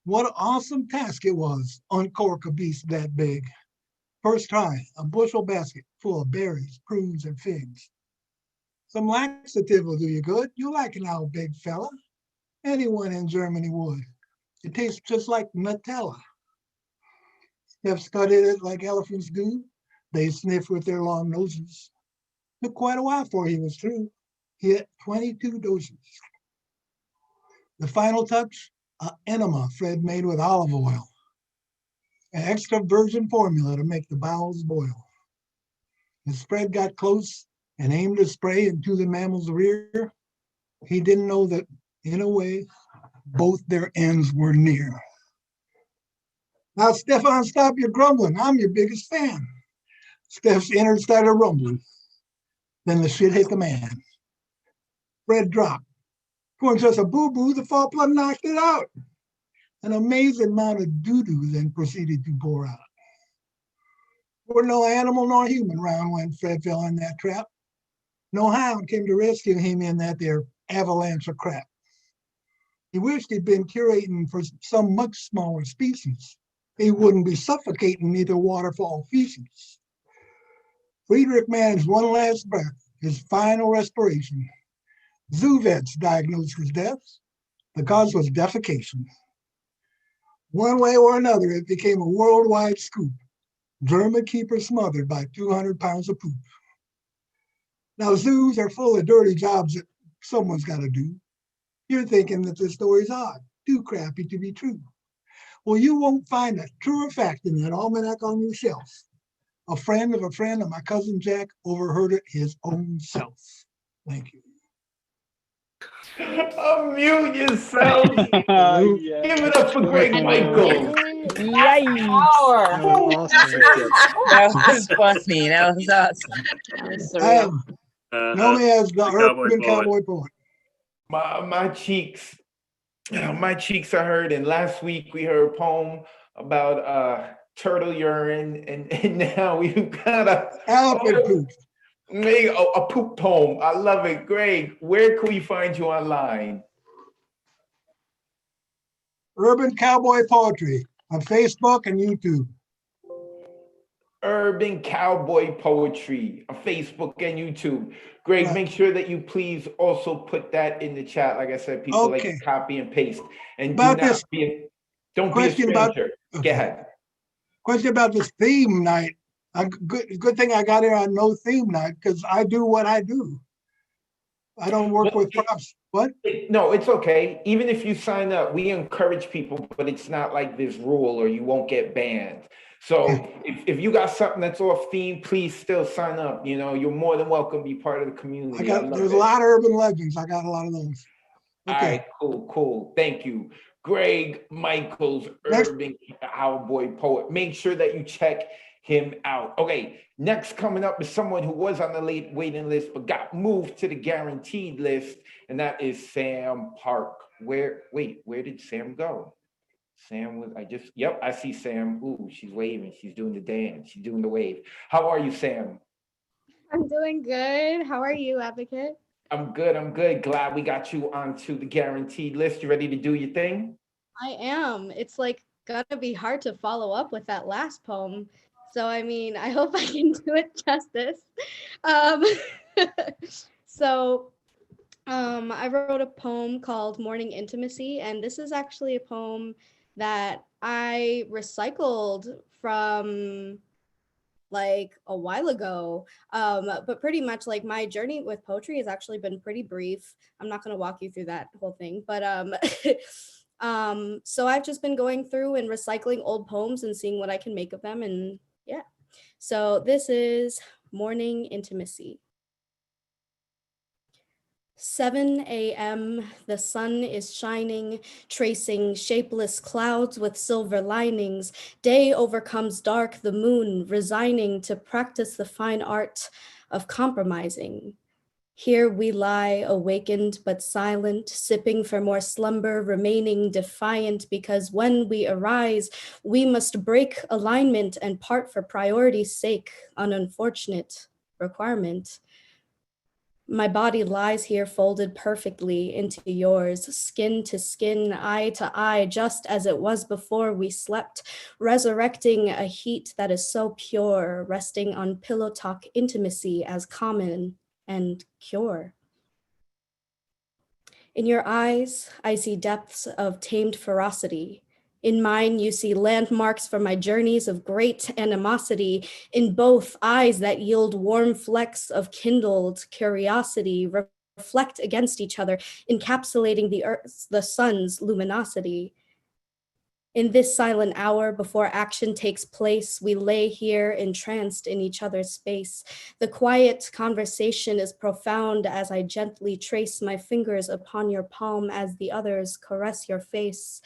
What an awesome task it was, uncork a beast that big. First try, a bushel basket full of berries, prunes, and figs. Some laxative will do you good. You like an old big fella. Anyone in Germany would. It tastes just like Nutella. Steph studied it like elephants do. They sniff with their long noses. Took quite a while before he was through. He had 22 doses. The final touch, an enema Fred made with olive oil. An extra virgin formula to make the bowels boil. As Fred got close and aimed a spray into the mammal's rear, he didn't know that, in a way, both their ends were near. Now, Stefan, stop your grumbling. I'm your biggest fan. Steph's innards started rumbling. Then the shit hit the man. Fred dropped. Going just a boo-boo, the fall plug knocked it out. An amazing amount of doo-doo then proceeded to pour out. There were no animal nor human round when Fred fell in that trap. No hound came to rescue him in that there avalanche of crap. He wished he'd been curating for some much smaller species. He wouldn't be suffocating neither waterfall feces. Friedrich managed one last breath, his final respiration. Zoo vets diagnosed his death. The cause was defecation. One way or another, it became a worldwide scoop. German keeper smothered by 200 pounds of poop. Now, zoos are full of dirty jobs that someone's got to do. You're thinking that this story's odd, too crappy to be true. Well, you won't find a truer fact in that almanac on your shelf. A friend of my cousin Jack overheard it his own self. Thank you. Unmute yourself. Give it up for Greg Michael. Yikes. That was funny. That was awesome. Know me as the urban cowboy poet. My cheeks are hurting. Last week we heard a poem about turtle urine, and now we've got elephant poop. Make a poop poem. I love it. Greg, where can we find you online? Urban Cowboy Poetry on Facebook and YouTube. Urban Cowboy Poetry on Facebook and YouTube. Greg, Right. make sure that you please also put that in the chat. Like I said, people like to copy and paste. And About do not this don't be a question about- stranger. okay. Go ahead. Question about this theme night. Good thing I got here on no theme night because I do what I do. I don't work with props. What? No, it's okay. Even if you sign up, we encourage people, but it's not like this rule or you won't get banned. So if you got something that's off theme, please still sign up. You're more than welcome to be part of the community. There's a lot of urban legends. I got a lot of those. All right, cool. Thank you. Greg Michaels, Urban Cowboy Poet. Make sure that you check him out. Okay, next coming up is someone who was on the late waiting list but got moved to the guaranteed list, and that is Sam Park. Where did Sam go? Sam was, I see Sam. Ooh, she's waving. She's doing the dance. She's doing the wave. How are you, Sam? I'm doing good. How are you, Advocate? I'm good. Glad we got you onto the guaranteed list. You ready to do your thing? I am. It's like gonna be hard to follow up with that last poem. So I mean, I hope I can do it justice. I wrote a poem called Morning Intimacy, and this is actually a poem that I recycled from like a while ago, but pretty much like my journey with poetry has actually been pretty brief. I'm not going to walk you through that whole thing, but so I've just been going through and recycling old poems and seeing what I can make of them, and yeah. So this is Morning Intimacy. 7 a.m., the sun is shining, tracing shapeless clouds with silver linings. Day overcomes dark, the moon resigning to practice the fine art of compromising. Here we lie, awakened but silent, sipping for more slumber, remaining defiant, because when we arise, we must break alignment and part for priority's sake, an unfortunate requirement. My body lies here folded perfectly into yours, skin to skin, eye to eye, just as it was before we slept, resurrecting a heat that is so pure, resting on pillow talk intimacy as common and cure. In your eyes, I see depths of tamed ferocity. In mine, you see landmarks for my journeys of great animosity. In both eyes that yield warm flecks of kindled curiosity, reflect against each other, encapsulating the sun's luminosity. In this silent hour before action takes place, we lay here entranced in each other's space. The quiet conversation is profound as I gently trace my fingers upon your palm as the others caress your face.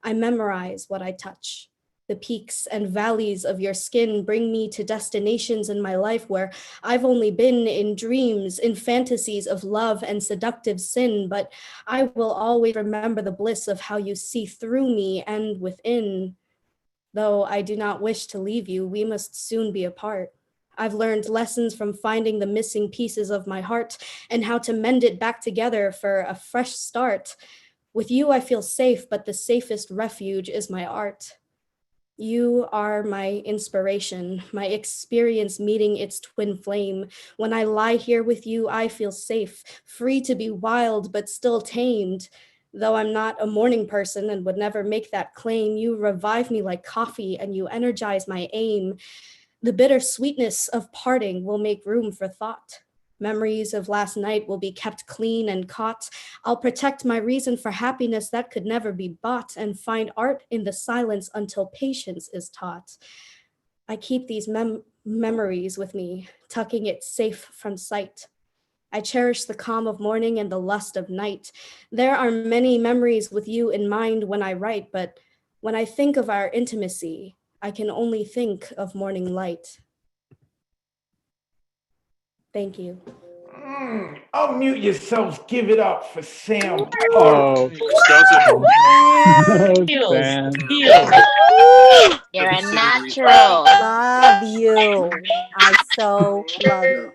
I memorize what I touch. The peaks and valleys of your skin bring me to destinations in my life where I've only been in dreams, in fantasies of love and seductive sin, but I will always remember the bliss of how you see through me and within. Though I do not wish to leave you, we must soon be apart. I've learned lessons from finding the missing pieces of my heart and how to mend it back together for a fresh start. With you, I feel safe, but the safest refuge is my art. You are my inspiration, my experience meeting its twin flame. When I lie here with you, I feel safe, free to be wild, but still tamed. Though I'm not a morning person and would never make that claim, you revive me like coffee and you energize my aim. The bitter sweetness of parting will make room for thought. Memories of last night will be kept clean and caught. I'll protect my reason for happiness that could never be bought and find art in the silence until patience is taught. I keep these memories with me, tucking it safe from sight. I cherish the calm of morning and the lust of night. There are many memories with you in mind when I write, but when I think of our intimacy, I can only think of morning light. Thank you. Unmute yourselves. Give it up for Sam. Oh, Feels. Sam. You're a natural. Love you. I so love you.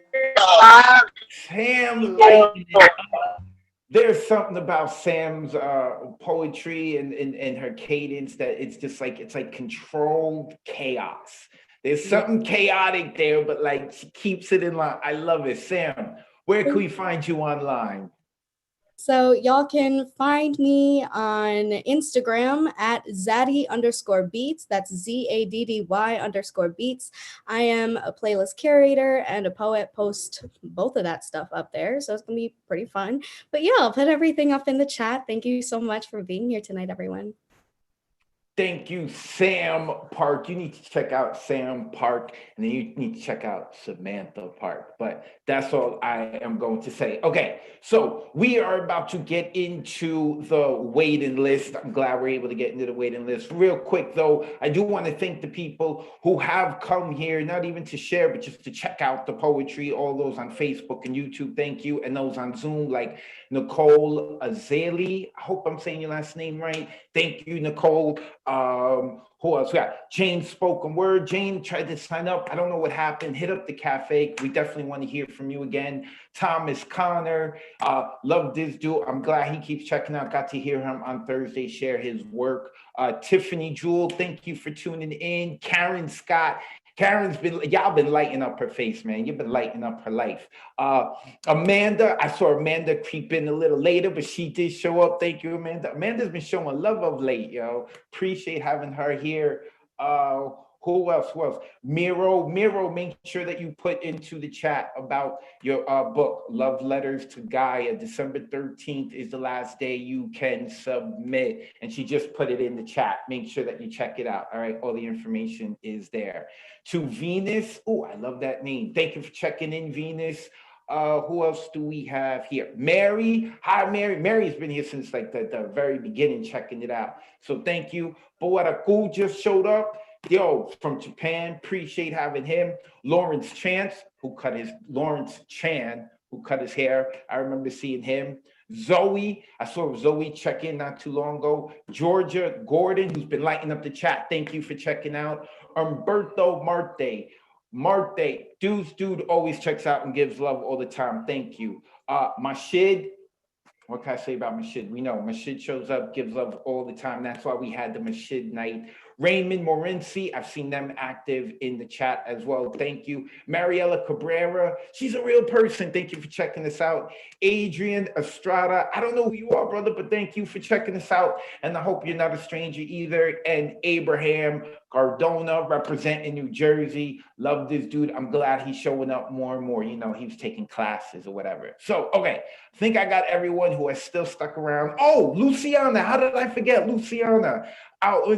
Sam lighting it up. There's something about Sam's poetry and her cadence that it's like controlled chaos. There's something chaotic there, but like she keeps it in line. I love it. Sam, where can we find you online? So y'all can find me on Instagram at Zaddy_beats. That's ZADDY_beats. I am a playlist curator and a poet, post both of that stuff up there. So it's gonna be pretty fun. But yeah, I'll put everything up in the chat. Thank you so much for being here tonight, everyone. Thank you, Sam Park. You need to check out Sam Park, and then you need to check out Samantha Park. But that's all I am going to say. Okay, so we are about to get into the waiting list. I'm glad we're able to get into the waiting list. Real quick, though, I do want to thank the people who have come here, not even to share, but just to check out the poetry, all those on Facebook and YouTube. Thank you. And those on Zoom, like Nicole Azali. I hope I'm saying your last name right. Thank you, Nicole. Who else? We got Jane Spoken Word. Jane tried to sign up. I don't know what happened. Hit up the cafe. We definitely want to hear from you again. Thomas Connor. Love this dude. I'm glad he keeps checking out. Got to hear him on Thursday, share his work. Tiffany Jewell, thank you for tuning in. Karen Scott. Y'all been lighting up her face, man. You've been lighting up her life. Amanda, I saw Amanda creep in a little later, but she did show up. Thank you, Amanda. Amanda's been showing love of late, yo. Appreciate having her here. Who else? Miro, make sure that you put into the chat about your book, Love Letters to Gaia. December 13th is the last day you can submit. And she just put it in the chat. Make sure that you check it out. All right, all the information is there. To Venus, oh, I love that name. Thank you for checking in, Venus. Who else do we have here? Mary. Hi, Mary. Mary's been here since like the very beginning, checking it out. So thank you. Boaraku just showed up. Yo, from Japan. Appreciate having him. Lawrence Chan, who cut his who cut his hair. I remember seeing him. Zoe, I saw Zoe check in not too long ago. Georgia Gordon, who's been lighting up the chat. Thank you for checking out. Umberto Marte, dude always checks out and gives love all the time. Thank you. Mashid, what can I say about Mashid? We know Mashid shows up, gives love all the time. That's why we had the Mashid night. Raymond Morenci, I've seen them active in the chat as well. Thank you. Mariela Cabrera, she's a real person. Thank you for checking this out. Adrian Estrada, I don't know who you are, brother, but thank you for checking this out. And I hope you're not a stranger either. And Abraham Cardona, representing New Jersey. Love this dude. I'm glad he's showing up more and more. You know, he was taking classes or whatever. So, okay, I think I got everyone who has still stuck around. Oh, Luciana, how did I forget Luciana? Out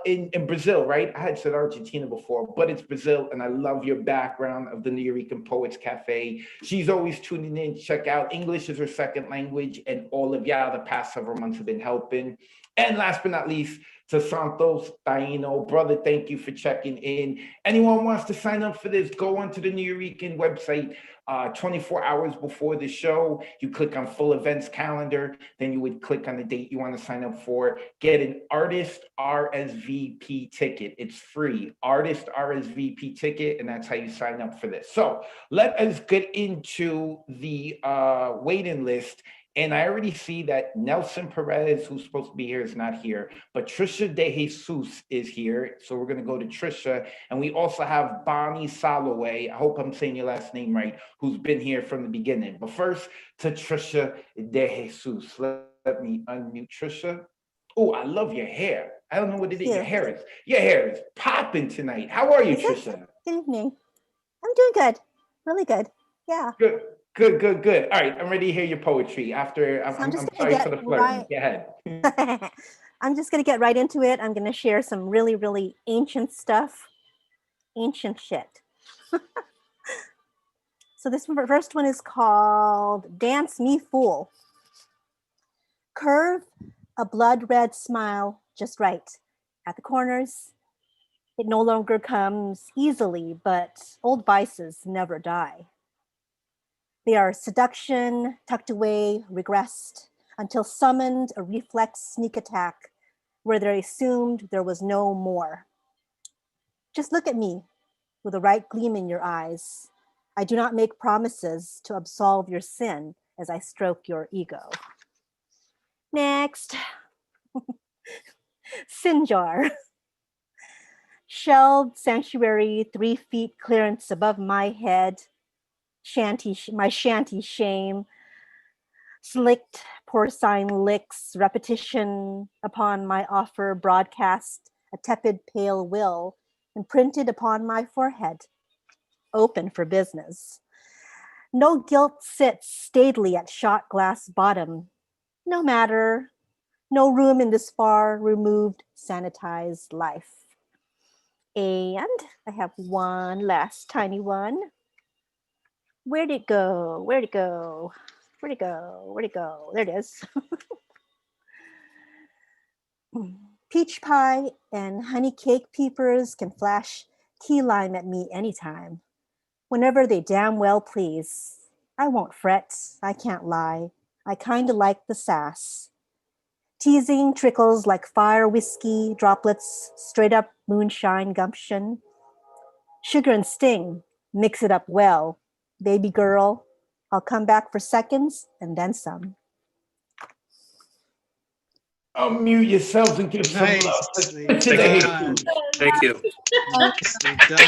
in Brazil, right? I had said Argentina before, but it's Brazil, and I love your background of the New Rican Poets Cafe. She's always tuning in. Check out English is her second language, and all of y'all the past several months have been helping. And last but not least, to Santos Taino, brother, thank you for checking in. Anyone wants to sign up for this, go onto the New Rican website 24 hours before the show. You click on full events calendar, then you would click on the date you want to sign up for. Get an artist RSVP ticket. It's free, artist RSVP ticket, and that's how you sign up for this. So let us get into the waiting list. And I already see that Nelson Perez, who's supposed to be here, is not here, but Trisha De Jesus is here. So we're going to go to Trisha. And we also have Bonnie Soloway, I hope I'm saying your last name right, who's been here from the beginning. But first, to Trisha De Jesus. Let me unmute Trisha. Oh, I love your hair. I don't know what it is. Your hair is popping tonight. How are you, Trisha? Good evening. I'm doing good. Really good. Yeah. Good. All right, I'm ready to hear your poetry. After, I'm sorry for the flirt. Go ahead. I'm just going to get right into it. I'm going to share some really, really ancient stuff. Ancient shit. So this first one is called Dance Me Fool. Curve a blood red smile just right at the corners. It no longer comes easily, but old vices never die. They are seduction, tucked away, regressed, until summoned a reflex sneak attack where they assumed there was no more. Just look at me with a right gleam in your eyes. I do not make promises to absolve your sin as I stroke your ego. Next. Sin jar. Shelved sanctuary, 3 feet clearance above my head. My shanty shame, slicked porcine licks, repetition upon my offer, broadcast a tepid pale will, imprinted upon my forehead, open for business. No guilt sits staidly at shot glass bottom. No matter, no room in this far removed, sanitized life. And I have one last tiny one. Where'd it go? Where'd it go? Where'd it go? Where'd it go? There it is. Peach pie and honey cake peepers can flash key lime at me anytime, whenever they damn well please. I won't fret, I can't lie. I kinda like the sass. Teasing trickles like fire whiskey, droplets, straight up moonshine gumption. Sugar and sting, mix it up well. Baby girl, I'll come back for seconds and then some. Unmute yourselves and give some love. Thank you. Nicely done.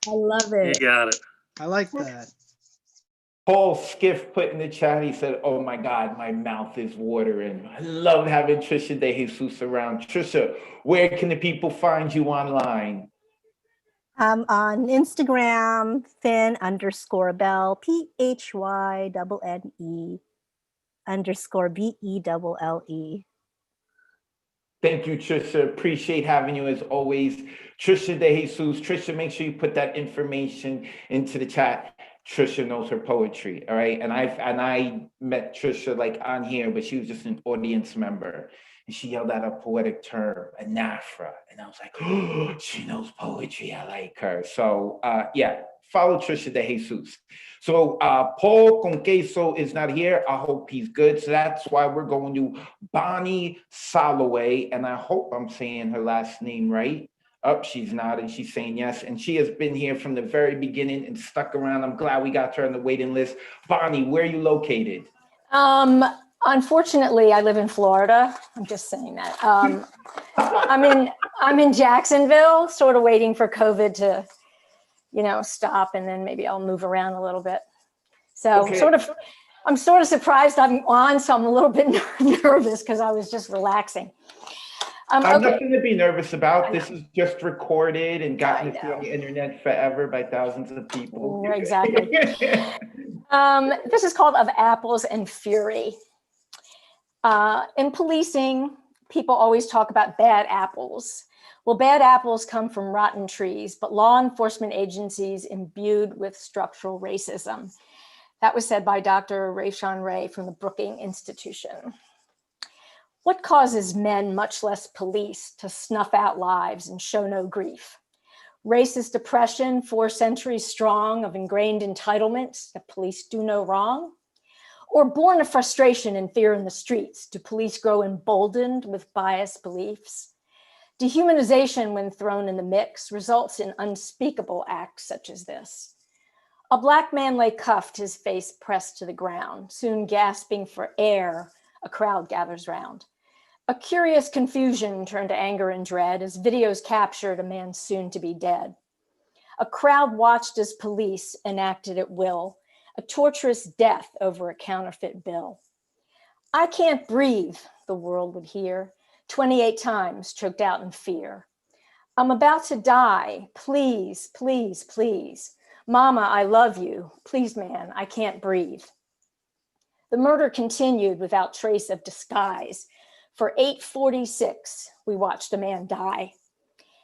I love You got it. I like that. Paul Skiff put in the chat, he said, oh my God, my mouth is watering. I love having Trisha De Jesus around. Trisha, where can the people find you online? On Instagram, Finn_Bell, PHYNNE_BELLE. Thank you, Trisha. Appreciate having you as always. Trisha De Jesus. Trisha, make sure you put that information into the chat. Trisha knows her poetry, all right? And I met Trisha like on here, but she was just an audience member. And she yelled out a poetic term, anafra. And I was like, oh, she knows poetry. I like her. So yeah, follow Trisha De Jesus. So Paul con queso is not here. I hope he's good. So that's why we're going to Bonnie Soloway, and I hope I'm saying her last name right. Oh, she's not, and she's saying yes. And she has been here from the very beginning and stuck around. I'm glad we got her on the waiting list. Bonnie, where are you located? Unfortunately, I live in Florida. I'm just saying that. I'm in Jacksonville, sort of waiting for COVID to, stop, and then maybe I'll move around a little bit. So Okay. I'm sort of surprised I'm on, so I'm a little bit nervous because I was just relaxing. Okay. Nothing to be nervous about. This is just recorded and gotten to see on the internet forever by thousands of people. Exactly. This is called Of Apples and Fury. In policing, people always talk about bad apples. Well, bad apples come from rotten trees, but law enforcement agencies imbued with structural racism. That was said by Dr. Rayshawn Ray from the Brookings Institution. What causes men, much less police, to snuff out lives and show no grief? Racist oppression, 4 centuries strong of ingrained entitlements that police do no wrong? Or born of frustration and fear in the streets, do police grow emboldened with biased beliefs? Dehumanization, when thrown in the mix, results in unspeakable acts such as this. A Black man lay cuffed, his face pressed to the ground. Soon gasping for air, a crowd gathers round. A curious confusion turned to anger and dread as videos captured a man soon to be dead. A crowd watched as police enacted at will a torturous death over a counterfeit bill. I can't breathe, the world would hear, 28 times choked out in fear. I'm about to die, please, please, please. Mama, I love you. Please, man, I can't breathe. The murder continued without trace of disguise. For 8:46, we watched a man die.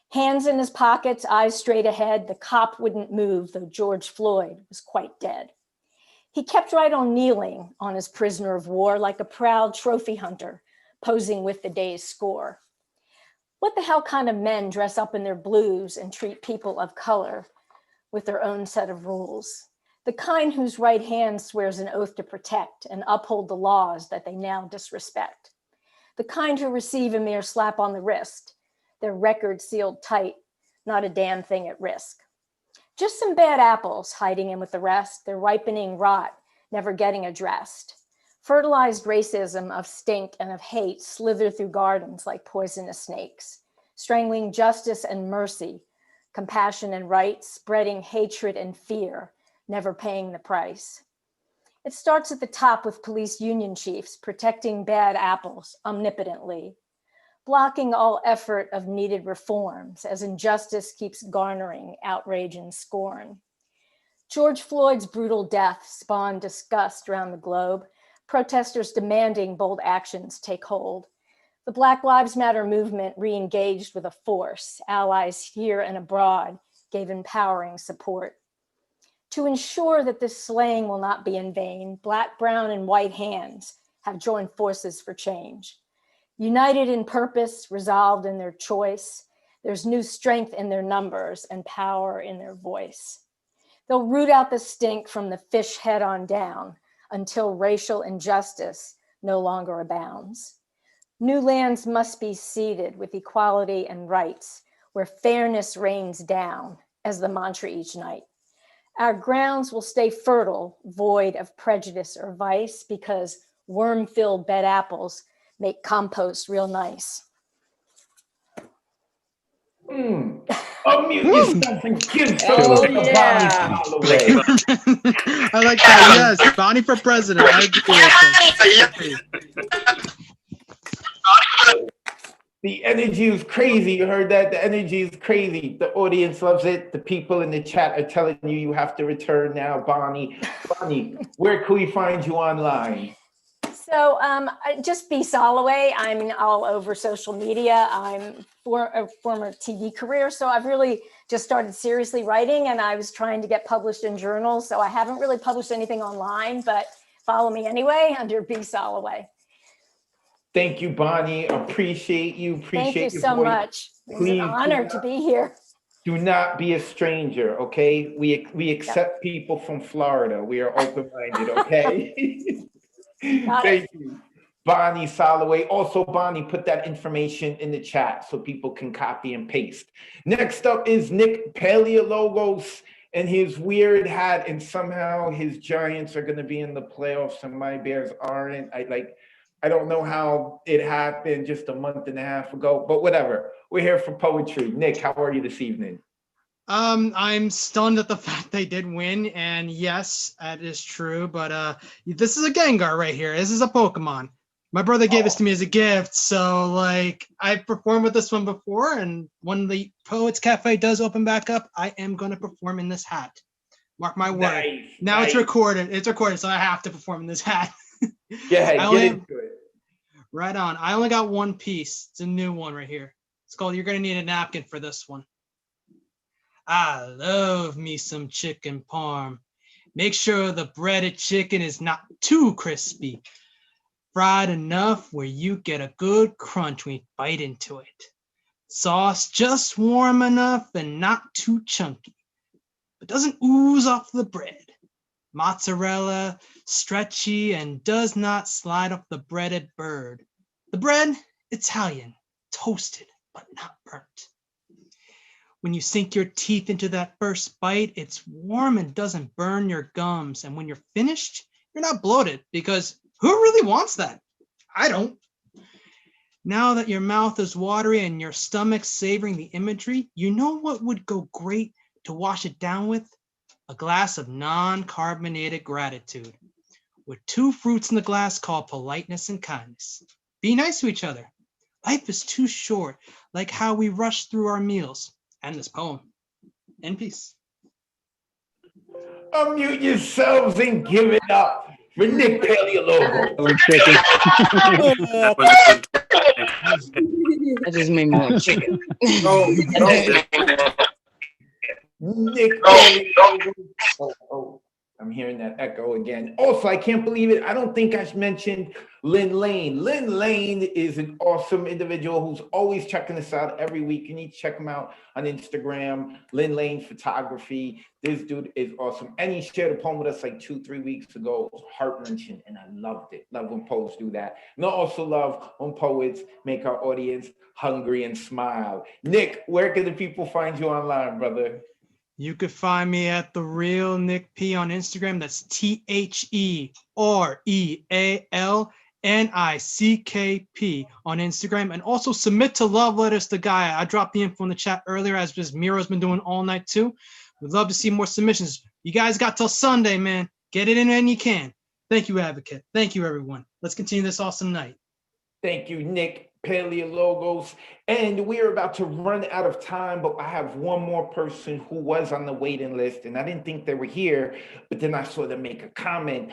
Hands in his pockets, eyes straight ahead, the cop wouldn't move, though George Floyd was quite dead. He kept right on kneeling on his prisoner of war like a proud trophy hunter posing with the day's score. What the hell kind of men dress up in their blues and treat people of color with their own set of rules? The kind whose right hand swears an oath to protect and uphold the laws that they now disrespect. The kind who receive a mere slap on the wrist, their record sealed tight, not a damn thing at risk. Just some bad apples hiding in with the rest, their ripening rot never getting addressed. Fertilized racism of stink and of hate slither through gardens like poisonous snakes, strangling justice and mercy, compassion and right, spreading hatred and fear, never paying the price. It starts at the top with police union chiefs protecting bad apples omnipotently, blocking all effort of needed reforms as injustice keeps garnering outrage and scorn. George Floyd's brutal death spawned disgust around the globe, protesters demanding bold actions take hold. The Black Lives Matter movement re-engaged with a force, allies here and abroad gave empowering support. To ensure that this slaying will not be in vain, Black, brown, and white hands have joined forces for change. United in purpose, resolved in their choice, there's new strength in their numbers and power in their voice. They'll root out the stink from the fish head on down until racial injustice no longer abounds. New lands must be seeded with equality and rights, where fairness reigns down as the mantra each night. Our grounds will stay fertile, void of prejudice or vice, because worm-filled bad apples make compost real nice. Unmute yourself and give some Oh, love to Bonnie yeah. Soloway. I like that. Yes, Bonnie for president. I agree with that. The energy is crazy. You heard that? The energy is crazy. The audience loves it. The people in the chat are telling you you have to return now, Bonnie. Bonnie, where can we find you online? So just be Soloway. I'm all over social media. I'm a former TV career, so I've really just started seriously writing, and I was trying to get published in journals. So I haven't really published anything online, but follow me anyway under B Soloway. Thank you, Bonnie. Appreciate you. Thank you Your so voice. much. It's Please an honor to be here. Do not be a stranger, okay? We accept people from Florida. We are open-minded, okay? Thank you. Bonnie Soloway. Also, Bonnie, put that information in the chat so people can copy and paste. Next up is Nick Paleologos and his weird hat, and somehow his Giants are going to be in the playoffs and my Bears aren't. I don't know how it happened just a month and a half ago, but whatever. We're here for poetry. Nick, how are you this evening? I'm stunned at the fact they did win, and yes, that is true. But this is a Gengar right here. This is a Pokemon. My brother gave this to me as a gift, so like I've performed with this one before, and when the Poets Cafe does open back up, I am going to perform in this hat. Mark my word. Nice, Now nice. it's recorded. It's recorded, so I have to perform in this hat. Yeah, I only get have- into it. Right on. I only got one piece. It's a new one right here. It's called You're Gonna Need a Napkin for this one. I love me some chicken parm. Make sure the breaded chicken is not too crispy. Fried enough where you get a good crunch when you bite into it. Sauce just warm enough and not too chunky, but doesn't ooze off the bread. Mozzarella, stretchy and does not slide off the breaded bird. The bread, Italian, toasted but not burnt. When you sink your teeth into that first bite, it's warm and doesn't burn your gums. And when you're finished, you're not bloated because who really wants that? I don't. Now that your mouth is watery and your stomach savoring the imagery, you know what would go great to wash it down with? A glass of non-carbonated gratitude with 2 fruits in the glass called politeness and kindness. Be nice to each other. Life is too short, like how we rush through our meals. And this poem. In peace. Unmute yourselves and give it up for Nick Paleologo. That just made me want chicken. Nick Paleologo. Oh, I'm hearing that echo again. Also, I can't believe it. I don't think I mentioned Lynn Lane. Lynn Lane is an awesome individual who's always checking us out every week. You need to check him out on Instagram, Lynn Lane Photography. This dude is awesome. And he shared a poem with us like 2-3 weeks ago. It was heart-wrenching, and I loved it. Love when poets do that. And I also love when poets make our audience hungry and smile. Nick, where can the people find you online, brother? You could find me at The Real Nick P on Instagram. That's TheRealNickP on Instagram. And also submit to Love Letters to Gaia. I dropped the info in the chat earlier, as Miro's been doing all night too. We'd love to see more submissions. You guys got till Sunday, man. Get it in when you can. Thank you, Advocate. Thank you, everyone. Let's continue this awesome night. Thank you, Nick Paleologos. And we're about to run out of time, but I have one more person who was on the waiting list, and I didn't think they were here, but then I saw them make a comment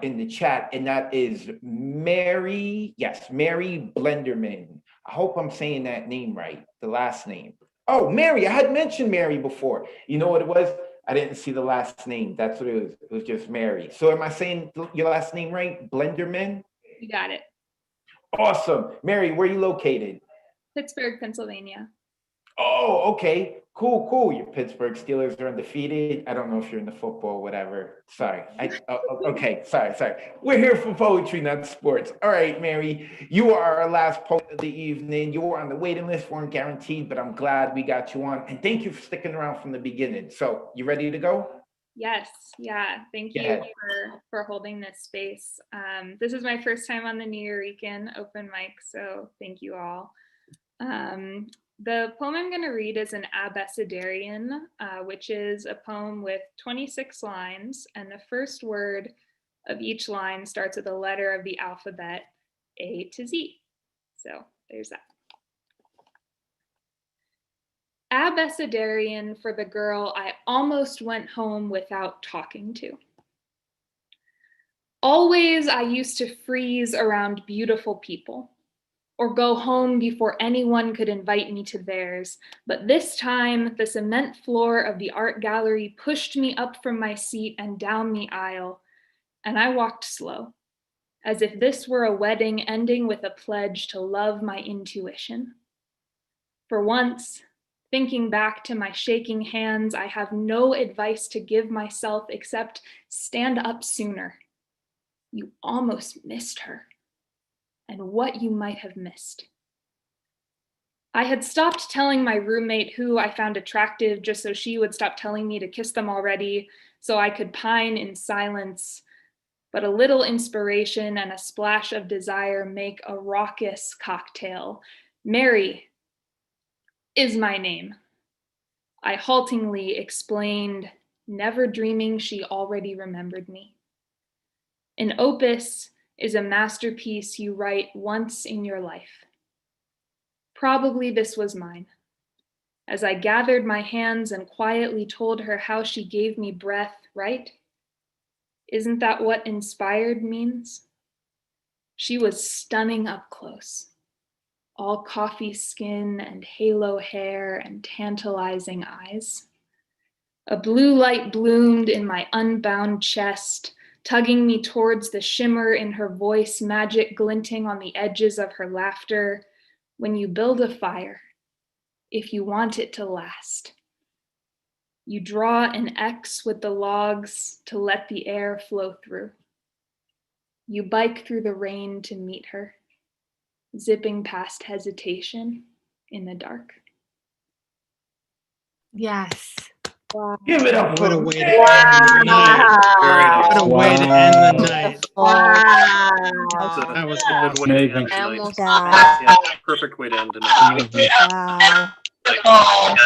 in the chat, and that is Mary, yes, Mary Blenderman. I hope I'm saying that name right, the last name. Oh, Mary, I had mentioned Mary before. You know what it was? I didn't see the last name. That's what it was. It was just Mary. So am I saying your last name right? Blenderman? You got it. Awesome. Mary, where are you located? Pittsburgh, Pennsylvania. Oh, okay. Cool, cool. Your Pittsburgh Steelers are undefeated. I don't know if you're into football or whatever. Sorry. Okay, sorry. We're here for poetry, not sports. All right, Mary, you are our last poet of the evening. You were on the waiting list, weren't guaranteed, but I'm glad we got you on. And thank you for sticking around from the beginning. So you ready to go? Yes, yeah. Thank Go you ahead. for holding this space. This is my first time on the New Eurekan open mic, so thank you all. The poem I'm going to read is an abecedarian, which is a poem with 26 lines, and the first word of each line starts with a letter of the alphabet A to Z. So there's that. Abecedarian for the girl I almost went home without talking to. Always I used to freeze around beautiful people or go home before anyone could invite me to theirs. But this time, the cement floor of the art gallery pushed me up from my seat and down the aisle, and I walked slow, as if this were a wedding ending with a pledge to love my intuition. For once, Thinking back to my shaking hands, I have no advice to give myself except stand up sooner. You almost missed her, and what you might have missed. I had stopped telling my roommate who I found attractive just so she would stop telling me to kiss them already, so I could pine in silence. But a little inspiration and a splash of desire make a raucous cocktail. Mary is my name. I haltingly explained, never dreaming she already remembered me. An opus is a masterpiece you write once in your life. Probably this was mine. As I gathered my hands and quietly told her how she gave me breath, right? Isn't that what inspired means? She was stunning up close. All coffee skin and halo hair and tantalizing eyes. A blue light bloomed in my unbound chest, tugging me towards the shimmer in her voice, magic glinting on the edges of her laughter. When you build a fire, if you want it to last, you draw an X with the logs to let the air flow through. You bike through the rain to meet her, zipping past hesitation in the dark. Yes. Give it up What a for way to Mary. end the night. Very nice. What a way to end the night. That's a That was good way to Amazing. end tonight. Almost. Yeah, perfect way to end tonight. Amazing. Wow.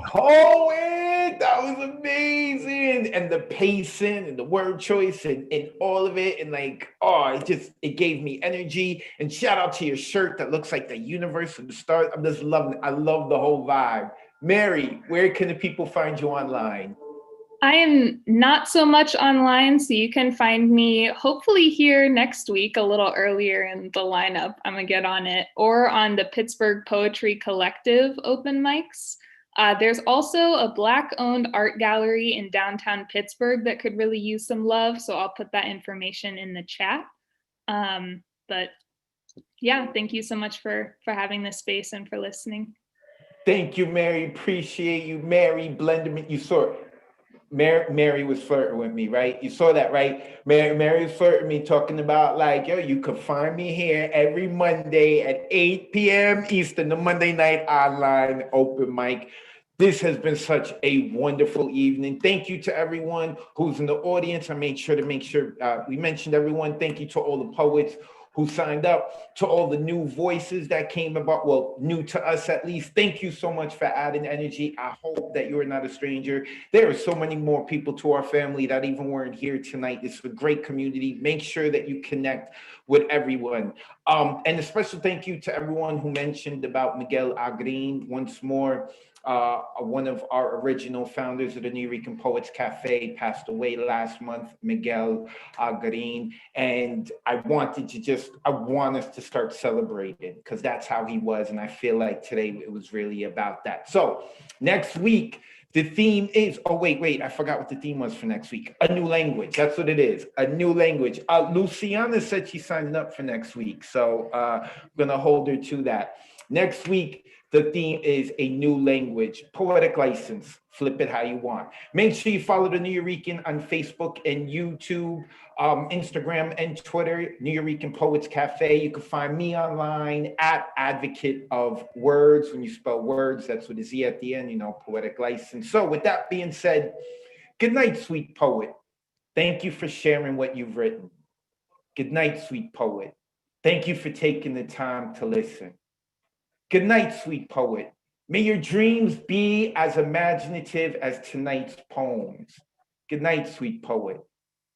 Poet, that was amazing. And the pacing and the word choice and all of it. And like, oh, it gave me energy. And shout out to your shirt that looks like the universe from the start. I'm just loving it. I love the whole vibe. Mary, where can the people find you online? I am not so much online, so you can find me hopefully here next week, a little earlier in the lineup. I'm gonna get on it, or on the Pittsburgh Poetry Collective open mics. There's also a Black-owned art gallery in downtown Pittsburgh that could really use some love, so I'll put that information in the chat. But yeah, thank you so much for having this space and for listening. Thank you, Mary. Appreciate you. Mary Blenderman, you saw it. Mary was flirting with me, right? You saw that, right? Mary was flirting with me, talking about like, yo, you could find me here every Monday at 8 p.m. Eastern, the Monday night online open mic. This has been such a wonderful evening. Thank you to everyone who's in the audience. I made sure to we mentioned everyone. Thank you to all the poets who signed up, to all the new voices that came about, well, new to us at least. Thank you so much for adding energy. I hope that you are not a stranger. There are so many more people to our family that even weren't here tonight. It's a great community. Make sure that you connect with everyone. And a special thank you to everyone who mentioned about Miguel Agrin once more. One of our original founders of the New Rican Poets Cafe passed away last month, Miguel Agrin. And I want us to start celebrating because that's how he was. And I feel like today it was really about that. So next week, the theme is, I forgot what the theme was for next week. A new language. That's what it is. A new language. Luciana said she signed up for next week. So I'm going to hold her to that. Next week, the theme is a new language, poetic license. Flip it how you want. Make sure you follow the New Eurekan on Facebook and YouTube, Instagram and Twitter, New Eurekan Poets Cafe. You can find me online at Advocate of Words. When you spell words, that's with a Z at the end, poetic license. So with that being said, good night, sweet poet. Thank you for sharing what you've written. Good night, sweet poet. Thank you for taking the time to listen. Good night, sweet poet. May your dreams be as imaginative as tonight's poems. Good night, sweet poet.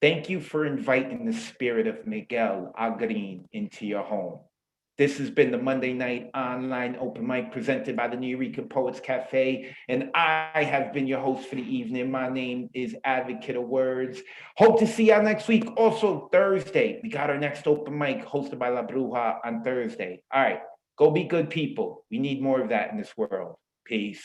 Thank you for inviting the spirit of Miguel Agrin into your home. This has been the Monday Night Online Open Mic presented by the New Rican Poets Cafe, and I have been your host for the evening. My name is Advocate of Words. Hope to see y'all next week. Also, Thursday, we got our next open mic hosted by La Bruja on Thursday. All right. Go be good people. We need more of that in this world. Peace.